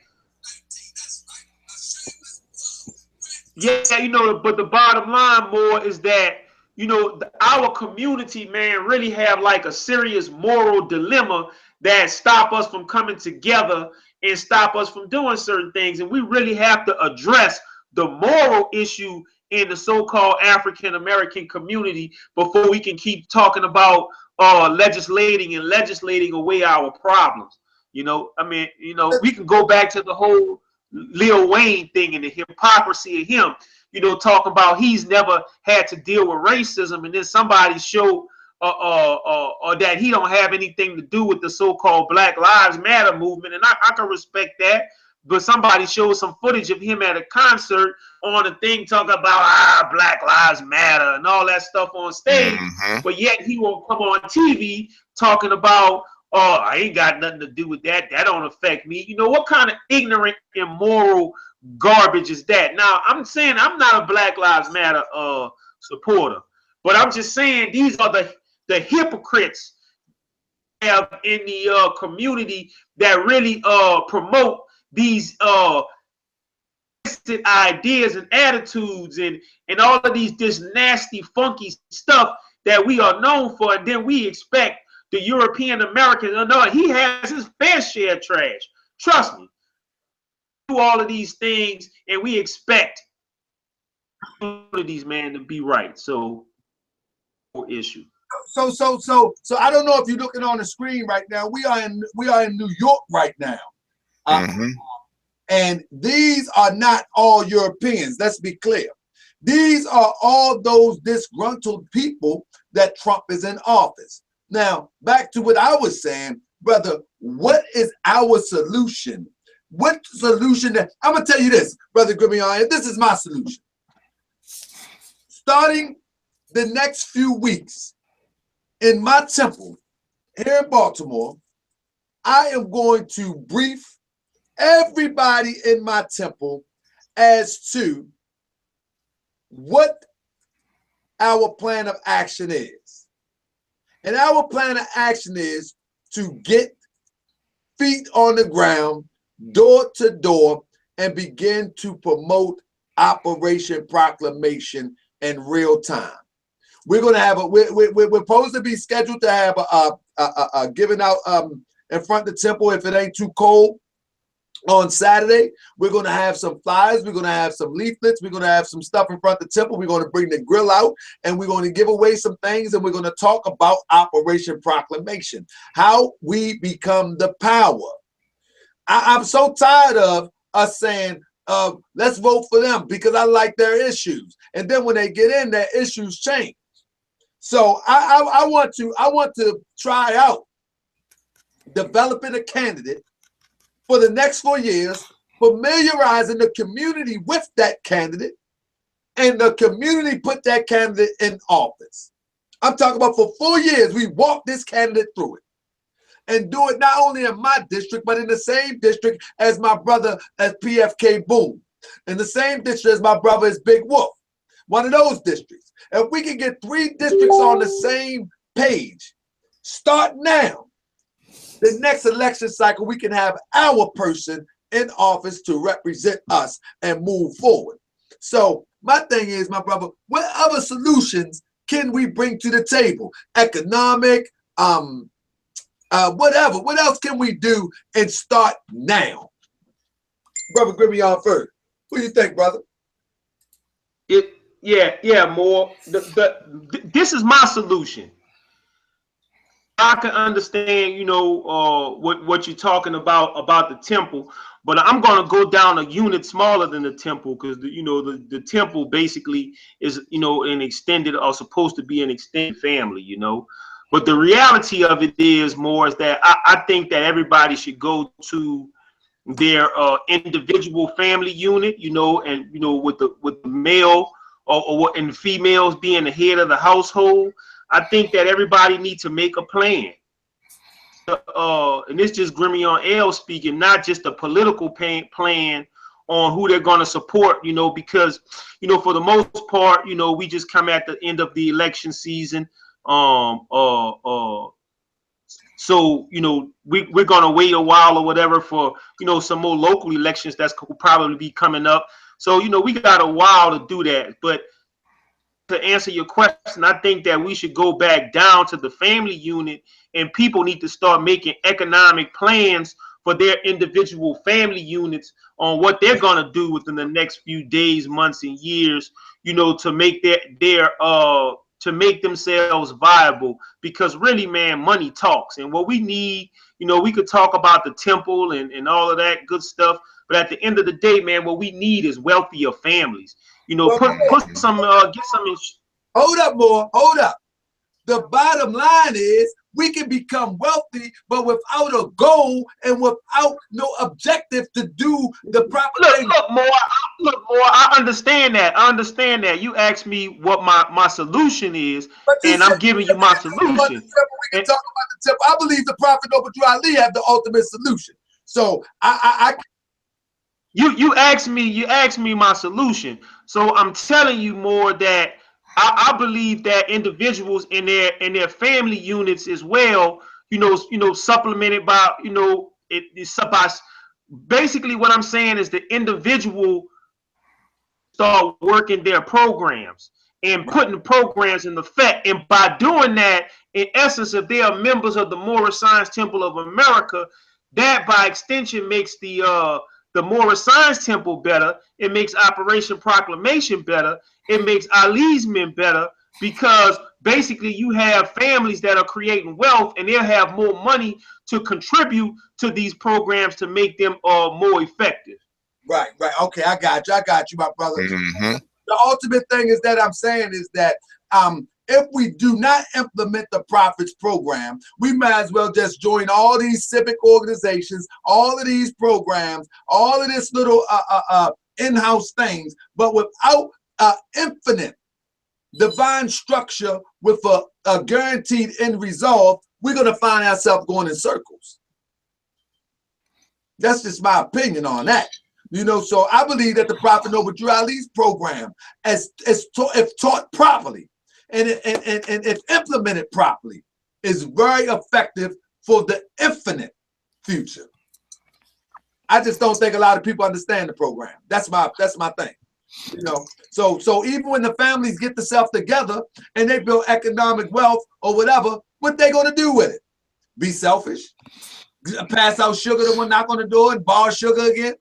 but the bottom line more is that, you know, our community, man, really have like a serious moral dilemma that stop us from coming together and stop us from doing certain things. And we really have to address the moral issue in the so-called African American community before we can keep talking about legislating away our problems. You know, I mean, you know, we can go back to the whole Lil Wayne thing and the hypocrisy of him, you know, talking about he's never had to deal with racism, and then somebody show or that he don't have anything to do with the so-called Black Lives Matter movement, and I can respect that. But somebody showed some footage of him at a concert on a thing talking about Black Lives Matter and all that stuff on stage, but yet he won't come on TV talking about, oh, I ain't got nothing to do with that. That don't affect me. You know, what kind of ignorant, immoral garbage is that? Now, I'm saying I'm not a Black Lives Matter supporter, but I'm just saying these are the hypocrites have in the community that really promote these ideas and attitudes and all of this nasty, funky stuff that we are known for, and then we expect the European Americans, no, he has his fair share of trash. Trust me. Do all of these things, and we expect these men to be right. So, issue. So I don't know if you're looking on the screen right now. We are in New York right now, and these are not all Europeans. Let's be clear. These are all those disgruntled people that Trump is in office. Now, back to what I was saying, brother, what is our solution? What solution? I'm going to tell you this, Brother Grimion, this is my solution. Starting the next few weeks in my temple here in Baltimore, I am going to brief everybody in my temple as to what our plan of action is. And our plan of action is to get feet on the ground, door to door, and begin to promote Operation Proclamation in real time. We're going to have we're supposed to be scheduled to have a giving out in front of the temple if it ain't too cold. On Saturday, we're going to have some flyers. We're going to have some leaflets. We're going to have some stuff in front of the temple. We're going to bring the grill out, and we're going to give away some things, and we're going to talk about Operation Proclamation, how we become the power. I'm so tired of us saying, let's vote for them because I like their issues. And then when they get in, their issues change. So I want to try out developing a candidate for the next 4 years, familiarizing the community with that candidate, and the community put that candidate in office. I'm talking about for 4 years, we walk this candidate through it and do it not only in my district, but in the same district as my brother as PFK Boone, in the same district as my brother is Big Wolf, one of those districts. If we can get 3 districts on the same page, start now. The next election cycle, we can have our person in office to represent us and move forward. So my thing is, my brother, what other solutions can we bring to the table? Economic, whatever. What else can we do and start now? Brother Grimmie first. What do you think, brother? More. This is my solution. I can understand, what you're talking about the temple, but I'm going to go down a unit smaller than the temple because the temple basically is an extended or supposed to be an extended family, But the reality of it is that I think that everybody should go to their individual family unit, and with the male and the females being the head of the household. I think that everybody needs to make a plan. And it's just Grimmie L speaking, not just a political plan on who they're going to support, because, for the most part, we just come at the end of the election season. So, we're going to wait a while or whatever for, some more local elections that's could probably be coming up. So, we got a while to do that. But to answer your question, I think that we should go back down to the family unit, and people need to start making economic plans for their individual family units on what they're going to do within the next few days, months, and years, to make to make themselves viable. Because really, man, money talks. And what we need, we could talk about the temple and all of that good stuff, but at the end of the day, man, what we need is wealthier families. Put some, get some. Hold up, more. Hold up. The bottom line is we can become wealthy, but without a goal and without no objective to do the proper thing. Look, more. I understand that. You asked me what my solution is, and I'm giving you my solution. We can talk about the temple. I believe the Prophet Noble Drew Ali have the ultimate solution. So You asked me my solution. So I'm telling you more that I believe that individuals in their family units as well, supplemented by, by basically what I'm saying is the individual start working their programs and putting programs in effect. And by doing that, in essence, if they are members of the Moorish Science Temple of America, that by extension makes the Moorish Science Temple better. It makes Operation Proclamation better. It makes Ali's men better, because basically you have families that are creating wealth, and they'll have more money to contribute to these programs to make them more effective. Right. Okay, I got you, my brother. Mm-hmm. The ultimate thing is that I'm saying is that if we do not implement the Prophet's program, we might as well just join all these civic organizations, all of these programs, all of this little in-house things, but without infinite divine structure with a guaranteed end result, we're going to find ourselves going in circles. That's just my opinion on that. So I believe that the Prophet Noble Drew Ali's program, if taught properly, and if implemented properly, is very effective for the infinite future. I just don't think a lot of people understand the program. That's my thing. So even when the families get themselves together and they build economic wealth or whatever, what they gonna do with it? Be selfish? Pass out sugar to one knock on the door and borrow sugar again?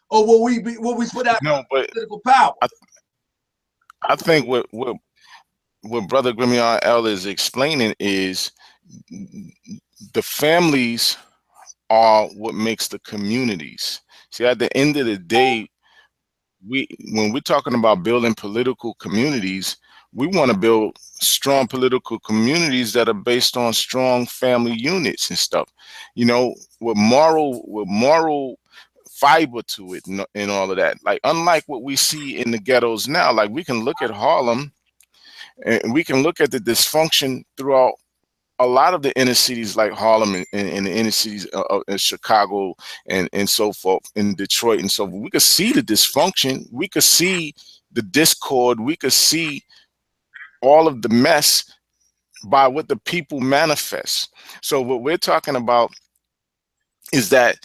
Or will we put out No, but political power? I think what Brother Grimion L is explaining is the families are what makes the communities. See, at the end of the day, when we're talking about building political communities, we want to build strong political communities that are based on strong family units and stuff, you know, with moral fiber to it and all of that. Like, unlike what we see in the ghettos now, like we can look at Harlem and we can look at the dysfunction throughout a lot of the inner cities like Harlem and the inner cities in Chicago and so forth, in Detroit and so forth. We could see the dysfunction. We could see the discord. We could see all of the mess by what the people manifest. So what we're talking about is that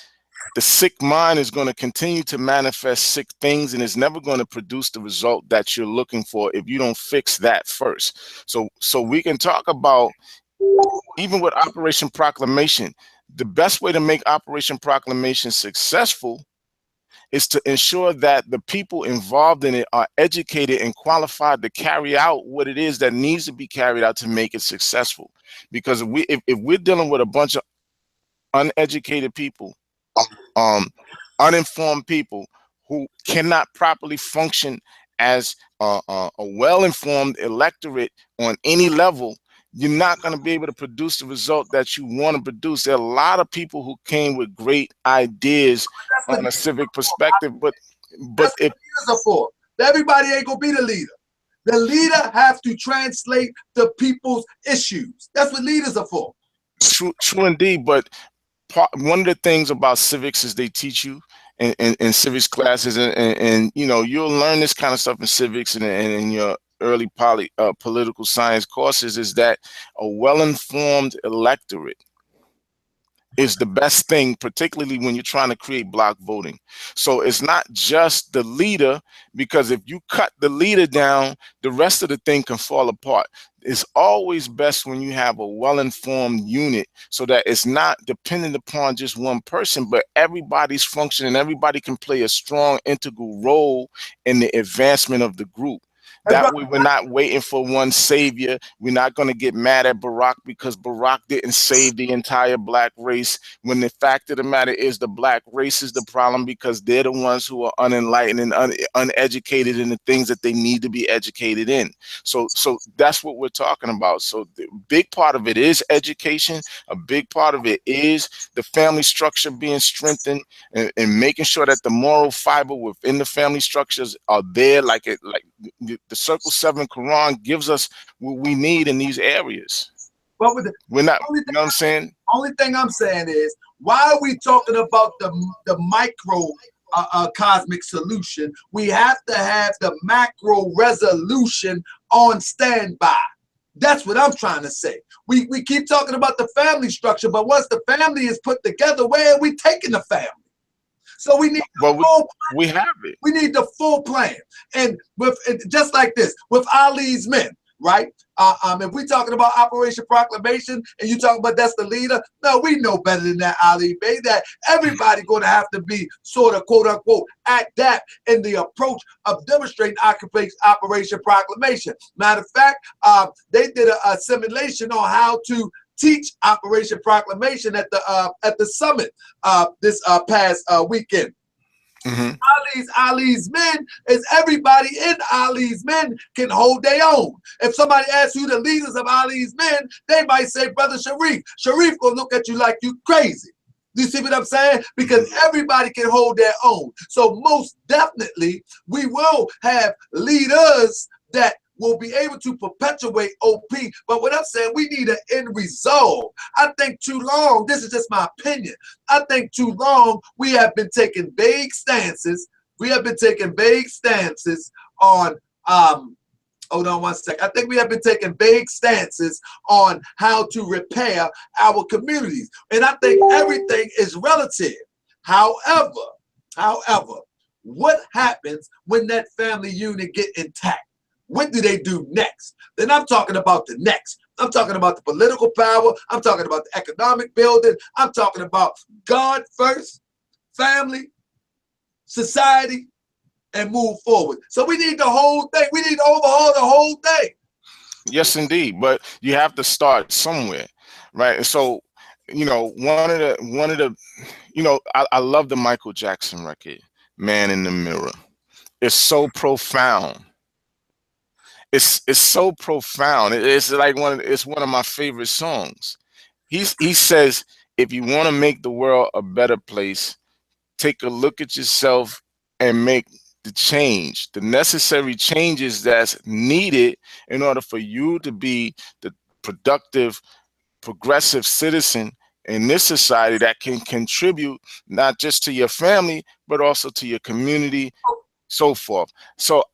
the sick mind is going to continue to manifest sick things, and it's never going to produce the result that you're looking for if you don't fix that first. So we can talk about, even with Operation Proclamation, the best way to make Operation Proclamation successful is to ensure that the people involved in it are educated and qualified to carry out what it is that needs to be carried out to make it successful. Because if we're dealing with a bunch of uneducated people, uninformed people who cannot properly function as a well-informed electorate on any level, you're not going to be able to produce the result that you want to produce. There are a lot of people who came with great ideas on a civic perspective, but that's if what leaders are for. Everybody ain't gonna be the leader. The leader have to translate the people's issues. That's what leaders are for. True indeed. But one of the things about civics is they teach you in civics classes, and you know, you'll learn this kind of stuff in civics and in your early political science courses, is that a well-informed electorate is the best thing, particularly when you're trying to create block voting. So it's not just the leader, because if you cut the leader down, the rest of the thing can fall apart. It's always best when you have a well-informed unit, so that it's not dependent upon just one person, but everybody's functioning. Everybody can play a strong, integral role in the advancement of the group. That way, we're not waiting for one savior. We're not going to get mad at Barack because Barack didn't save the entire black race, when the fact of the matter is the black race is the problem, because they're the ones who are unenlightened and uneducated in the things that they need to be educated in. So that's what we're talking about. So the big part of it is education. A big part of it is the family structure being strengthened, and making sure that the moral fiber within the family structures are there, like the Circle 7 Quran gives us what we need in these areas. But we're not, you know what I'm saying? Only thing I'm saying is, why are we talking about the micro cosmic solution? We have to have the macro resolution on standby. That's what I'm trying to say. We keep talking about the family structure, but once the family is put together, where are we taking the family? So we need we have it. We need the full plan, and just like this with Ali's men, right? If we talking about Operation Proclamation, and you talking about that's the leader, no, we know better than that, Ali Bey. That everybody going to have to be sort of quote unquote adapt in the approach of demonstrating Operation Proclamation. Matter of fact, they did a simulation on how to teach Operation Proclamation at the summit this past weekend. Mm-hmm. Ali's men is everybody in Ali's men can hold their own. If somebody asks you the leaders of Ali's men, they might say Brother Sharif. Sharif gonna look at you like you crazy. Do you see what I'm saying? Because everybody can hold their own. So most definitely we will have leaders that will be able to perpetuate OP. But what I'm saying, we need an end result. I think too long, this is just my opinion, I think too long we have been taking vague stances. We have been taking vague stances on, hold on one second. I think we have been taking vague stances on how to repair our communities. And I think everything is relative. However, what happens when that family unit get intact? What do they do next? Then I'm talking about the next. I'm talking about the political power. I'm talking about the economic building. I'm talking about God first, family, society, and move forward. So we need the whole thing. We need to overhaul the whole thing. Yes, indeed. But you have to start somewhere, right? And so, you know, one of the, you know, I love the Michael Jackson record, Man in the Mirror. It's so profound. It's so profound. It's like it's one of my favorite songs. He says, if you want to make the world a better place, take a look at yourself and make the necessary changes that's needed in order for you to be the productive, progressive citizen in this society that can contribute not just to your family, but also to your community, so forth. So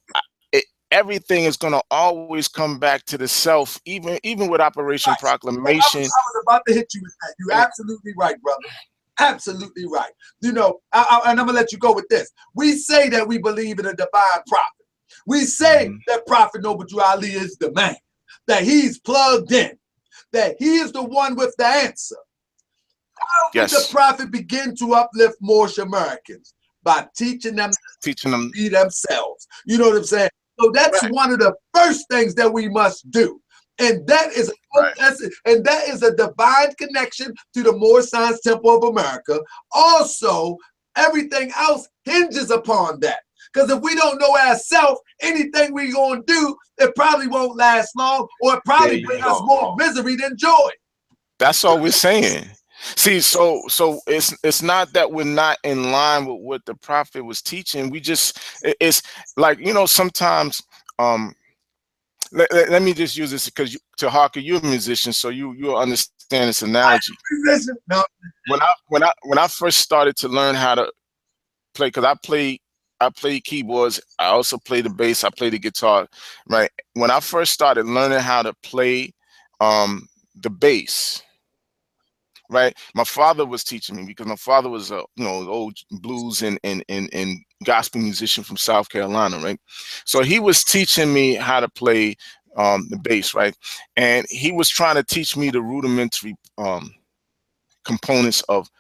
everything is going to always come back to the self, even with Operation Proclamation. I was about to hit you with that. You're absolutely right, brother. Absolutely right. You know, and I'm gonna let you go with this. We say that we believe in a divine prophet. We say that Prophet Noble Ali is the man, that he's plugged in, that he is the one with the answer. How did the prophet begin to uplift Moorish Americans? By teaching them to be themselves. You know what I'm saying? So that's one of the first things that we must do. And that is a divine connection to the Moorish Science Temple of America. Also, everything else hinges upon that. Because if we don't know ourselves, anything we're going to do, it probably won't last long, or it probably bring us more misery than joy. That's all we're saying. See, so it's not that we're not in line with what the prophet was teaching. We just, it's like, you know, sometimes let me just use this because to Harker, you're a musician, so you'll understand this analogy. No. When I first started to learn how to play, because I play keyboards, I also play the bass, I play the guitar, right? When I first started learning how to play the bass, right, my father was teaching me, because my father was a old blues and gospel musician from South Carolina, right? So he was teaching me how to play the bass, right? And he was trying to teach me the rudimentary components of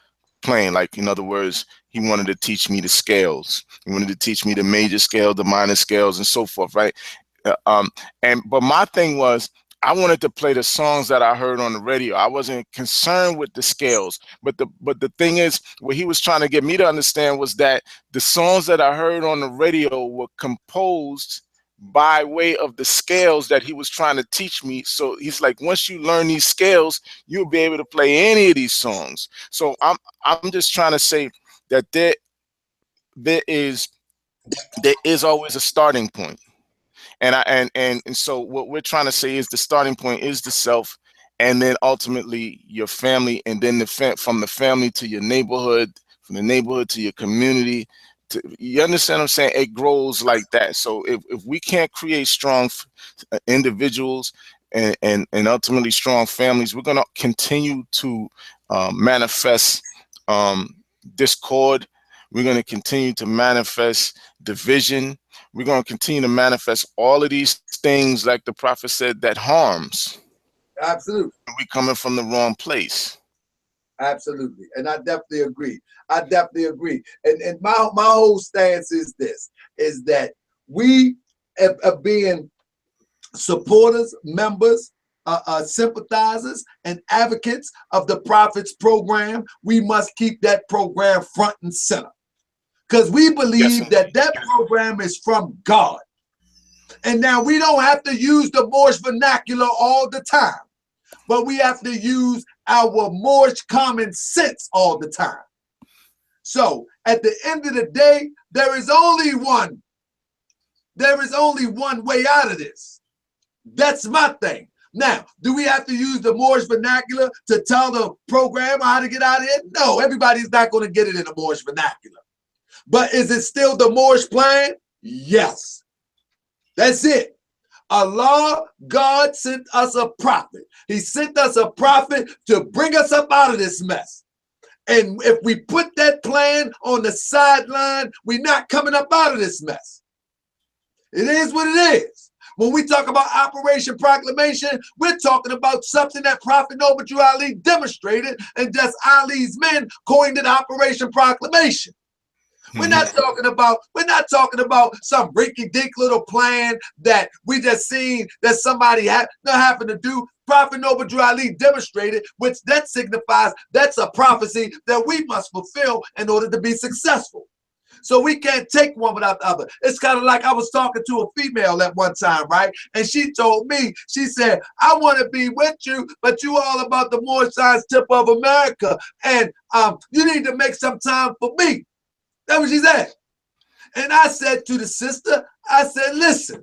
playing. Like, in other words, he wanted to teach me the scales. He wanted to teach me the major scale, the minor scales, and so forth, right? But my thing was, I wanted to play the songs that I heard on the radio. I wasn't concerned with the scales. But the thing is, what he was trying to get me to understand was that the songs that I heard on the radio were composed by way of the scales that he was trying to teach me. So he's like, once you learn these scales, you'll be able to play any of these songs. So I'm just trying to say that there is always a starting point. And so what we're trying to say is the starting point is the self, and then ultimately your family, and then from the family to your neighborhood, from the neighborhood to your community. You understand what I'm saying? It grows like that. So if we can't create strong individuals and ultimately strong families, we're going to continue to manifest discord. We're going to continue to manifest division. We're going to continue to manifest all of these things, like the prophet said, that harms. Absolutely. We're coming from the wrong place. Absolutely. And I definitely agree. And my whole stance is this, is that we are being supporters, members, sympathizers, and advocates of the prophet's program. We must keep that program front and center. Because we believe that program is from God. And now we don't have to use the Moorish vernacular all the time, but we have to use our Moorish common sense all the time. So at the end of the day, there is only one way out of this. That's my thing. Now, do we have to use the Moorish vernacular to tell the program how to get out of it? No, everybody's not going to get it in the Moorish vernacular. But is it still the Moorish plan? Yes. That's it. Allah, God sent us a prophet. He sent us a prophet to bring us up out of this mess. And if we put that plan on the sideline, we're not coming up out of this mess. It is what it is. When we talk about Operation Proclamation, we're talking about something that Prophet Noble Drew Ali demonstrated, and that's Ali's men coined it Operation Proclamation. We're not talking about some rinky-dink little plan that we just seen that somebody happened to do. Prophet Noble Drew Ali demonstrated, which that signifies that's a prophecy that we must fulfill in order to be successful. So we can't take one without the other. It's kind of like I was talking to a female at one time, right? And she told me, she said, I want to be with you, but you all about the Moorish science tip of America. And you need to make some time for me. That's what she said. And I said to the sister, I said, listen,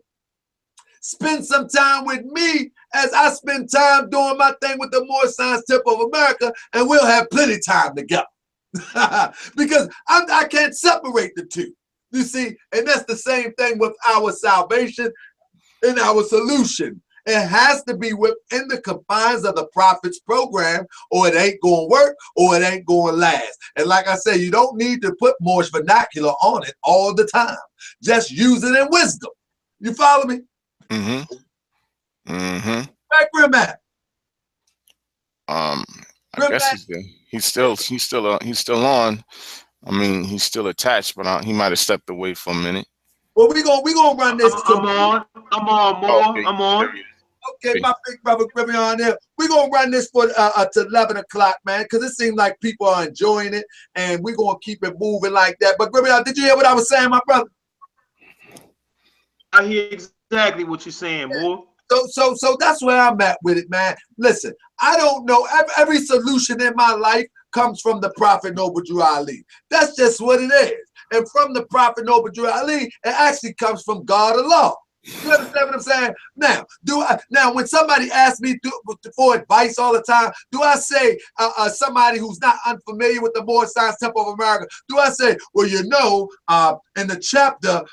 spend some time with me as I spend time doing my thing with the Moorish science tip of America, and we'll have plenty of time together. Because I can't separate the two. You see, and that's the same thing with our salvation and our solution. It has to be within the confines of the prophet's program, or it ain't going to work, or it ain't going to last. And like I said, you don't need to put Moorish vernacular on it all the time. Just use it in wisdom. You follow me? Mm-hmm. Mm-hmm. Right, Grim at? I guess he's still on. I mean, he's still attached, but he might have stepped away for a minute. Well, we gonna run this. I'm on more. Okay. I'm on. Okay, my big brother Grimmy on there. We're gonna run this for to 11 o'clock, man, because it seems like people are enjoying it, and we're gonna keep it moving like that. But Grimmy, did you hear what I was saying, my brother? I hear exactly what you're saying, boy. So that's where I'm at with it, man. Listen, I don't know. Every solution in my life comes from the Prophet Noble Drew Ali. That's just what it is. And from the Prophet Noble Drew Ali, it actually comes from God Allah. You understand what I'm saying? Now, when somebody asks me for advice all the time, do I say somebody who's not unfamiliar with the Moorish Science Temple of America? Do I say, well, you know, in the chapter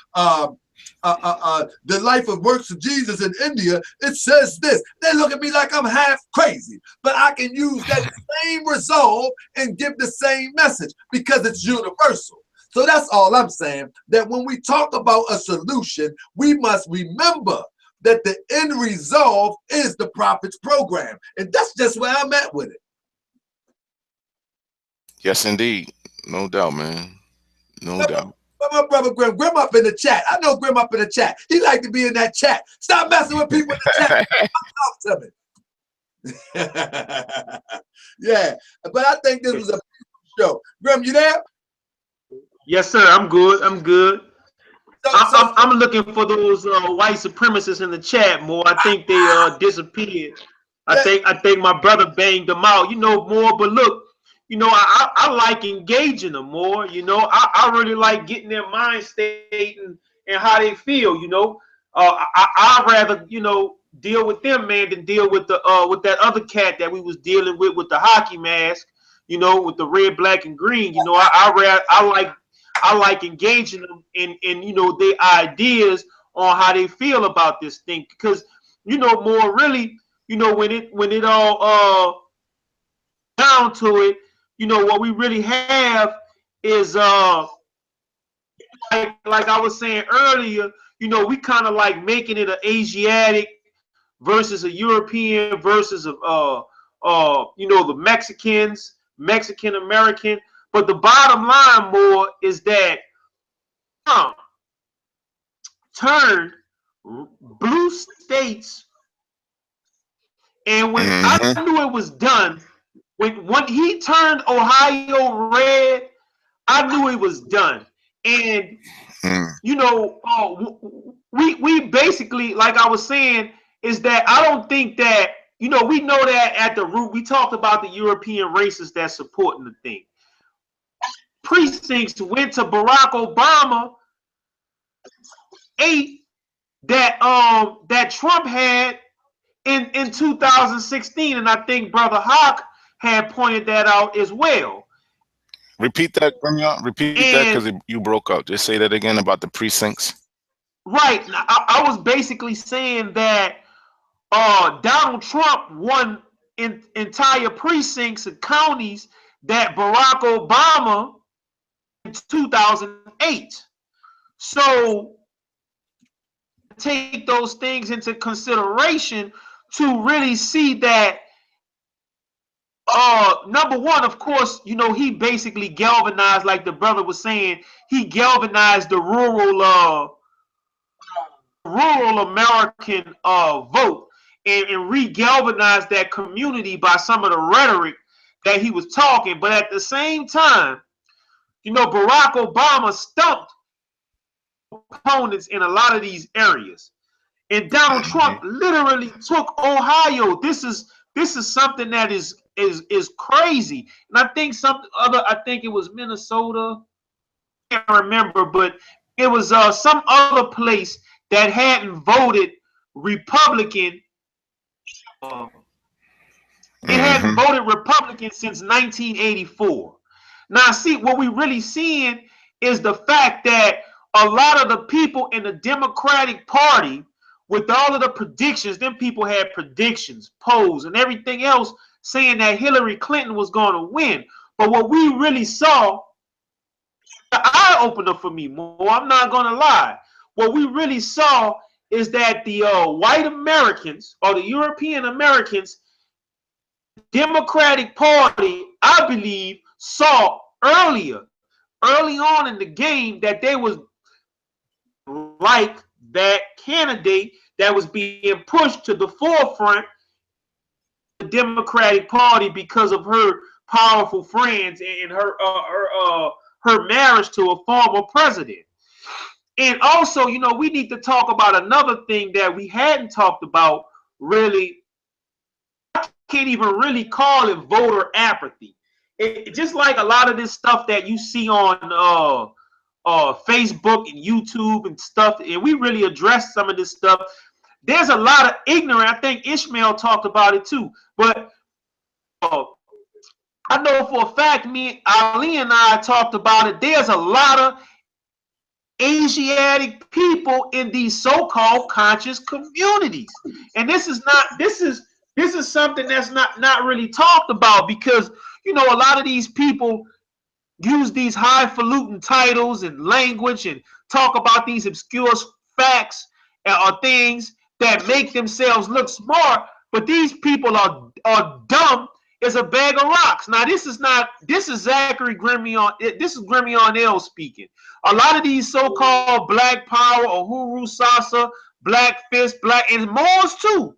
the life of works of Jesus in India, it says this. They look at me like I'm half crazy, but I can use that same resolve and give the same message because it's universal. So that's all I'm saying, that when we talk about a solution, we must remember that the end resolve is the prophet's program. And that's just where I'm at with it. Yes, indeed. No doubt, man. No doubt. My brother Grim up in the chat. I know Grim up in the chat. He like to be in that chat. Stop messing with people in the chat. Talk to me. Yeah, but I think this was a beautiful show. Grim, you there? Yes, sir. I'm good. I'm good. I'm looking for those white supremacists in the chat, more. I think they disappeared. I think my brother banged them out. You know, more. But look, you know, I like engaging them more. You know, I really like getting their mind state and how they feel. You know, I'd rather, you know, deal with them, man, than deal with that other cat that we was dealing with the hockey mask. You know, with the red, black, and green. You know, I like engaging them in you know, their ideas on how they feel about this thing, because, you know, more really, you know, when it all down to it, you know, what we really have is like I was saying earlier, you know, we kind of like making it an Asiatic versus a European versus you know, the Mexican American. But the bottom line, more, is that Trump turned blue states, and when I knew it was done, when he turned Ohio red, I knew it was done. And you know, we basically, like I was saying, is that I don't think that, you know, we know that at the root, we talked about the European racists that's supporting the thing. Precincts went to Barack Obama 8 that Trump had in 2016, and I think Brother Hawk had pointed that out as well. Repeat that, Grimmy. Repeat that, because you broke up. Just say that again about the precincts. Right. I was basically saying that Donald Trump won entire precincts and counties that Barack Obama in 2008. So take those things into consideration to really see that number one, of course, you know, he basically galvanized, like the brother was saying, he galvanized the rural American vote and re-galvanized that community by some of the rhetoric that he was talking. But at the same time, you know, Barack Obama stumped opponents in a lot of these areas. And Donald Trump literally took Ohio. This is something that is crazy. And I think I think it was Minnesota. I can't remember, but it was some other place that hadn't voted Republican. It hadn't voted Republican since 1984. Now, see, what we really seeing is the fact that a lot of the people in the Democratic Party, with all of the predictions, them people had predictions, polls, and everything else saying that Hillary Clinton was going to win. But what we really saw, the eye opener for me, more, I'm not going to lie. What we really saw is that the white Americans or the European Americans, Democratic Party, I believe, saw early on in the game that they was like that candidate that was being pushed to the forefront of the Democratic Party because of her powerful friends and her marriage to a former president. And also, you know, we need to talk about another thing that we hadn't talked about really. I can't even really call it voter apathy. It just like a lot of this stuff that you see on Facebook and YouTube and stuff, and we really address some of this stuff. There's a lot of ignorance. I think Ishmael talked about it too. But I know for a fact, me, Ali, and I talked about it. There's a lot of Asiatic people in these so-called conscious communities, and this is something that's not really talked about, because you know a lot of these people use these highfalutin titles and language and talk about these obscure facts or things that make themselves look smart, but these people are dumb as a bag of rocks. Now this is Zachary Grimion. This is Grimion L speaking. A lot of these so-called Black Power or Huru Sasa, Black Fist, Black, and Moors too,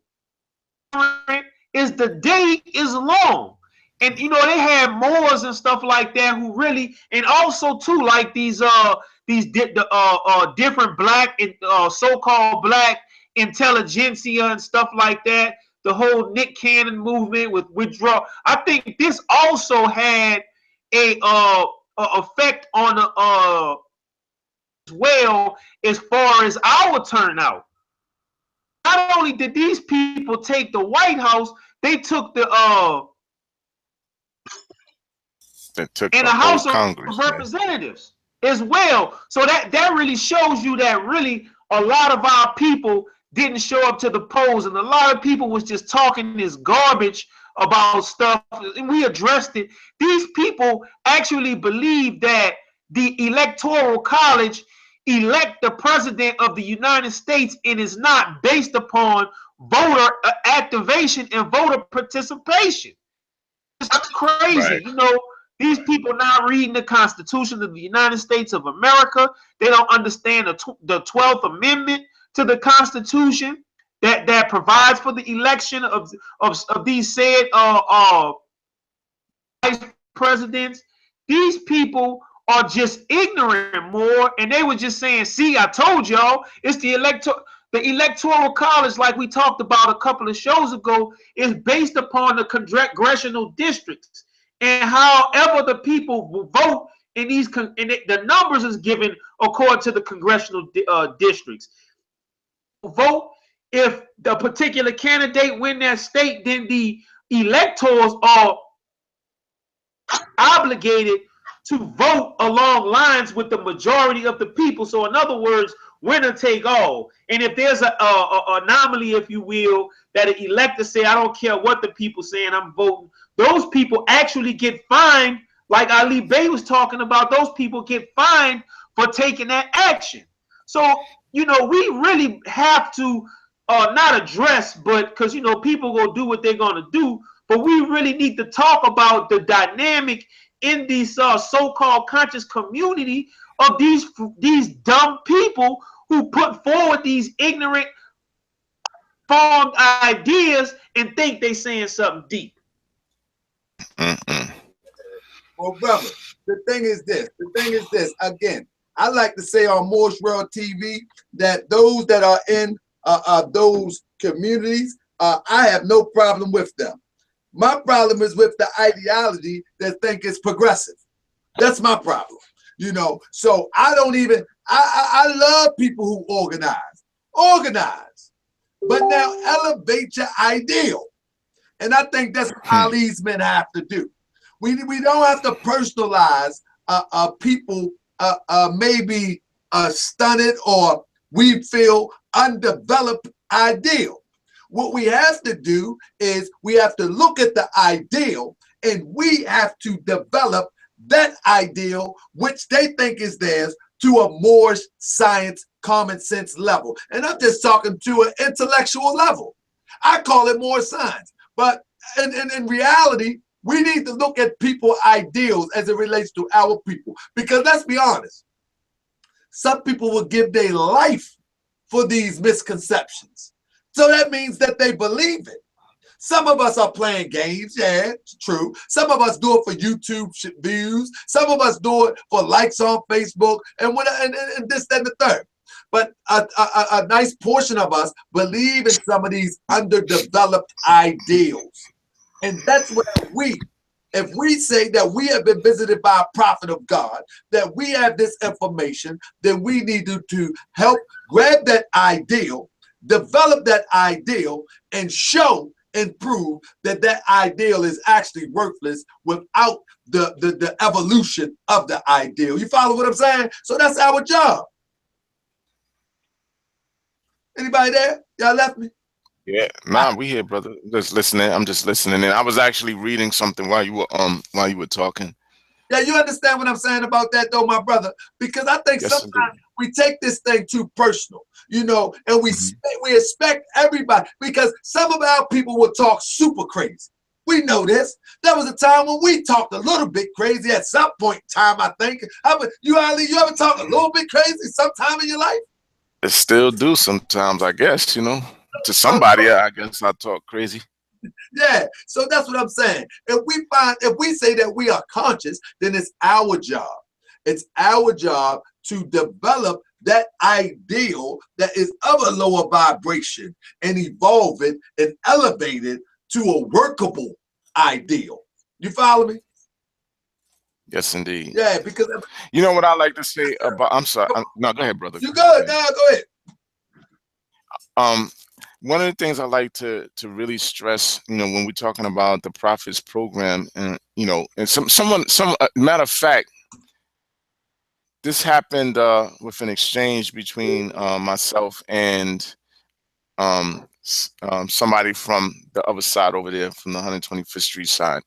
is the day is long. And you know they have Moors and stuff like that who really, and also too like these different black and so-called black intelligentsia and stuff like that. The whole Nick Cannon movement with withdrawal. I think this also had a effect on as well as far as our turnout. Not only did these people take the White House, they took the the House Congress, of Representatives as well. So that really shows you that really a lot of our people didn't show up to the polls, and a lot of people was just talking this garbage about stuff, and we addressed it. These people actually believe that the Electoral College elect the president of the United States and is not based upon voter activation and voter participation. It's crazy. Right. You know, these people not reading the Constitution of the United States of America. They don't understand the 12th Amendment to the Constitution that provides for the election of these said vice presidents. These people are just ignorant more, and they were just saying, see, I told y'all, it's the Electoral College, like we talked about a couple of shows ago, is based upon the congressional districts. And however the people will vote in these, the numbers is given according to the congressional districts. Vote if the particular candidate win that state, then the electors are obligated to vote along lines with the majority of the people. So in other words, winner take all. And if there's a anomaly, if you will, that an elector say, I don't care what the people saying, I'm voting, those people actually get fined. Like Ali Bey was talking about, those people get fined for taking that action. So, you know, we really have to not address, but because, you know, people going to do what they're going to do, but we really need to talk about the dynamic in these so-called conscious community of these dumb people who put forward these ignorant formed ideas and think they saying something deep. Well, brother, the thing is this. Again, I like to say on Moorish World TV that those that are in those communities, I have no problem with them. My problem is with the ideology that think it's progressive. That's my problem. You know, so I don't even, I love people who organize, but now elevate your ideal. And I think that's what Ali's men have to do. We don't have to personalize people maybe stunted or we feel undeveloped ideal. What we have to do is we have to look at the ideal and we have to develop that ideal, which they think is theirs, to a Moorish science, common sense level. And I'm just talking to an intellectual level. I call it more science. But in reality, we need to look at people's ideals as it relates to our people. Because let's be honest, some people will give their life for these misconceptions. So that means that they believe it. Some of us are playing games, yeah, it's true. Some of us do it for YouTube views. Some of us do it for likes on Facebook and this, that, and the third. But a nice portion of us believe in some of these underdeveloped ideals. And that's where if we say that we have been visited by a prophet of God, that we have this information, then we need to help grab that ideal, develop that ideal, and show and prove that that ideal is actually worthless without the evolution of the ideal. You follow what I'm saying? So that's our job. Anybody there? Y'all left me? Yeah, nah, we here, brother. Just listening. I'm just listening. And I was actually reading something while you were talking. Yeah, you understand what I'm saying about that, though, my brother? Because I think sometimes we take this thing too personal, you know, and we expect everybody, because some of our people will talk super crazy. We know this. There was a time when we talked a little bit crazy at some point in time, I think. You ever talk a little bit crazy sometime in your life? I still do sometimes, I guess, you know. To somebody, I guess I talk crazy. Yeah, so that's what I'm saying. If we say that we are conscious, then it's our job. It's our job to develop that ideal that is of a lower vibration and evolve it and elevate it to a workable ideal. You follow me? Yes, indeed. Yeah, because you know what I like to say about. I'm sorry. No, go ahead, brother. You good? No, go ahead. One of the things I like to really stress, you know, when we're talking about the Prophets program, and you know, and some matter of fact, this happened with an exchange between myself and somebody from the other side over there, from the 125th Street side.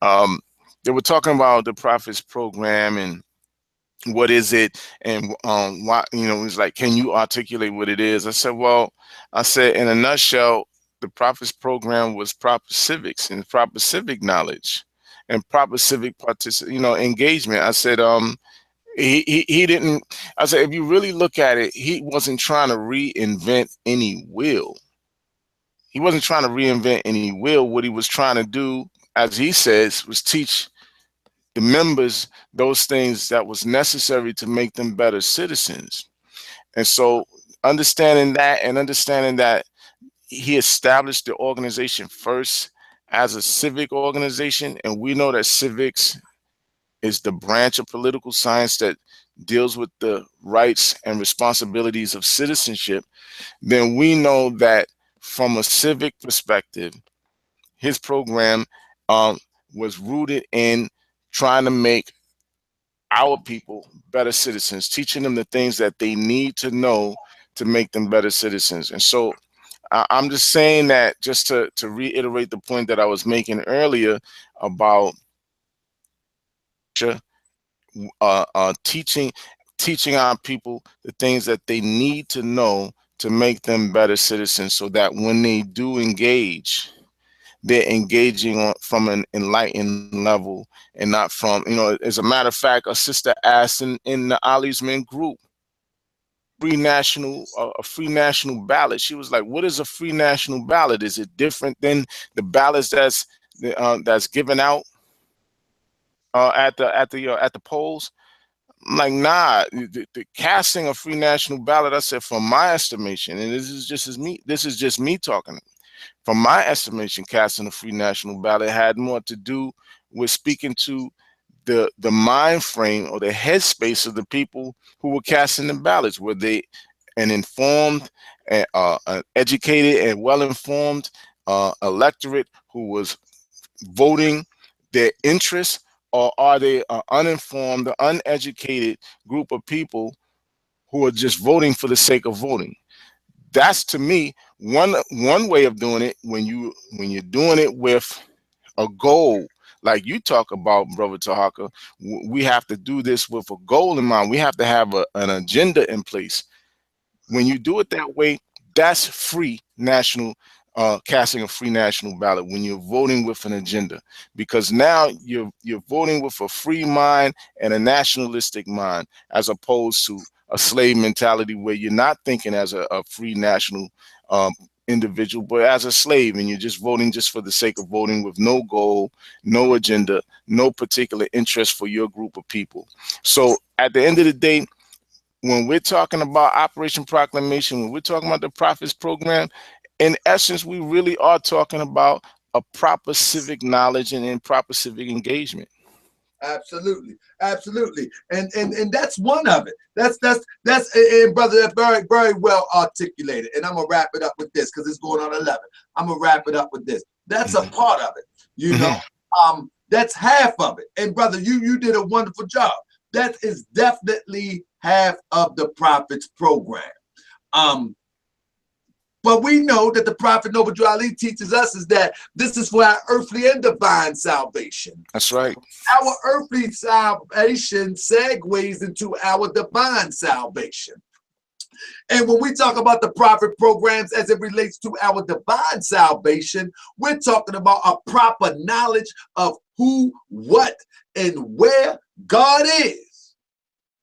They were talking about the Prophets program and what is it, and why, you know, he's like, can you articulate what it is? I said, well, I said, in a nutshell, the Prophets program was proper civics and proper civic knowledge and proper civic engagement. I said, he didn't, I said, if you really look at it, he wasn't trying to reinvent any wheel. He wasn't trying to reinvent any wheel. What he was trying to do, as he says, was teach the members those things that was necessary to make them better citizens. And so understanding that, and understanding that he established the organization first as a civic organization, and we know that civics is the branch of political science that deals with the rights and responsibilities of citizenship, then we know that from a civic perspective, his program was rooted in trying to make our people better citizens, teaching them the things that they need to know to make them better citizens. And so I'm just saying that just to reiterate the point that I was making earlier about teaching teaching our people the things that they need to know to make them better citizens, so that when they do engage, they're engaging from an enlightened level and not from, as a matter of fact, a sister asked in the Ali's Men group, a free national ballot. She was like, what is a free national ballot? Is it different than the ballots that's given out at the polls? I'm like, nah, the casting a free national ballot, I said, from my estimation, and this is just me talking. From my estimation, casting a free national ballot had more to do with speaking to the mind frame or the headspace of the people who were casting the ballots. Were they an informed, an educated and well-informed electorate who was voting their interests, or are they an uninformed, uneducated group of people who are just voting for the sake of voting? That's, to me, one way of doing it. When you're doing it with a goal, like you talk about, Brother Tahaka, we have to do this with a goal in mind. We have to have an agenda in place. When you do it that way, that's free national, casting a free national ballot, when you're voting with an agenda, because now you're voting with a free mind and a nationalistic mind, as opposed to a slave mentality where you're not thinking as a free national individual, but as a slave, and you're just voting just for the sake of voting, with no goal, no agenda, no particular interest for your group of people. So at the end of the day, when we're talking about Operation Proclamation, when we're talking about the Prophets Program, in essence, we really are talking about a proper civic knowledge and proper civic engagement. Absolutely, absolutely, and that's one of it. That's and brother, that's very, very well articulated. And I'm gonna wrap it up with this, because it's going on 11. I'm gonna wrap it up with this. That's a part of it, you know. That's half of it. And brother, you did a wonderful job. That is definitely half of the Prophets Program. But we know that the Prophet Noble Drew Ali teaches us is that this is for our earthly and divine salvation. That's right. Our earthly salvation segues into our divine salvation. And when we talk about the prophet programs as it relates to our divine salvation, we're talking about a proper knowledge of who, what, and where God is.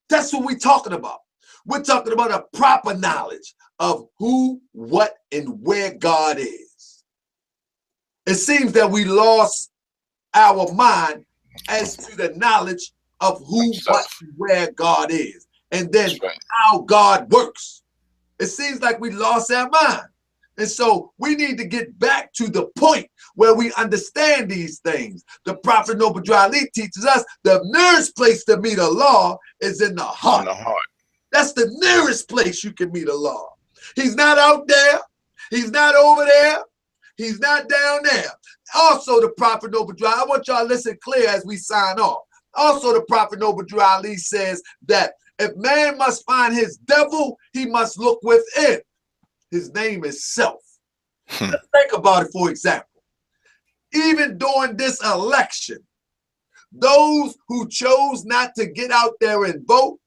That's what we're talking about. We're talking about a proper knowledge of who, what, and where God is. It seems that we lost our mind as to the knowledge of who, what, and where God is, and then how God works. It seems like we lost our mind. And so we need to get back to the point where we understand these things. The Prophet Noble Drew Ali teaches us the nearest place to meet Allah is in the heart. That's the nearest place you can meet Allah. He's not out there. He's not over there. He's not down there. Also, the Prophet Noble Drew Ali, I want y'all to listen clear as we sign off. Also, the Prophet Noble Drew Ali says that if man must find his devil, he must look within. His name is self. Let's think about it, for example. Even during this election, those who chose not to get out there and vote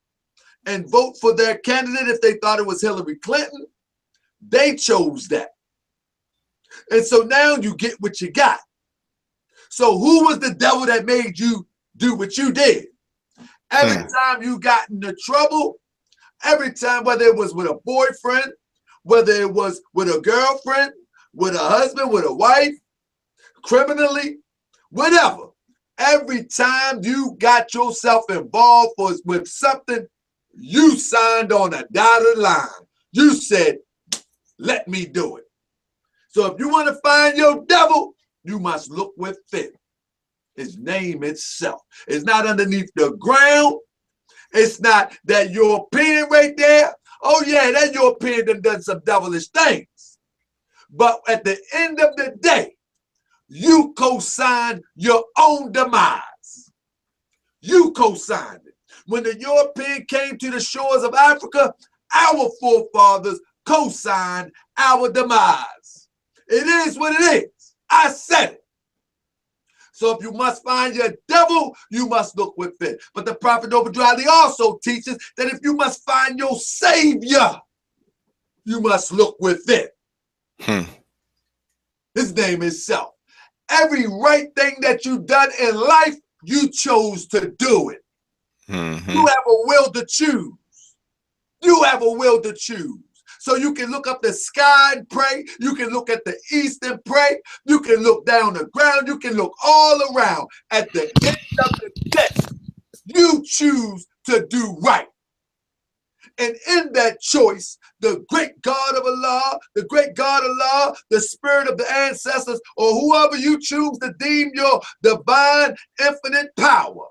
for their candidate if they thought it was Hillary Clinton, they chose that. And so now you get what you got. So who was the devil that made you do what you did? Every time you got into trouble, every time, whether it was with a boyfriend, whether it was with a girlfriend, with a husband, with a wife, criminally, whatever, every time you got yourself involved with something, you signed on a dotted line. You said, let me do it. So if you want to find your devil, you must look within. His name itself. It's not underneath the ground. It's not that European right there. Oh yeah, that European done some devilish things. But at the end of the day, you co-signed your own demise. You co-signed it. When the European came to the shores of Africa, our forefathers co-signed our demise. It is what it is. I said it. So if you must find your devil, you must look within. But the prophet Obadiah also teaches that if you must find your savior, you must look within. His name is self. Every right thing that you've done in life, you chose to do it. You have a will to choose. You have a will to choose. So you can look up the sky and pray. You can look at the east and pray. You can look down the ground. You can look all around. At the end of the day, you choose to do right. And in that choice, the great God of Allah, the great God of Allah, the spirit of the ancestors, or whoever you choose to deem your divine infinite power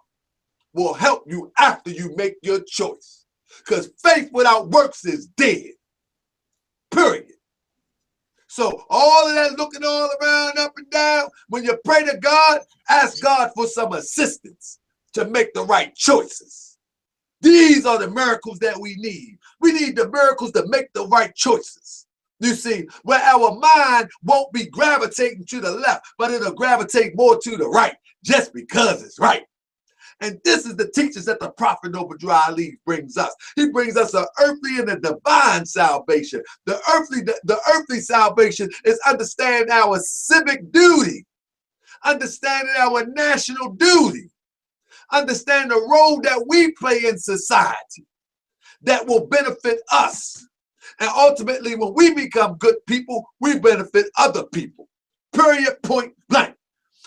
will help you after you make your choice. Because faith without works is dead. Period. So all of that looking all around, up and down, when you pray to God, ask God for some assistance to make the right choices. These are the miracles that we need. We need the miracles to make the right choices. You see, where our mind won't be gravitating to the left, but it'll gravitate more to the right just because it's right. And this is the teachings that the prophet Obadiah brings us. He brings us an earthly and a divine salvation. The earthly salvation is understanding our civic duty, understanding our national duty, understand the role that we play in society that will benefit us. And ultimately, when we become good people, we benefit other people. Period, point blank.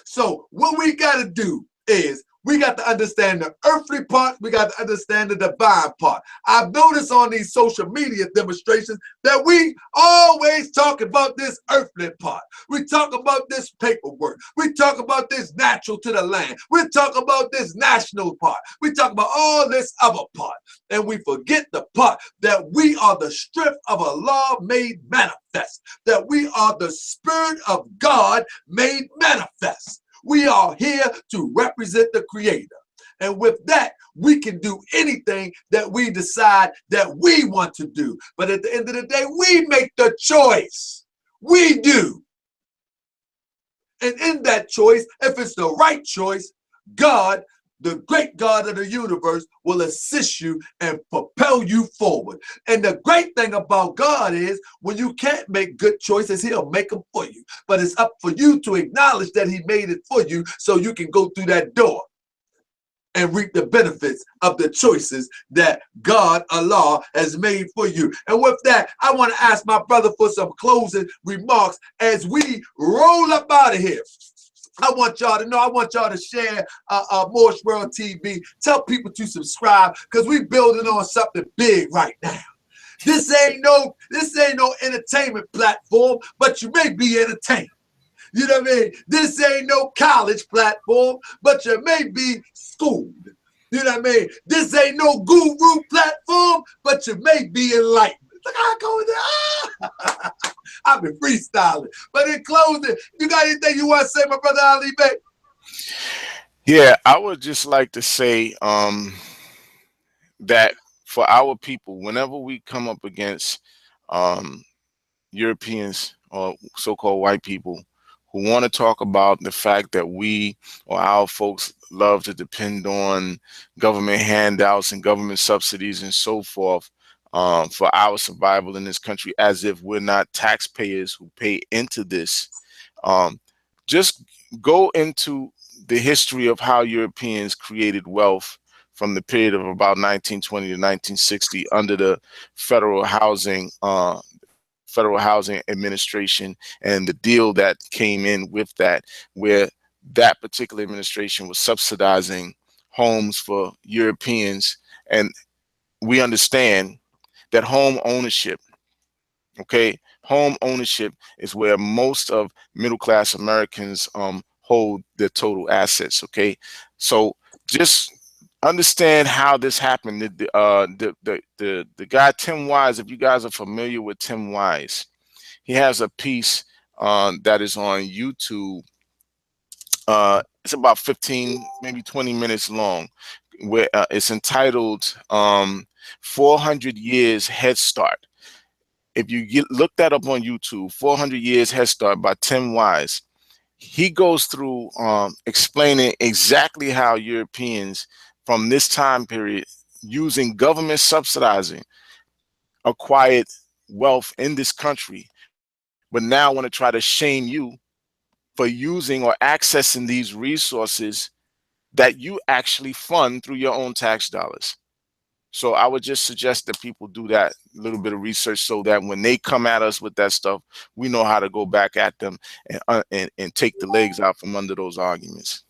So what we got to do is we got to understand the earthly part. We got to understand the divine part. I've noticed on these social media demonstrations that we always talk about this earthly part. We talk about this paperwork. We talk about this natural to the land. We talk about this national part. We talk about all this other part. And we forget the part that we are the strength of Allah made manifest. That we are the Spirit of God made manifest. We are here to represent the Creator. And with that, we can do anything that we decide that we want to do. But at the end of the day, we make the choice. We do. And in that choice, if it's the right choice, God, the great God of the universe, will assist you and propel you forward. And the great thing about God is when you can't make good choices, he'll make them for you. But it's up for you to acknowledge that he made it for you so you can go through that door and reap the benefits of the choices that God, Allah, has made for you. And with that, I want to ask my brother for some closing remarks as we roll up out of here. I want y'all to know, I want y'all to share Moorish World TV. Tell people to subscribe because we're building on something big right now. This ain't no entertainment platform, but you may be entertained. You know what I mean? This ain't no college platform, but you may be schooled. You know what I mean? This ain't no guru platform, but you may be enlightened. Look how I go there. I've been freestyling. But in closing, you got anything you want to say, my brother Ali Bey? Yeah, I would just like to say that for our people, whenever we come up against Europeans or so-called white people who want to talk about the fact that we or our folks love to depend on government handouts and government subsidies and so forth for our survival in this country, as if we're not taxpayers who pay into this. Just go into the history of how Europeans created wealth from the period of about 1920 to 1960 under the Federal Housing Administration and the deal that came in with that, where that particular administration was subsidizing homes for Europeans. And we understand that home ownership, okay, home ownership is where most of middle-class Americans hold their total assets, okay? So just understand how this happened. The guy Tim Wise, if you guys are familiar with Tim Wise, he has a piece that is on YouTube. It's about 15, maybe 20 minutes long, where it's entitled 400 Years Head Start. If you look that up on YouTube, 400 Years Head Start by Tim Wise, he goes through explaining exactly how Europeans from this time period, using government subsidizing, acquired wealth in this country, but now want to try to shame you for using or accessing these resources that you actually fund through your own tax dollars. So I would just suggest that people do that little bit of research so that when they come at us with that stuff, we know how to go back at them and take the legs out from under those arguments.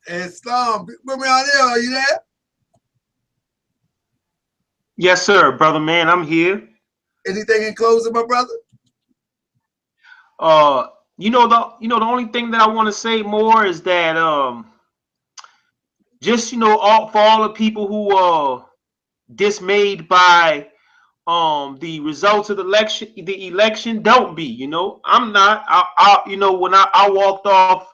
Islam, put me on there. Are you there? Yes, sir, brother man. I'm here. Anything in closing, my brother? The only thing that I want to say more is that just for all the people who are dismayed by the results of the election, don't be. I'm not. When I walked off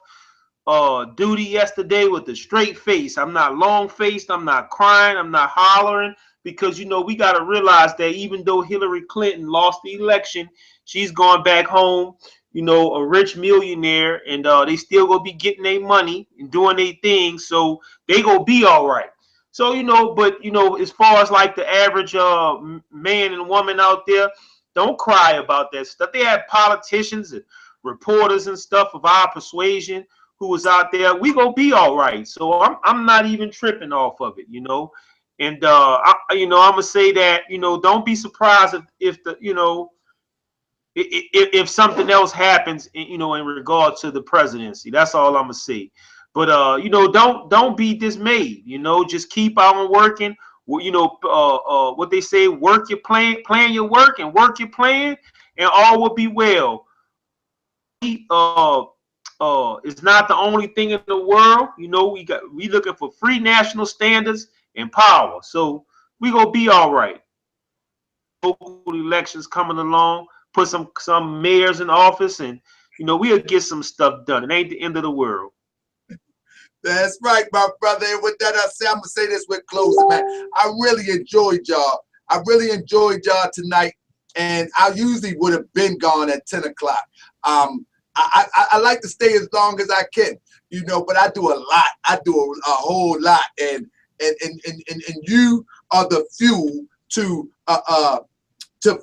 duty yesterday with a straight face. I'm not long faced. I'm not crying. I'm not hollering, because we got to realize that even though Hillary Clinton lost the election, she's gone back home, a rich millionaire, and they still gonna be getting their money and doing their thing, so they gonna be all right. So but as far as like the average man and woman out there, don't cry about that stuff. They have politicians and reporters and stuff of our persuasion who was out there. We gonna be all right. So I'm not even tripping off of it, And I'm gonna say that don't be surprised if the if something else happens in regard to the presidency. That's all I'm gonna say. But don't be dismayed. Just keep on working. What they say: work your plan your work, and work your plan, and all will be well. It's not the only thing in the world. We looking for free national standards and power. So we gonna be all right. Local elections coming along, put some mayors in office, and we'll get some stuff done. It ain't the end of the world. That's right, my brother. And with that, I'm gonna say this with closing, man. I really enjoyed y'all. I really enjoyed y'all tonight, and I usually would have been gone at 10 o'clock. I like to stay as long as I can, but I do a lot. I do a whole lot, and you are the fuel to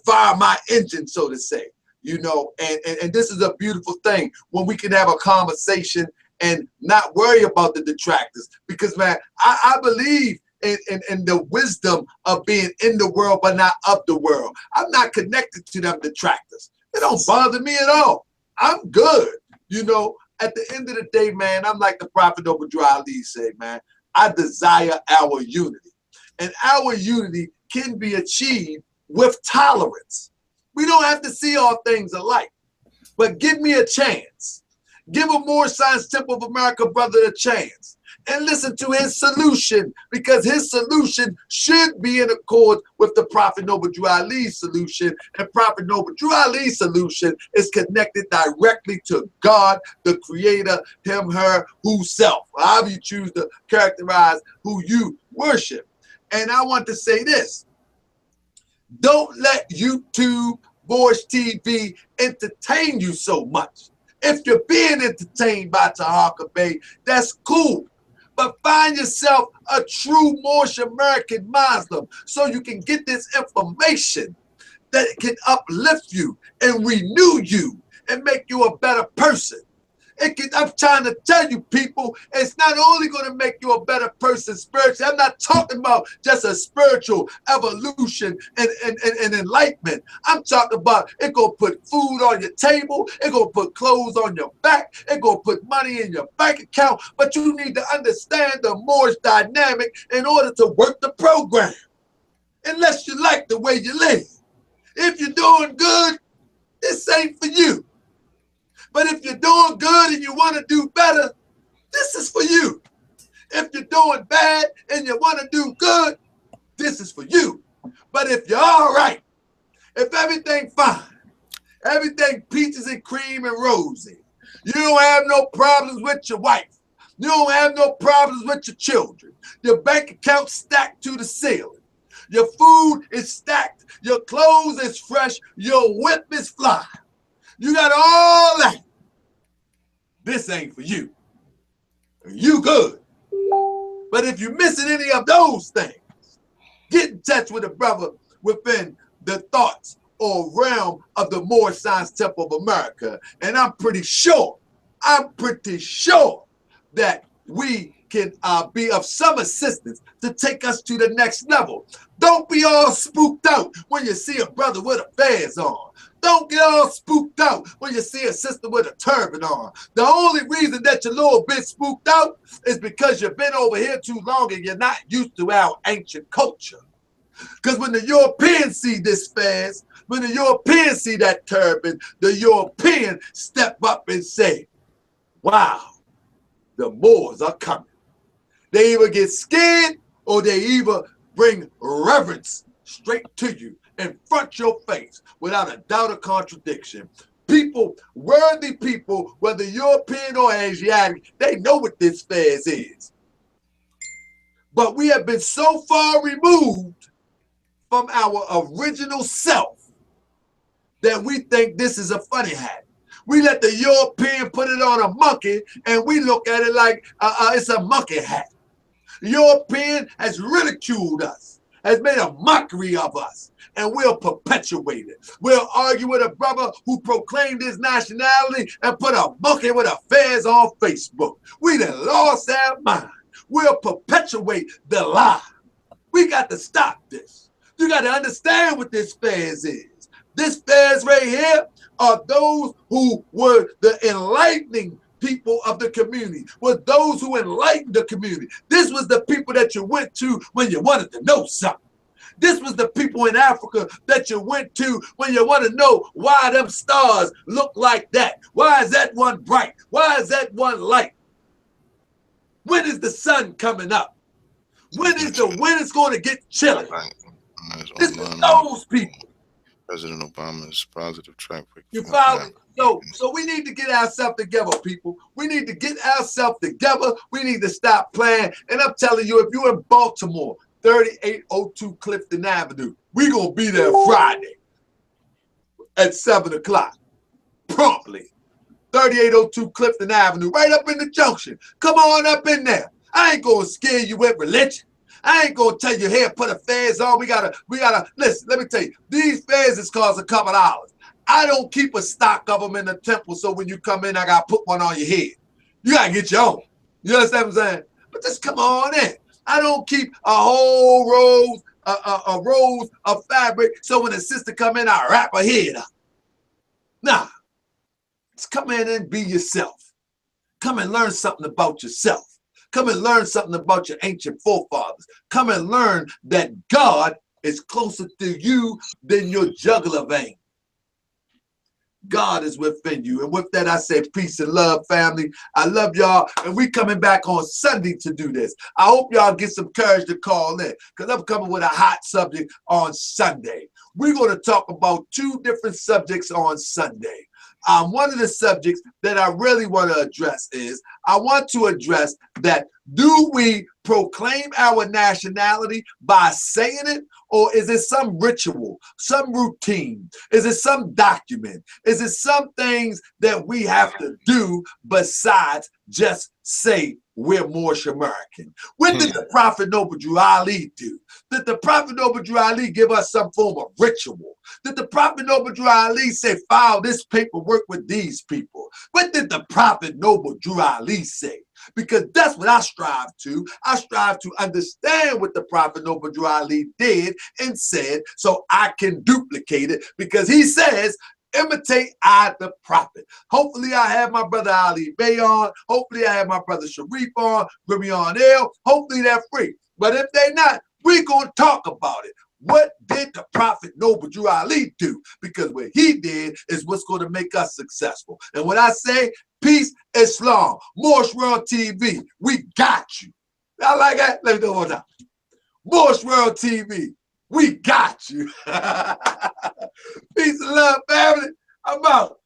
fire my engine, so to say. And this is a beautiful thing when we can have a conversation and not worry about the detractors, because man, I believe in the wisdom of being in the world but not of the world. I'm not connected to them detractors. It don't bother me at all. I'm good. At the end of the day, man, I'm like the Prophet Obadiah Ali said, man, I desire our unity. And our unity can be achieved with tolerance. We don't have to see all things alike, but give me a chance. Give a Moorish Science Temple of America brother a chance and listen to his solution, because his solution should be in accord with the Prophet Obadiah Ali's solution. And Prophet Obadiah Ali's solution is connected directly to God, the creator, him, her, who self, however you choose to characterize who you worship. And I want to say this: don't let YouTube, Moorish TV entertain you so much. If you're being entertained by Tahaka Bay, that's cool. But find yourself a true Moorish American Muslim so you can get this information that can uplift you and renew you and make you a better person. I'm trying to tell you, people, it's not only going to make you a better person spiritually. I'm not talking about just a spiritual evolution and enlightenment. I'm talking about it going to put food on your table. It going to put clothes on your back. It going to put money in your bank account. But you need to understand the Moorish dynamic in order to work the program. Unless you like the way you live. If you're doing good, this ain't for you. But if you're doing good and you want to do better, this is for you. If you're doing bad and you want to do good, this is for you. But if you're all right, if everything fine, everything peaches and cream and rosy, you don't have no problems with your wife, you don't have no problems with your children, your bank account stacked to the ceiling, your food is stacked, your clothes is fresh, your whip is fly, you got all that. this ain't for you. You good. But if you're missing any of those things, get in touch with a brother within the thoughts or realm of the Moorish Science Temple of America. And I'm pretty sure that we can be of some assistance to take us to the next level. Don't be all spooked out when you see a brother with a fez on. Don't get all spooked out when you see a sister with a turban on. The only reason that you're a little bit spooked out is because you've been over here too long and you're not used to our ancient culture. Because when the Europeans see this fez, when the Europeans see that turban, the European step up and say, wow, the Moors are coming. They either get scared or they either bring reverence straight to you in front your face without a doubt or contradiction. People, worthy people, whether European or Asiatic, they know what this fez is. But we have been so far removed from our original self that we think this is a funny hat. We let the European put it on a monkey and we look at it like it's a monkey hat. The European has ridiculed us, has made a mockery of us, and we'll perpetuate it. We'll argue with a brother who proclaimed his nationality and put a monkey with a fez on Facebook. We done lost our mind. We'll perpetuate the lie. We got to stop this. You got to understand what this fez is. This fez right here are those who were the enlightening people of the community, were those who enlightened the community. This was the people that you went to when you wanted to know something. This was the people in Africa that you went to when you want to know why them stars look like that. Why is that one bright? Why is that one light? When is the sun coming up? When is going to get chilly? This is those people. President Obama's positive track record. You follow me? So we need to get ourselves together, people. We need to get ourselves together. We need to stop playing. And I'm telling you, if you're in Baltimore, 3802 Clifton Avenue, we're going to be there Friday at 7 o'clock, promptly. 3802 Clifton Avenue, right up in the junction. Come on up in there. I ain't going to scare you with religion. I ain't gonna tell you, here, put a fez on. We gotta, listen, let me tell you, these fezes cost a couple dollars. I don't keep a stock of them in the temple, so when you come in, I gotta put one on your head. You gotta get your own. You understand what I'm saying? But just come on in. I don't keep a whole rows of fabric, so when the sister come in, I wrap her head up. Nah, just come in and be yourself. Come and learn something about yourself. Come and learn something about your ancient forefathers. Come and learn that God is closer to you than your jugular vein. God is within you. And with that, I say peace and love, family. I love y'all. And we coming back on Sunday to do this. I hope y'all get some courage to call in, because I'm coming with a hot subject on Sunday. We're going to talk about 2 different subjects on Sunday. One of the subjects that I really want to address is, I want to address that, do we proclaim our nationality by saying it, or is it some ritual, some routine? Is it some document? Is it some things that we have to do besides just say we're Moorish American? What did the Prophet Noble Drew Ali do? Did the Prophet Noble Drew Ali give us some form of ritual? Did the Prophet Noble Drew Ali say, file this paperwork with these people? What did the Prophet Noble Drew Ali say? Because that's what I strive to. I strive to understand what the Prophet Noble Drew Ali did and said, so I can duplicate it, because he says, imitate I the prophet. Hopefully I have my brother Ali Bey on. Hopefully I have my brother Sharif on, Rimion L. Hopefully they're free. But if they're not, we're going to talk about it. What did the Prophet Noble Drew Ali do? Because what he did is what's going to make us successful. And when I say peace, Islam, Moorish World TV, we got you. I like that. Let me do it one time. Moorish World TV, we got you. Peace and love, family. I'm out.